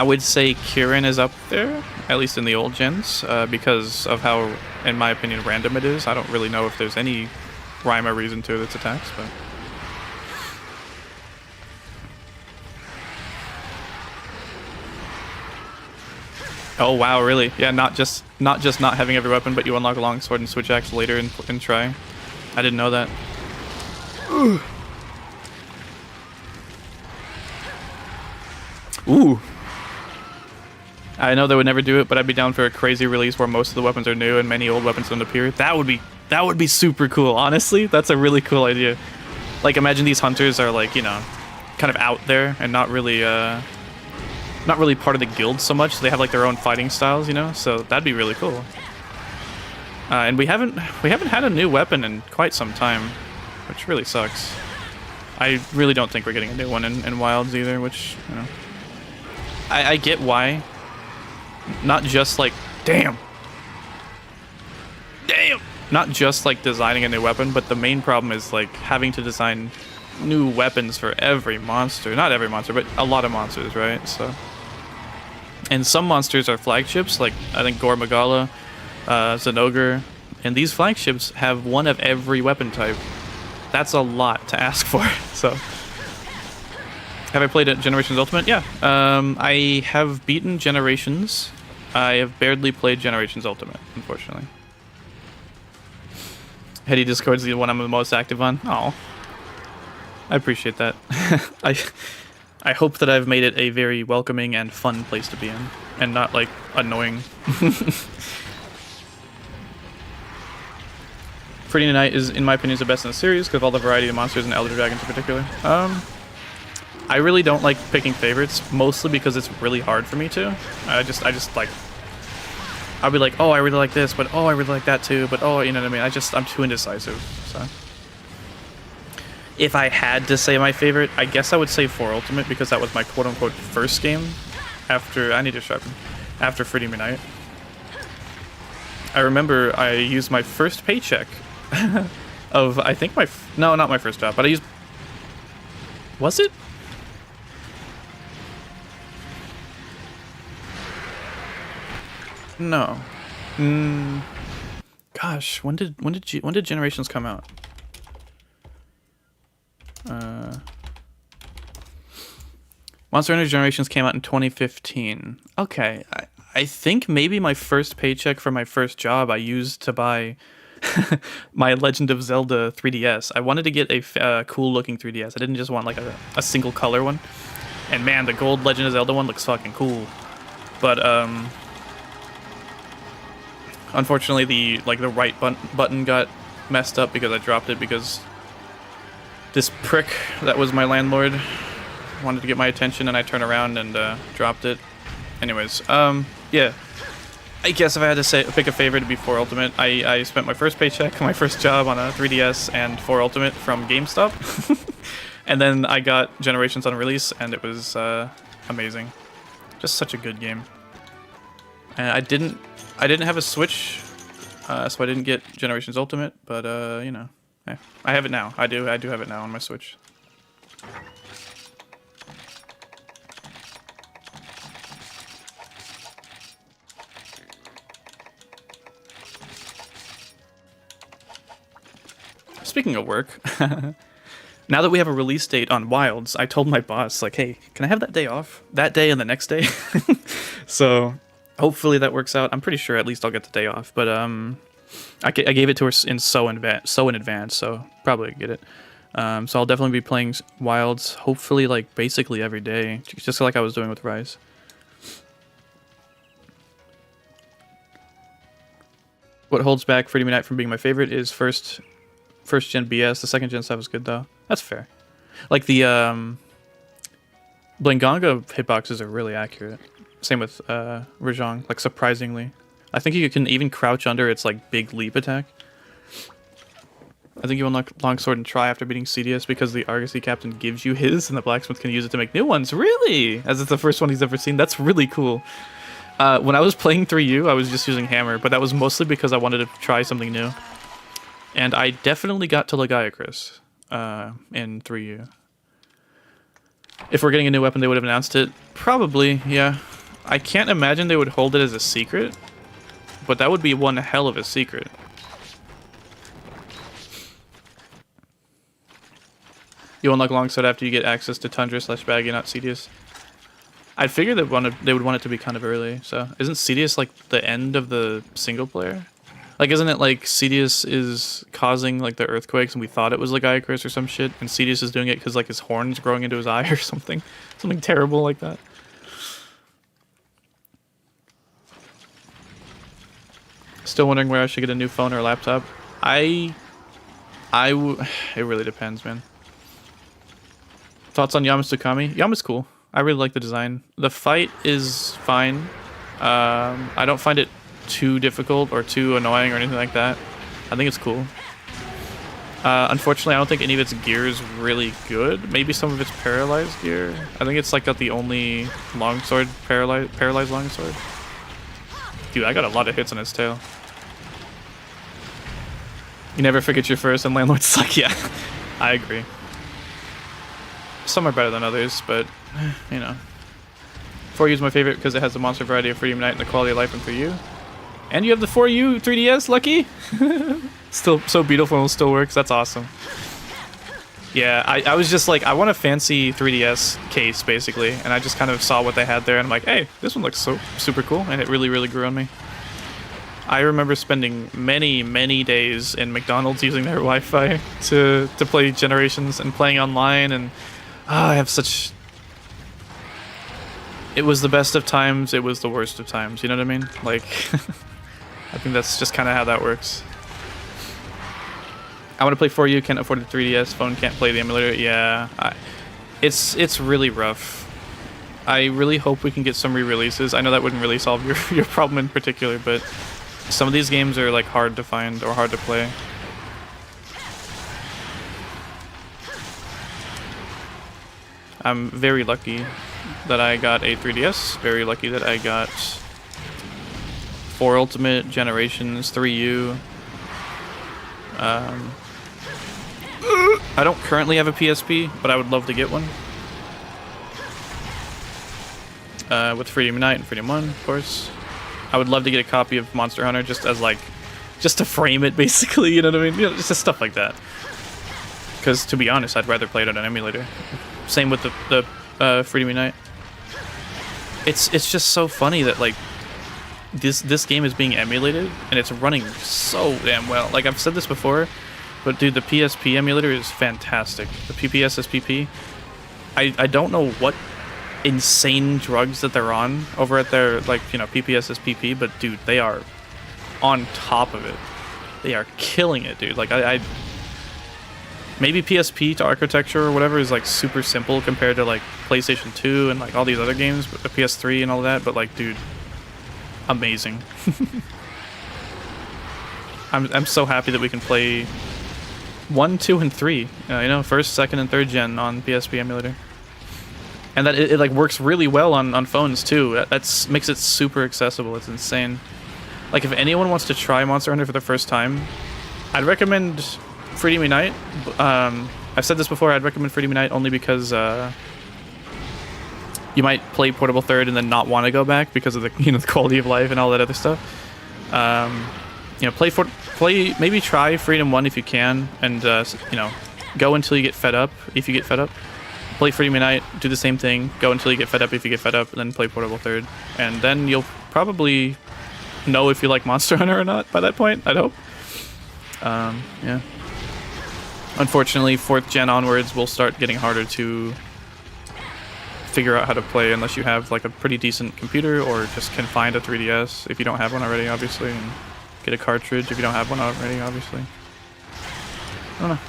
would say Kirin is up there, at least in the old gens, because of how, in my opinion, random it is. I don't really know if there's any rhyme or reason to its attacks, but... Oh wow, really? Yeah, not just not having every weapon, but you unlock a longsword and switch axe later and try. I didn't know that. Ooh. I know they would never do it, but I'd be down for a crazy release where most of the weapons are new and many old weapons don't appear. That would be super cool. Honestly, that's a really cool idea. Like, imagine these hunters are like, you know, kind of out there and not really part of the guild so much. So they have like their own fighting styles, you know. So that'd be really cool. And we haven't had a new weapon in quite some time, which really sucks. I really don't think we're getting a new one in Wilds either, which, you know, I get why. Not just like, damn. Not just like designing a new weapon, but the main problem is like having to design new weapons for every monster. Not every monster, but a lot of monsters, right? So, and some monsters are flagships, like I think Gore Magala, Zinogre, and these flagships have one of every weapon type. That's a lot to ask for. So, have I played Generations Ultimate? Yeah. I have beaten Generations. I have barely played Generations Ultimate, unfortunately. Heady Discord's the one I'm the most active on. Oh, I appreciate that. I hope that I've made it a very welcoming and fun place to be in, and not like annoying. Friday Night is, in my opinion, is the best in the series because of all the variety of monsters and Elder Dragons in particular. I really don't like picking favorites, mostly because it's really hard for me to. I just like, I'll be like, oh, I really like this, but oh, I really like that too, but oh, you know what I mean? I'm too indecisive, so. If I had to say my favorite, I guess I would say 4 Ultimate because that was my quote-unquote first game after, I need to sharpen, after Friday Night. I remember I used my first paycheck of, I think no, not my first job, but I used, was it? No. Gosh, when did Generations come out? Monster Hunter Generations came out in 2015. Okay, I think maybe my first paycheck for my first job I used to buy my Legend of Zelda 3DS. I wanted to get a cool looking 3DS. I didn't just want like a single color one. And man, the gold Legend of Zelda one looks fucking cool. But unfortunately the right button got messed up because I dropped it because this prick that was my landlord wanted to get my attention and I turned around and dropped it. Anyways, yeah. I guess if I had to pick a favorite, it'd be 4 Ultimate. I spent my first paycheck, my first job on a 3DS and 4 Ultimate from GameStop. And then I got Generations on release and it was amazing. Just such a good game. And I didn't have a Switch, so I didn't get Generations Ultimate, but you know, yeah, I have it now. I do have it now on my Switch. Speaking of work, now that we have a release date on Wilds, I told my boss, like, hey, can I have that day off? That day and the next day? So hopefully that works out. I'm pretty sure at least I'll get the day off, but I gave it to her in so in advance, so probably get it. So I'll definitely be playing Wilds, hopefully like basically every day, just like I was doing with Rise. What holds back Friday Night from being my favorite is first gen BS. The second gen stuff is good though. That's fair. Like the Blinganga hitboxes are really accurate. Same with Rajang, like surprisingly. I think you can even crouch under its like big leap attack. I think you unlock Longsword and Try after beating Cedius because the Argosy captain gives you his and the blacksmith can use it to make new ones. Really? As it's the first one he's ever seen. That's really cool. When I was playing 3U, I was just using Hammer, but that was mostly because I wanted to try something new. And I definitely got to Lagiacrus in 3U. If we're getting a new weapon, they would have announced it. Probably, yeah. I can't imagine they would hold it as a secret, but that would be one hell of a secret. You unlock Longsword after you get access to Tundra/Baggy, not Cedius. I'd figure they would want it to be kind of early, so... Isn't Cedius like the end of the single player? Like, isn't it like Cedius is causing like the earthquakes and we thought it was like Icarus or some shit, and Cedius is doing it because like his horn's growing into his eye or something? Something terrible like that. Still wondering where I should get a new phone or a laptop. It really depends, man. Thoughts on Yama's Tsukami? Yama's cool. I really like the design. The fight is fine. I don't find it too difficult or too annoying or anything like that. I think it's cool. Unfortunately, I don't think any of its gear is really good. Maybe some of its paralyzed gear. I think it's like got the only longsword, paralyzed longsword. Dude, I got a lot of hits on its tail. You never forget your first and landlords suck. Yeah, I agree. Some are better than others, but, you know. 4U is my favorite because it has the monster variety of Freedom Night and the quality of life in 3U. And you have the 4U 3DS, lucky? Still so beautiful and still works. That's awesome. Yeah, I was just like, I want a fancy 3DS case, basically. And I just kind of saw what they had there, and I'm like, hey, this one looks so super cool. And it really, really grew on me. I remember spending many days in McDonald's using their Wi-Fi to play Generations and playing online, and I have such... It was the best of times, it was the worst of times, you know what I mean? Like, I think that's just kind of how that works. I want to play 4U, can't afford the 3DS, phone can't play the emulator. Yeah, it's really rough. I really hope we can get some re-releases. I know that wouldn't really solve your problem in particular, but some of these games are like hard to find or hard to play. I'm very lucky that I got a 3DS. Very lucky that I got 4 Ultimate, Generations, 3U. I don't currently have a PSP, but I would love to get one. With Freedom Unite and Freedom 1, of course. I would love to get a copy of Monster Hunter just as like, just to frame it basically, you know what I mean? You know, just stuff like that. Because to be honest, I'd rather play it on an emulator. Same with the Freedom Unite. It's just so funny that like this game is being emulated and it's running so damn well. Like I've said this before, but dude, the PSP emulator is fantastic. The PPSSPP. I don't know what insane drugs that they're on over at their like, you know, PPSSPP, but dude, they are on top of it. They are killing it, dude. Like I maybe PSP to architecture or whatever is like super simple compared to like PlayStation 2 and like all these other games, but the PS3 and all that, but like dude, amazing. I'm so happy that we can play 1, 2, and 3, you know, first, second, and third gen on PSP emulator. And that it like works really well on phones too. That's makes it super accessible. It's insane. Like if anyone wants to try Monster Hunter for the first time, I'd recommend Freedom Unite. I've said this before, I'd recommend Freedom Unite only because you might play Portable Third and then not want to go back because of the, you know, the quality of life and all that other stuff. You know, maybe try Freedom 1 if you can, and you know, go until you get fed up. If you get fed up, play Freedom Unite, do the same thing, go until you get fed up if you get fed up, and then play Portable Third, and then you'll probably know if you like Monster Hunter or not by that point, I'd hope. Yeah. Unfortunately, 4th gen onwards will start getting harder to figure out how to play unless you have like a pretty decent computer or just can find a 3DS if you don't have one already, obviously, and get a cartridge if you don't have one already, obviously. I don't know.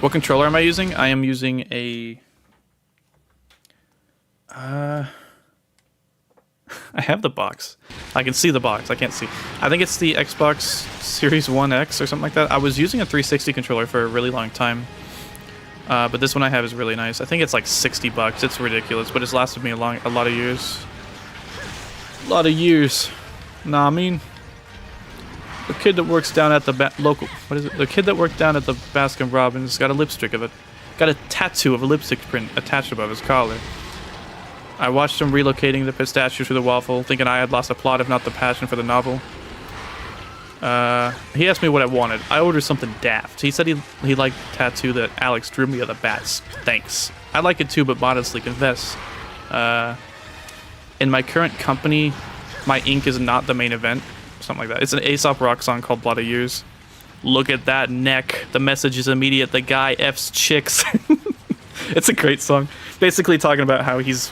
What controller am I using? I am using a... I have the box. I can see the box. I can't see. I think it's the Xbox Series 1X or something like that. I was using a 360 controller for a really long time. But this one I have is really nice. I think it's like $60. It's ridiculous, but it's lasted me a lot of years. A lot of years. Nah, I mean... The kid that works down at the The kid that worked down at the Baskin Robbins got a tattoo of a lipstick print attached above his collar. I watched him relocating the pistachio to the waffle, thinking I had lost the plot, if not the passion for the novel. He asked me what I wanted. I ordered something daft. He said he liked the tattoo that Alex drew me of the bats. Thanks. I like it too, but modestly confess. In my current company, my ink is not the main event. Something like that. It's an Aesop Rock song called Blood of Years. Look at that neck. The message is immediate. The guy F's chicks. It's a great song. Basically talking about how he's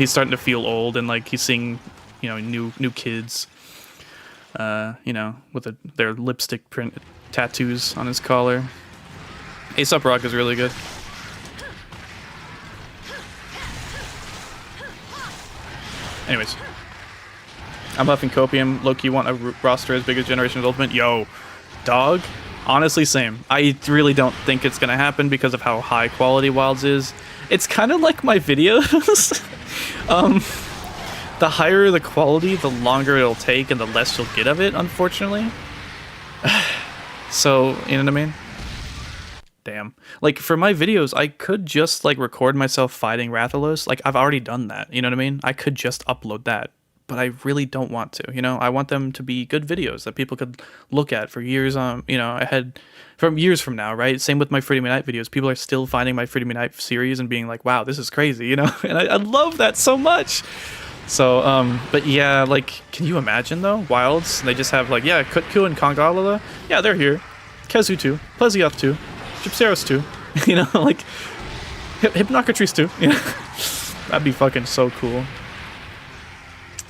starting to feel old and like he's seeing, you know, new kids, you know, with their lipstick print tattoos on his collar. Aesop Rock is really good. Anyways. I'm huffing copium. Loki want a roster as big as Generations Ultimate. Yo, dog. Honestly, same. I really don't think it's gonna happen because of how high quality Wilds is. It's kind of like my videos. The higher the quality, the longer it'll take and the less you'll get of it, unfortunately. So, you know what I mean? Damn. Like, for my videos, I could just, like, record myself fighting Rathalos. Like, I've already done that, you know what I mean? I could just upload that. But I really don't want to, you know? I want them to be good videos that people could look at for years you know, ahead, from years from now, right? Same with my Freedom Unite videos. People are still finding my Freedom Unite series and being like, wow, this is crazy, you know? And I love that so much. So, but yeah, like, can you imagine though? Wilds, they just have like, yeah, Kutku and Kongala, yeah, they're here. Kezu too, Plesioth too, Gypceros too, you know, like, Hypnocatrice too, you know? That'd be fucking so cool.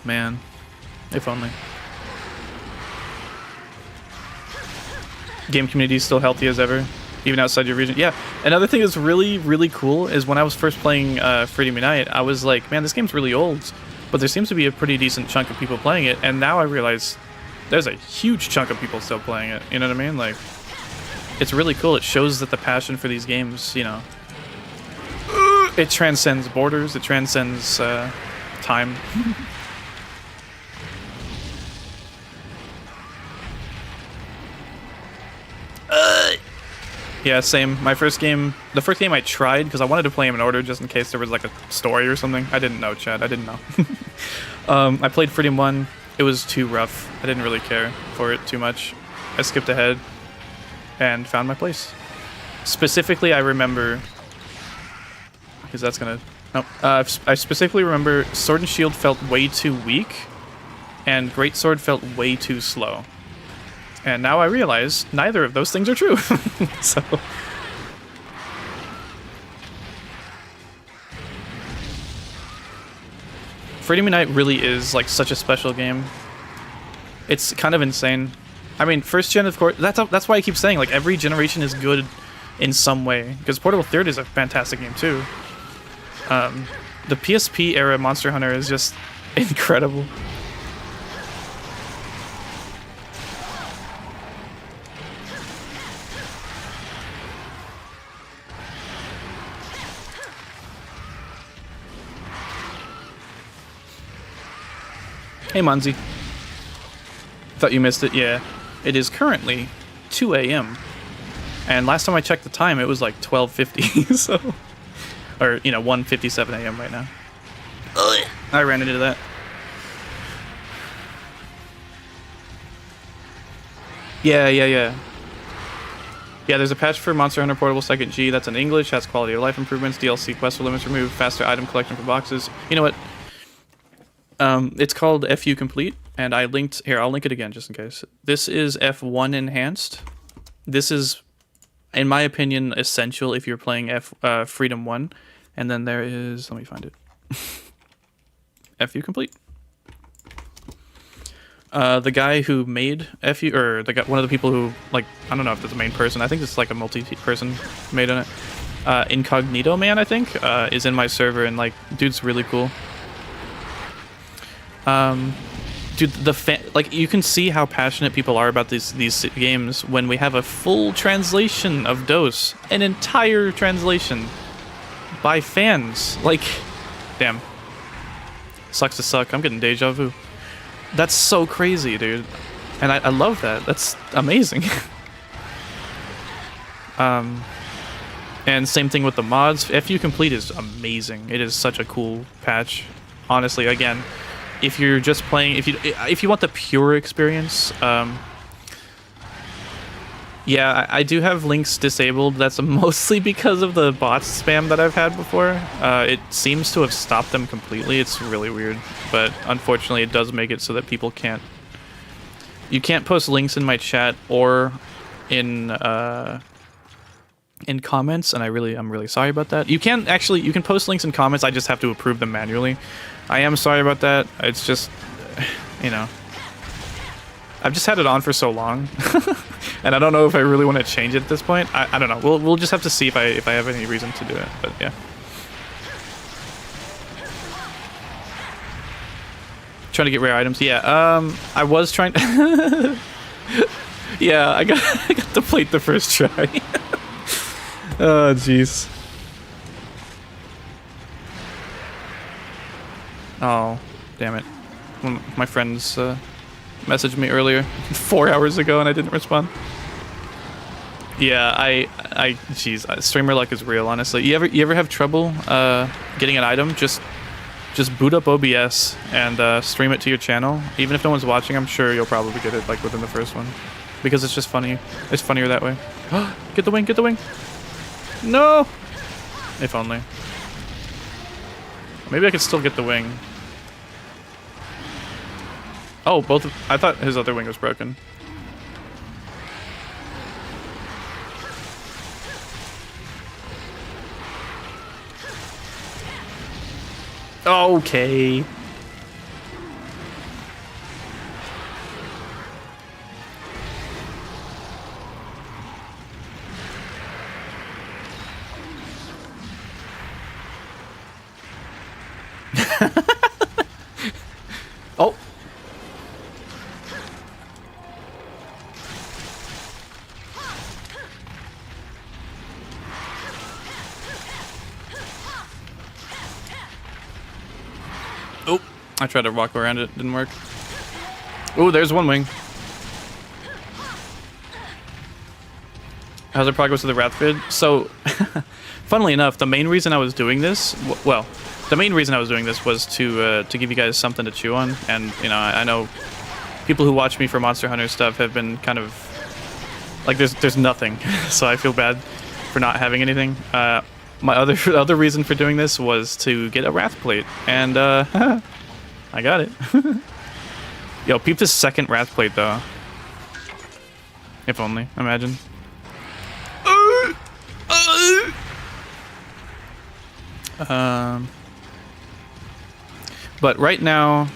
Man, if only. Game community is still healthy as ever, even outside your region. Yeah, another thing that's really, really cool is when I was first playing Freedom Unite, I was like, man, this game's really old, but there seems to be a pretty decent chunk of people playing it, and now I realize there's a huge chunk of people still playing it, you know what I mean? Like, it's really cool. It shows that the passion for these games, you know, it transcends borders, it transcends time. Yeah, same. My first game, the first game I tried, because I wanted to play him in order just in case there was like a story or something. I didn't know, Chad. I didn't know. I played Freedom 1. It was too rough. I didn't really care for it too much. I skipped ahead and found my place. Specifically, I remember... Because that's gonna... No. I specifically remember Sword and Shield felt way too weak, and Greatsword felt way too slow. And now I realize neither of those things are true. So... Freedom Unite really is like such a special game. It's kind of insane. I mean, first gen, of course, that's why I keep saying, like, every generation is good in some way. Because Portable 3rd is a fantastic game, too. The PSP era Monster Hunter is just incredible. Hey, Monzi. Thought you missed it. Yeah. It is currently 2 a.m. And last time I checked the time, it was like 12:50, so... Or, you know, 1:57 a.m. right now. I ran into that. Yeah. Yeah, there's a patch for Monster Hunter Portable 2nd G that's in English, has quality of life improvements, DLC quest limits removed, faster item collection for boxes. You know what? It's called FU Complete, and I linked... Here, I'll link it again, just in case. This is F1 Enhanced. This is, in my opinion, essential if you're playing Freedom 1. And then there is... Let me find it. FU Complete. The guy who made FU... Or one of the people who... Like, I don't know if that's the main person. I think it's like a multi-person made on it. Incognito Man, I think, is in my server, and, like, dude's really cool. Dude, like, you can see how passionate people are about these games when we have a full translation of DOS, an entire translation by fans. Like, damn, sucks to suck. I'm getting deja vu. That's so crazy, dude, and I love that. That's amazing. And same thing with the mods. FU Complete is amazing. It is such a cool patch. Honestly, again, if you're just playing, if you want the pure experience, yeah, I do have links disabled. That's mostly because of the bot spam that I've had before. It seems to have stopped them completely. It's really weird, but unfortunately, it does make it so that people can't. You can't post links in my chat or in comments, and I'm really sorry about that. You can post links in comments. I just have to approve them manually. I am sorry about that. It's just, you know, I've just had it on for so long, and I don't know if I really want to change it at this point. I don't know. We'll just have to see if I have any reason to do it. But yeah, trying to get rare items. Yeah, I was trying. Yeah, I got the plate the first try. Oh jeez. Oh, damn it. My friends messaged me earlier, 4 hours ago, and I didn't respond. Yeah, jeez, streamer luck is real, honestly. You ever have trouble getting an item? Just boot up OBS and stream it to your channel. Even if no one's watching, I'm sure you'll probably get it like within the first one. Because it's just funny. It's funnier that way. Get the wing, get the wing! No! If only. Maybe I could still get the wing. Oh, both. I thought his other wing was broken. Okay. Oh. Oh, I tried to walk around it, didn't work. Oh, there's one wing. How's the progress of the Wrath vid? So, funnily enough, the main reason I was doing this, well, the main reason I was doing this was to give you guys something to chew on, and you know, I know people who watch me for Monster Hunter stuff have been kind of like there's nothing, so I feel bad for not having anything. My other reason for doing this was to get a Wrath plate, and I got it. Yo, peep this second Wrath plate though. If only, imagine. But right now,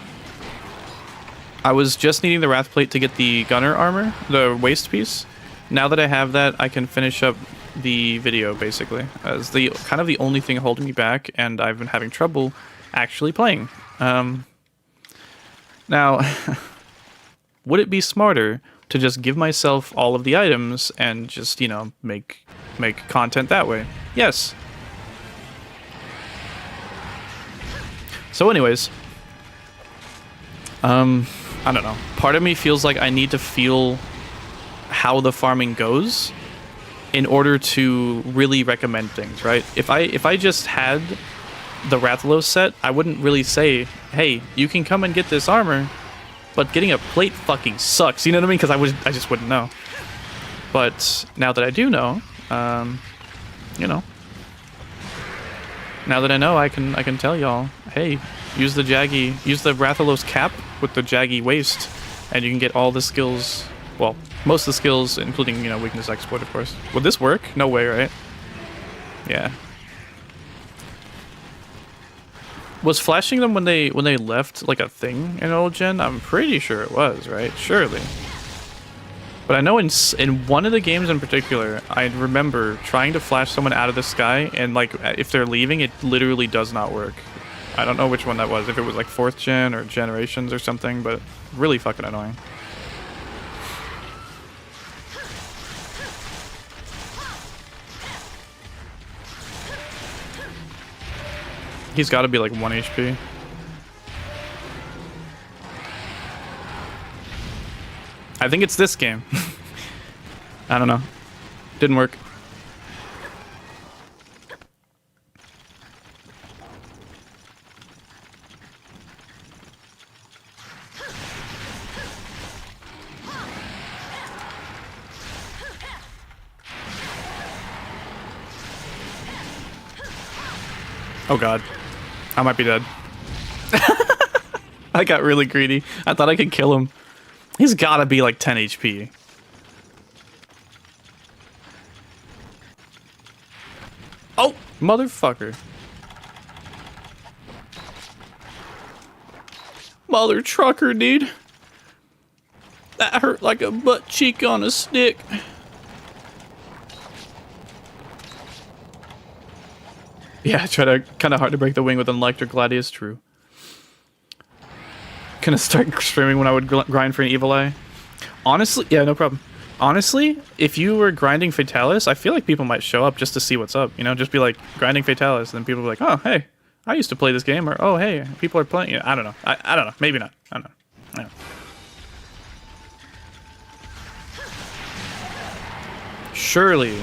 I was just needing the Wrath plate to get the gunner armor, the waist piece. Now that I have that, I can finish up the video basically as the kind of the only thing holding me back, and I've been having trouble actually playing. Now, would it be smarter to just give myself all of the items and just, you know, make content that way? Yes. So anyways, I don't know. Part of me feels like I need to feel how the farming goes in order to really recommend things, right? If I just had the Rathalos set, I wouldn't really say, hey, you can come and get this armor, but getting a plate fucking sucks, you know what I mean? Because I just wouldn't know. But now that I do know, you know, now that I know, I can tell y'all, hey, use the Rathalos cap with the jaggy waist, and you can get all the skills, well, most of the skills, including, you know, weakness exploit, of course. Would this work? No way, right? Yeah. Was flashing them when they left like a thing in old gen? I'm pretty sure it was, right? Surely. But I know in one of the games in particular, I remember trying to flash someone out of the sky, and like if they're leaving, it literally does not work. I don't know which one that was, if it was like 4th gen or Generations or something, but really fucking annoying. He's got to be like 1 HP. I think it's this game. I don't know. Didn't work. Oh god. I might be dead. I got really greedy. I thought I could kill him. He's gotta be like 10 HP. Oh, motherfucker. Mother trucker, dude. That hurt like a butt cheek on a stick. Yeah, kind of hard to break the wing with an electric gladius, true. Gonna start streaming when I would grind for an evil eye. Honestly, yeah, no problem. Honestly, if you were grinding Fatalis, I feel like people might show up just to see what's up. You know, just be like grinding Fatalis, and then people be like, oh, hey, I used to play this game, or oh, hey, people are playing. You know, I don't know. I don't know. Maybe not. I don't know. I don't know. Surely.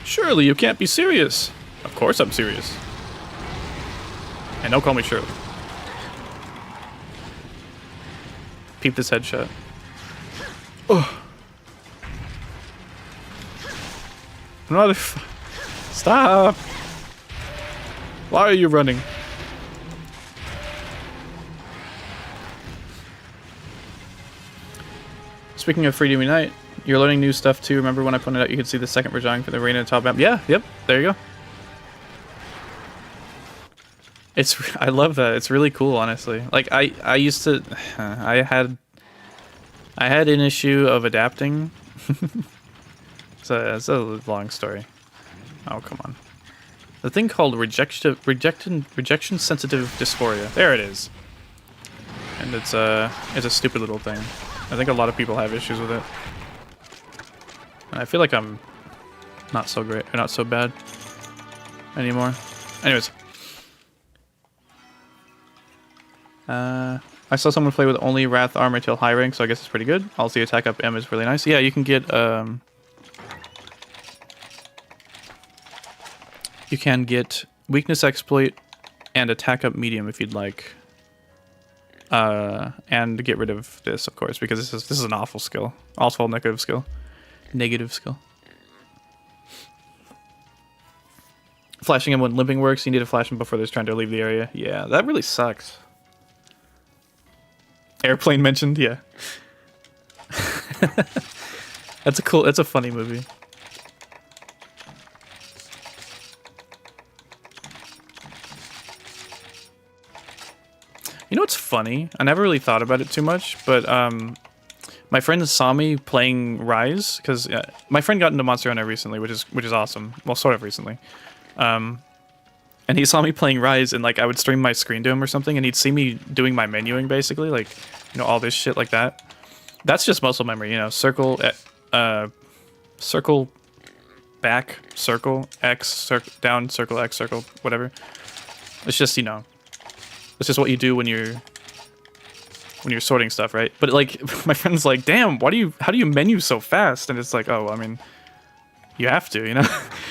Surely you can't be serious. Of course I'm serious. And don't call me Shirley. Peep this headshot. Oh. Stop. Why are you running? speaking of Freedom Unite, you're learning new stuff too. Remember when I pointed out you could see the second Rajang for the arena top map? Yeah, yep, there you go. I love that. It's really cool, honestly. Like I used to, I had an issue of adapting. So it's a long story. Oh, come on. The thing called rejection sensitive dysphoria. There it is. And it's a stupid little thing. I think a lot of people have issues with it. And I feel like I'm not so great, or not so bad anymore. Anyways. I saw someone play with only Wrath armor till high rank, so I guess it's pretty good. Also, the attack up M is really nice. Yeah, you can get weakness exploit and attack up medium if you'd like. And get rid of this, of course, because this is an awful skill. Awful negative skill. Negative skill. Flashing him when limping works, you need to flash him before they're trying to leave the area. Yeah, that really sucks. Airplane mentioned, yeah. That's a funny movie. You know what's funny? I never really thought about it too much, but my friend saw me playing Rise because my friend got into Monster Hunter recently, which is awesome. Well, sort of recently. And he saw me playing Rise, and like I would stream my screen to him or something, and he'd see me doing my menuing basically, like, you know, all this shit like that. That's just muscle memory, you know. Circle, circle, back, circle, X, circle, down, circle, X, circle, whatever. It's just, you know, it's just what you do when you're sorting stuff, right? But like, my friend's like, "Damn, how do you menu so fast?" And it's like, oh, I mean, you have to, you know,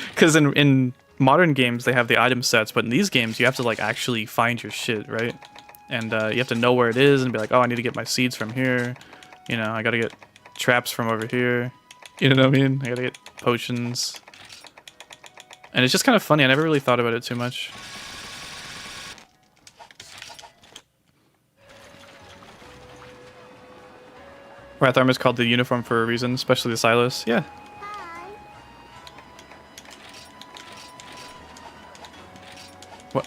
because in modern games they have the item sets, but in these games you have to like actually find your shit, right? And you have to know where it is and be like, oh, I need to get my seeds from here, you know, I gotta get traps from over here, you know what I mean? I gotta get potions. And it's just kind of funny. I never really thought about it too much. Wrath armor is called the uniform for a reason, especially the Silas. Yeah. What?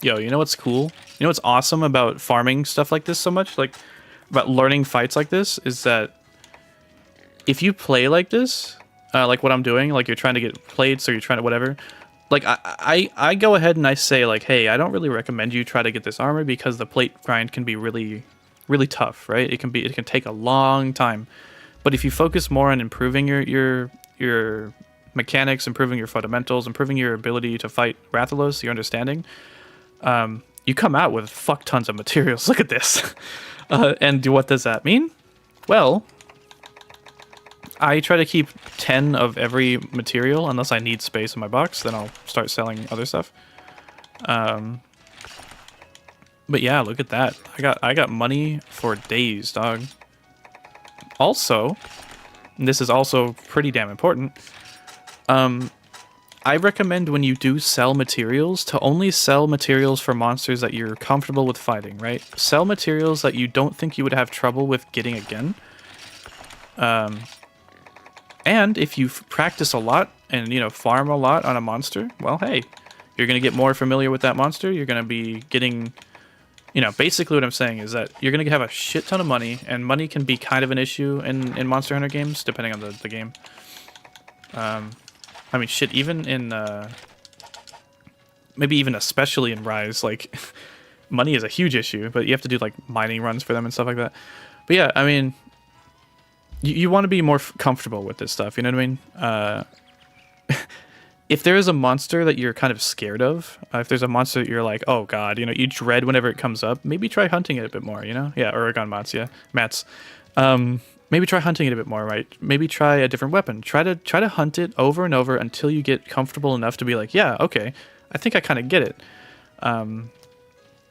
Yo, you know what's cool? You know what's awesome about farming stuff like this so much? Like, about learning fights like this, is that if you play like this, like what I'm doing, like you're trying to get plates or you're trying to whatever, like I go ahead and I say like, hey, I don't really recommend you try to get this armor because the plate grind can be really, really tough, right? It can take a long time. But if you focus more on improving your mechanics, improving your fundamentals, improving your ability to fight Rathalos, your understanding, you come out with fuck tons of materials. Look at this. And what does that mean? Well, I try to keep 10 of every material unless I need space in my box. Then I'll start selling other stuff. But yeah, look at that. I got money for days, dog. Also, and this is also pretty damn important, I recommend when you do sell materials to only sell materials for monsters that you're comfortable with fighting, right? Sell materials that you don't think you would have trouble with getting again. And if you practice a lot and, you know, farm a lot on a monster, well, hey, you're going to get more familiar with that monster. You're going to be getting, you know, basically what I'm saying is that you're going to have a shit ton of money, and money can be kind of an issue in Monster Hunter games, depending on the game. I mean, shit, even in, maybe even especially in Rise, like, money is a huge issue, but you have to do, like, mining runs for them and stuff like that. But yeah, I mean, you want to be more comfortable with this stuff, you know what I mean? If there is a monster that you're kind of scared of, if there's a monster that you're like, oh god, you know, you dread whenever it comes up, maybe try hunting it a bit more, you know? Yeah, Oregon Mats, yeah. Mats. Maybe try hunting it a bit more, right? Maybe try a different weapon. Try to hunt it over and over until you get comfortable enough to be like, yeah, okay, I think I kind of get it.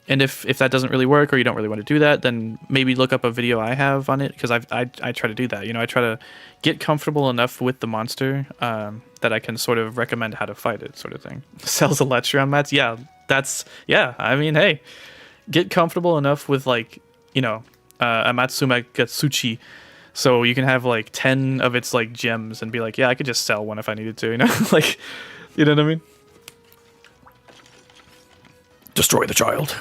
And if that doesn't really work, or you don't really want to do that, then maybe look up a video I have on it, because I try to do that. You know, I try to get comfortable enough with the monster that I can sort of recommend how to fight it, sort of thing. Sells a lecture on mats? Yeah, I mean, hey, get comfortable enough with like, you know, Amatsume Gatsuchi, so you can have like 10 of its like gems and be like, yeah, I could just sell one if I needed to, you know, like, you know what I mean? Destroy the child.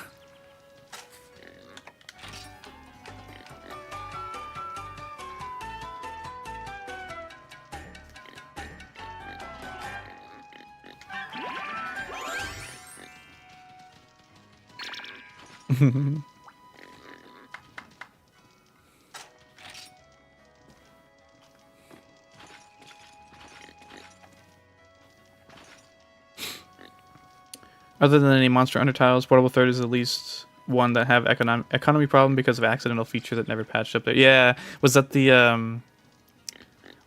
Other than any monster undertiles, Portable Third is at least one that have economy problem because of accidental feature that never patched up there. Yeah, was that the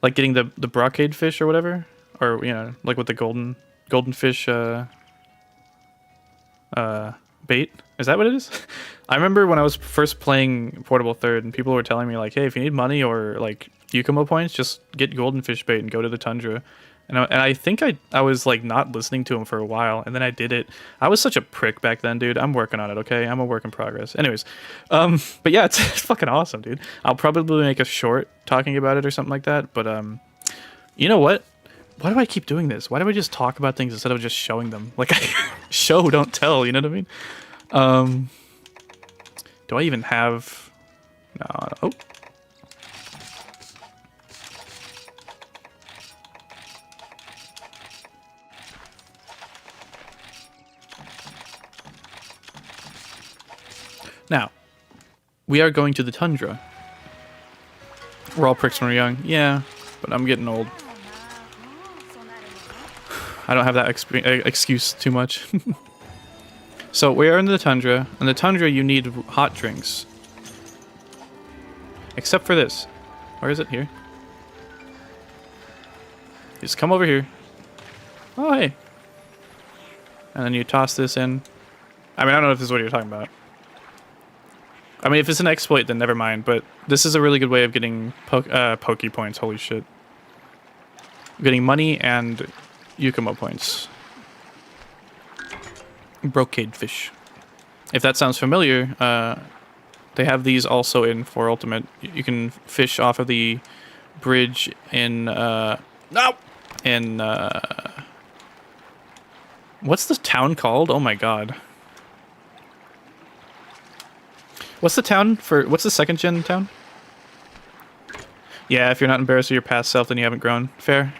like getting the Brocade fish or whatever, or you know, like with the golden fish bait? Is that what it is? I remember when I was first playing Portable Third and people were telling me like, hey, if you need money or like Yukumo points, just get golden fish bait and go to the tundra. And I think I was like not listening to him for a while, and then I did it. I was such a prick back then, dude. I'm working on it, okay? I'm a work in progress. Anyways, but yeah, it's fucking awesome, dude. I'll probably make a short talking about it or something like that. But you know what? Why do I keep doing this? Why do I just talk about things instead of just showing them? Like, show, don't tell. You know what I mean? Do I even have? No. Oh. Now, we are going to the tundra. We're all pricks when we're young. Yeah, but I'm getting old. I don't have that excuse too much. So we are in the tundra. In the tundra, you need hot drinks. Except for this. Where is it? Here. Just come over here. Oh, hey. And then you toss this in. I mean, I don't know if this is what you're talking about. I mean, if it's an exploit, then never mind. But this is a really good way of getting Poke points. Holy shit. Getting money and Yukumo points. Brocade fish. If that sounds familiar, they have these also in 4 Ultimate. You can fish off of the bridge in... what's the town called? Oh my god. What's the town for... What's the 2nd gen town? Yeah, if you're not embarrassed of your past self, then you haven't grown. Fair.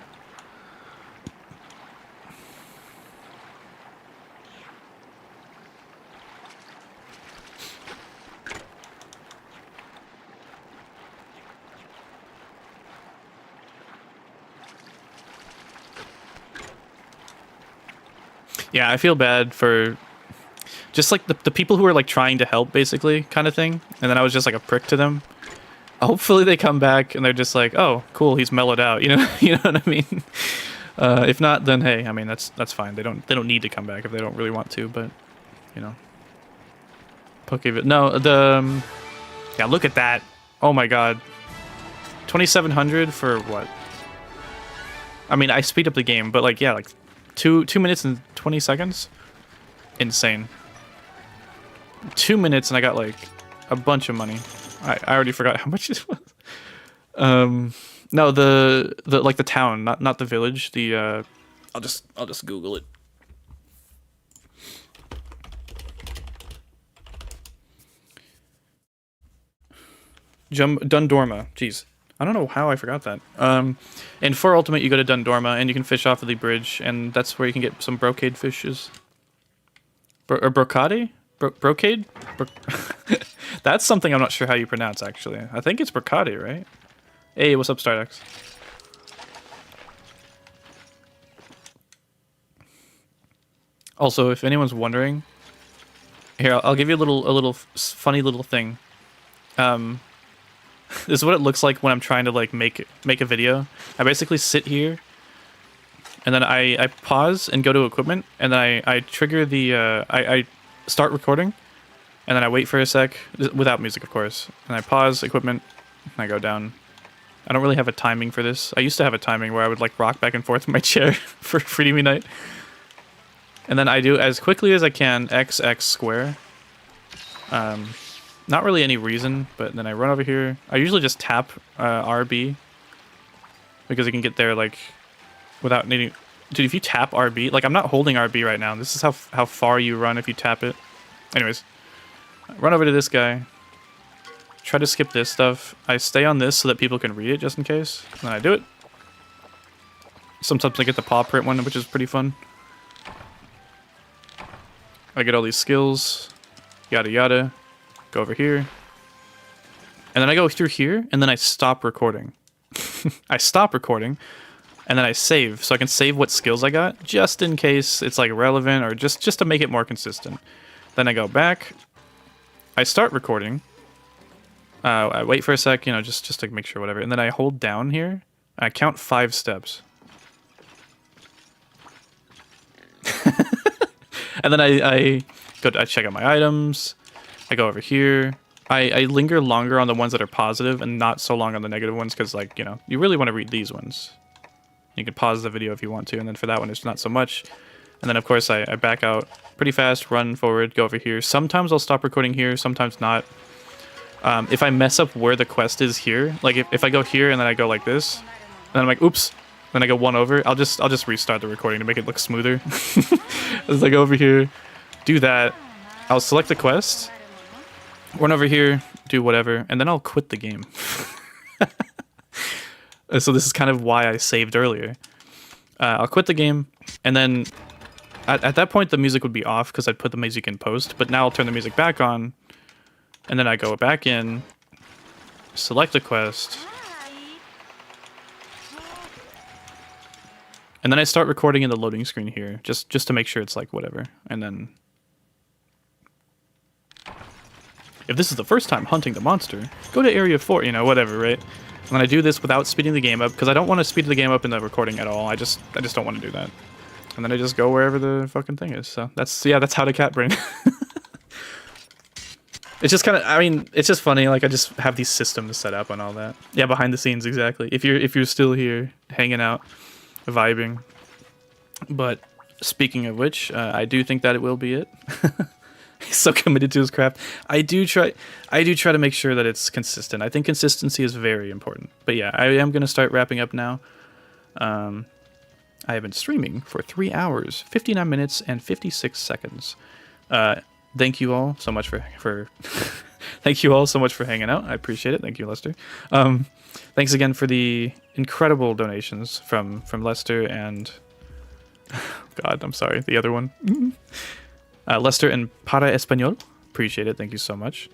Yeah, I feel bad for... just like the people who are like trying to help, basically, kind of thing. And then I was just like a prick to them. Hopefully they come back and they're just like, oh, cool, he's mellowed out. You know, you know what I mean? If not, then hey, I mean that's fine. They don't need to come back if they don't really want to. But you know, no, the yeah, look at that. Oh my god, 2,700 for what? I mean, I speed up the game, but like yeah, like 2 minutes and 20 seconds. Insane. 2 minutes and I got like a bunch of money. I already forgot how much it was. No, the like the town, not the village. The I'll just Google it. Dundorma. Jeez. I don't know how I forgot that. In 4 Ultimate, you go to Dundorma and you can fish off of the bridge, and that's where you can get some brocade fishes. Brocade? Brocade? That's something I'm not sure how you pronounce, actually. I think it's Brocade, right? Hey, what's up, Stardex? Also, if anyone's wondering, here, I'll give you a little funny little thing. This is what it looks like when I'm trying to like make a video. I basically sit here, and then I pause and go to equipment, and then I trigger the I start recording, and then I wait for a sec without music, of course, and I pause equipment, and I go down. I don't really have a timing for this. I used to have a timing where I would like rock back and forth in my chair for Freedom Unite, and then I do as quickly as I can XX square, Not really any reason, but then I run over here. I usually just tap RB because you can get there like without needing. Dude, if you tap RB, like I'm not holding RB right now. This is how far you run if you tap it. Anyways, run over to this guy. Try to skip this stuff. I stay on this so that people can read it just in case. And then I do it. Sometimes I get the paw print one, which is pretty fun. I get all these skills. Yada yada. Go over here. And then I go through here, and then I stop recording. I stop recording, and then I save. So I can save what skills I got, just in case it's like relevant, or just to make it more consistent. Then I go back. I start recording. I wait for a sec, you know, just to make sure, whatever. And then I hold down here. I count 5 steps. And then I check out my items. I go over here. I linger longer on the ones that are positive and not so long on the negative ones because, like, you know, you really want to read these ones. You can pause the video if you want to, and then for that one, it's not so much. And then, of course, I back out pretty fast, run forward, go over here. Sometimes I'll stop recording here, sometimes not. If I mess up where the quest is here, like if I go here and then I go like this, and then I'm like, oops, then I go one over, I'll just restart the recording to make it look smoother. As I go over here, do that, I'll select the quest, run over here, do whatever, and then I'll quit the game. So this is kind of why I saved earlier. I'll quit the game, and then at that point the music would be off because I'd put the music in post, but now I'll turn the music back on. And then I go back in, select a quest, and then I start recording in the loading screen here, just to make sure it's like whatever. And then, if this is the first time hunting the monster, go to area 4, you know, whatever, right? And then I do this without speeding the game up, because I don't want to speed the game up in the recording at all. I just don't want to do that. And then I just go wherever the fucking thing is. So that's how to cat brain. It's just kind of, I mean, it's just funny. Like I just have these systems set up and all that. Yeah, behind the scenes, exactly. If you're still here, hanging out, vibing. But speaking of which, I do think that it will be it. He's so committed to his craft. I do try to make sure that it's consistent. I think consistency is very important. But yeah, I am gonna start wrapping up now. I have been streaming for 3 hours, 59 minutes, and 56 seconds. Thank you all so much for thank you all so much for hanging out. I appreciate it. Thank you, Lester. Thanks again for the incredible donations from Lester and God, I'm sorry, the other one. Lester and Para Español. Appreciate it. Thank you so much.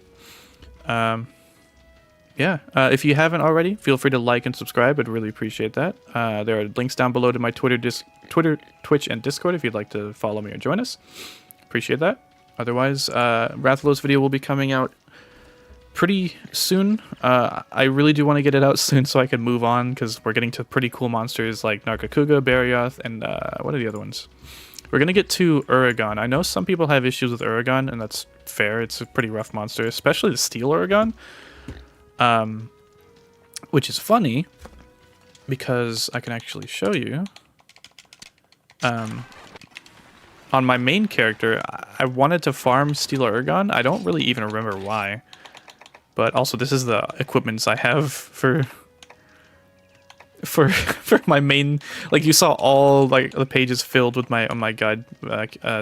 Yeah, if you haven't already, feel free to like and subscribe. I'd really appreciate that. There are links down below to my Twitter, Twitch, and Discord if you'd like to follow me or join us. Appreciate that. Otherwise, Rathalos video will be coming out pretty soon. I really do want to get it out soon so I can move on, because we're getting to pretty cool monsters like Nargacuga, Barioth, and what are the other ones? We're going to get to Uragon. I know some people have issues with Uragon, and that's fair. It's a pretty rough monster, especially the Steel Uragon. Which is funny, because I can actually show you. On my main character, I wanted to farm Steel Uragon. I don't really even remember why. But also, this is the equipments I have for my main. Like, you saw all like the pages filled with my guide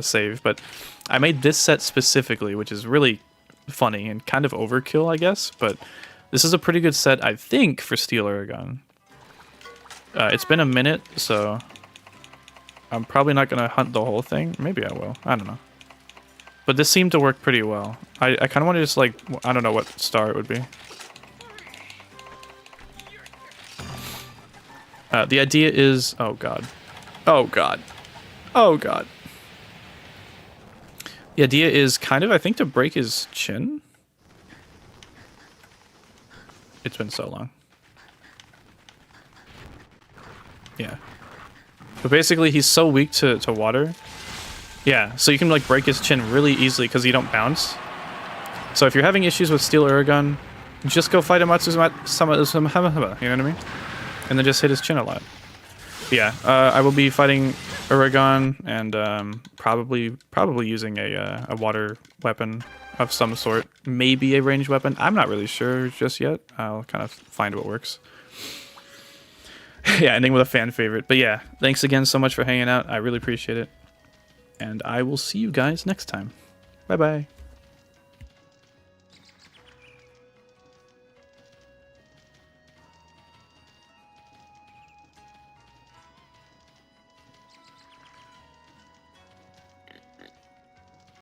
save. But I made this set specifically, which is really funny and kind of overkill, I guess. But this is a pretty good set, I think, for Steel Uragon. It's been a minute, so I'm probably not going to hunt the whole thing. Maybe I will. I don't know. But this seemed to work pretty well. I kind of want to just, like, I don't know what star it would be. The idea is... Oh, God. Oh, God. Oh, God. The idea is kind of, I think, to break his chin. It's been so long. Yeah. But basically, he's so weak to water. Yeah, so you can like break his chin really easily because you don't bounce. So if you're having issues with Steel Uragon, just go fight Amatsu Sama, you know what I mean? And then just hit his chin a lot. But yeah, I will be fighting Uragon, and probably using a water weapon of some sort. Maybe a ranged weapon. I'm not really sure just yet. I'll kind of find what works. Yeah, ending with a fan favorite. But yeah, thanks again so much for hanging out. I really appreciate it. And I will see you guys next time. Bye-bye.